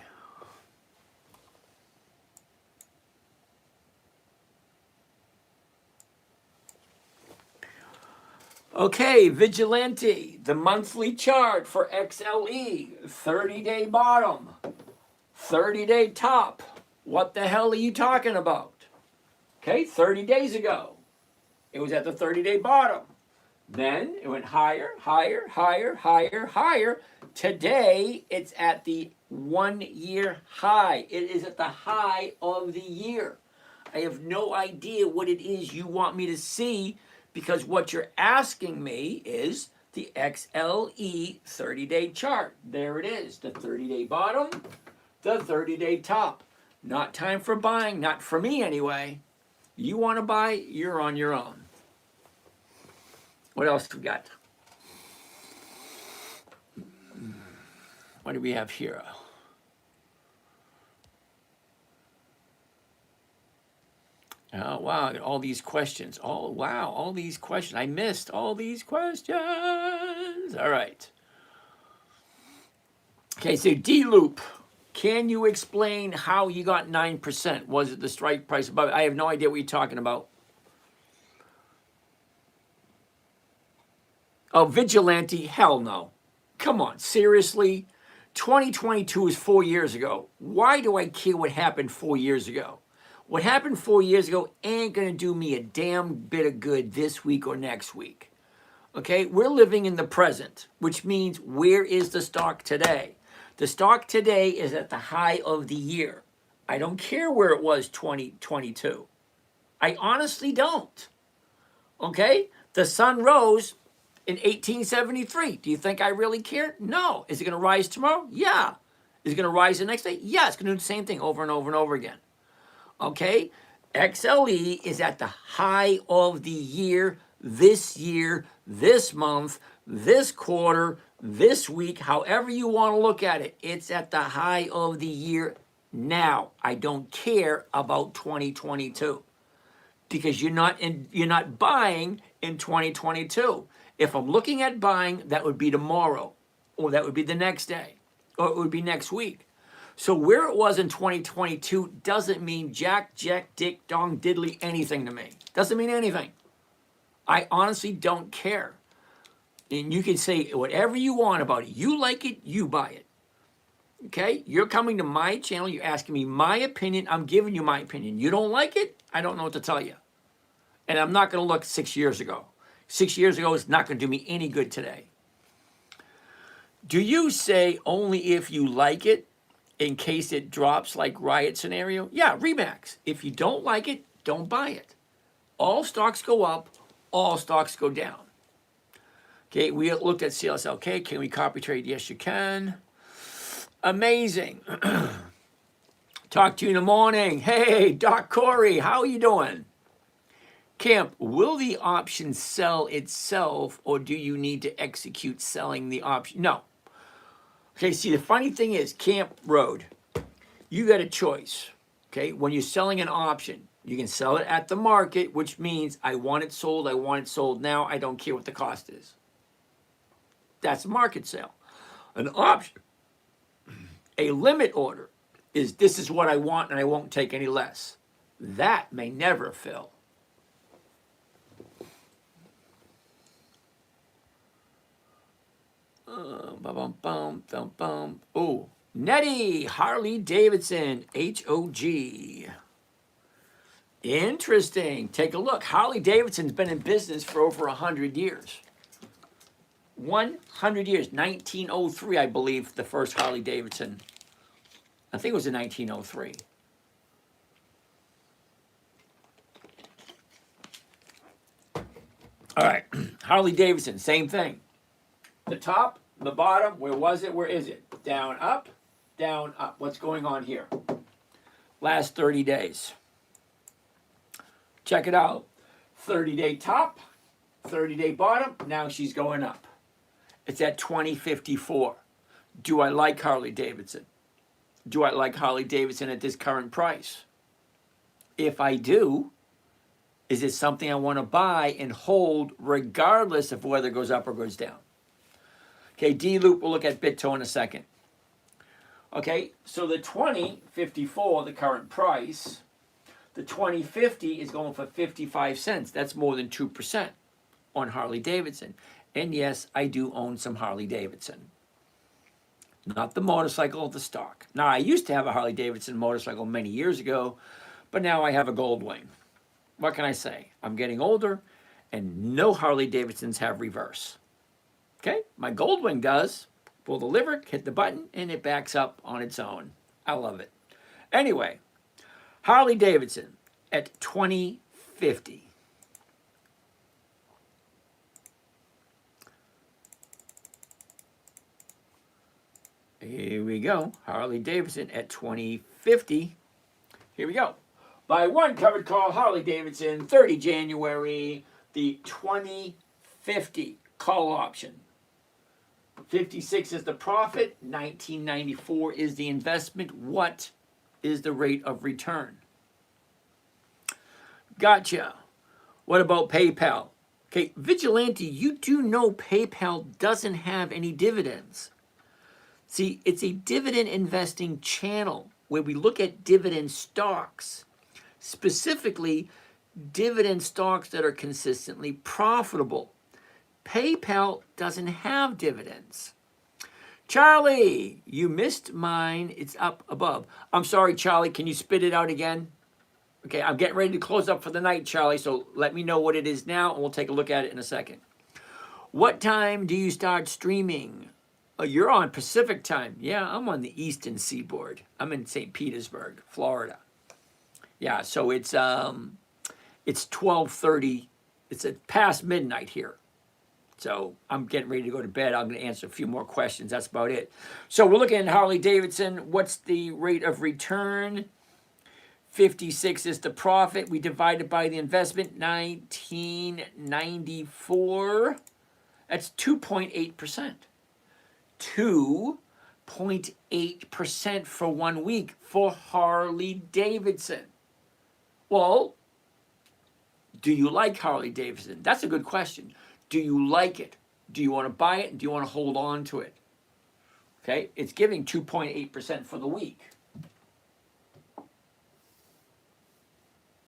Okay, Vigilante, the monthly chart for XLE, 30-day bottom, 30-day top. What the hell are you talking about? Okay, 30 days ago, it was at the 30-day bottom. Then it went higher, higher, higher, higher, higher. Today, it's at the 1-year high. It is at the high of the year. I have no idea what it is you want me to see, because what you're asking me is the XLE 30-day chart. There it is, the 30-day bottom, the 30-day top. Not time for buying, not for me anyway. You want to buy, you're on your own. What else we got? What do we have here? Oh, wow, I got all these questions. Oh, wow, all these questions. I missed all these questions. All right. Okay, so D-loop. Can you explain how you got 9%? Was it the strike price above? I have no idea what you're talking about. Oh, Vigilante? Hell no. Come on, seriously? 2022 is 4 years ago. Why do I care what happened 4 years ago? What happened 4 years ago ain't going to do me a damn bit of good this week or next week. Okay, we're living in the present, which means where is the stock today? The stock today is at the high of the year. I don't care where it was 2022. I honestly don't. Okay, the sun rose in 1873. Do you think I really care? No. Is it going to rise tomorrow? Yeah. Is it going to rise the next day? Yeah, it's going to do the same thing over and over and over again. Okay, XLE is at the high of the year, this month, this quarter, this week, however you want to look at it. It's at the high of the year now. I don't care about 2022 because you're not buying in 2022. If I'm looking at buying, that would be tomorrow, or that would be the next day, or it would be next week. So where it was in 2022 doesn't mean jack, dick, dong, diddly, anything to me. Doesn't mean anything. I honestly don't care. And you can say whatever you want about it. You like it, you buy it. Okay, you're coming to my channel, you're asking me my opinion, I'm giving you my opinion. You don't like it, I don't know what to tell you. And I'm not going to look 6 years ago. 6 years ago is not going to do me any good today. Do you say only if you like it in case it drops like Riot scenario? Yeah, Remax. If you don't like it, don't buy it. All stocks go up, all stocks go down. Okay, we looked at CLSLK. Can we copy trade? Yes, you can. Amazing. Talk to you in the morning. Hey, Doc Corey, how are you doing? Camp, will the option sell itself or do you need to execute selling the option? No. Okay, see, the funny thing is, Camp Road, you got a choice. Okay, when you're selling an option, you can sell it at the market, which means I want it sold now, I don't care what the cost is. That's a market sale. An option, a limit order, is this is what I want and I won't take any less. That may never fill. Oh, Nettie, Harley Davidson, HOG. Interesting. Take a look. Harley Davidson's been in business for over 100 years. 100 years. 1903, I believe, the first Harley Davidson. I think it was in 1903. All right. Harley Davidson, same thing. The top, the bottom, where was it? Where is it? Down, up, down, up. What's going on here? Last 30 days. Check it out. 30-day top, 30-day bottom. Now she's going up. It's at 2054. Do I like Harley Davidson? Do I like Harley Davidson at this current price? If I do, is it something I want to buy and hold regardless of whether it goes up or goes down? Okay, D-Loop, we'll look at BitTo in a second. Okay, so the 2054, the current price, the 2050 is going for 55 cents. That's more than 2% on Harley Davidson. And yes, I do own some Harley Davidson. Not the motorcycle, the stock. Now, I used to have a Harley Davidson motorcycle many years ago, but now I have a Goldwing. What can I say? I'm getting older, and no Harley Davidsons have reverse. Okay, my Goldwing does. Pull the lever, hit the button, and it backs up on its own. I love it. Anyway, Harley Davidson at 2050. Here we go. Harley Davidson at 2050. Here we go. Buy one covered call, Harley Davidson, 30 January, the 2050 call option. 56 is the profit, 1994 is the investment. What is the rate of return? Gotcha. What about PayPal? Okay, Vigilante, you do know PayPal doesn't have any dividends. See, it's a dividend investing channel where we look at dividend stocks, specifically dividend stocks that are consistently profitable. PayPal doesn't have dividends. Charlie, you missed mine. It's up above. I'm sorry, Charlie. Can you spit it out again? Okay, I'm getting ready to close up for the night, Charlie, so let me know what it is now, and we'll take a look at it in a second. What time do you start streaming? Oh, you're on Pacific time. Yeah, I'm on the Eastern Seaboard. I'm in St. Petersburg, Florida. Yeah, so it's 12:30. It's past midnight here. So I'm getting ready to go to bed. I'm going to answer a few more questions. That's about it. So we're looking at Harley Davidson. What's the rate of return? 56 is the profit. We divide it by the investment, 1994. That's 2.8%. 2.8% for 1 week for Harley Davidson. Well, do you like Harley Davidson? That's a good question. Do you like it? Do you want to buy it? Do you want to hold on to it? Okay, it's giving 2.8% for the week.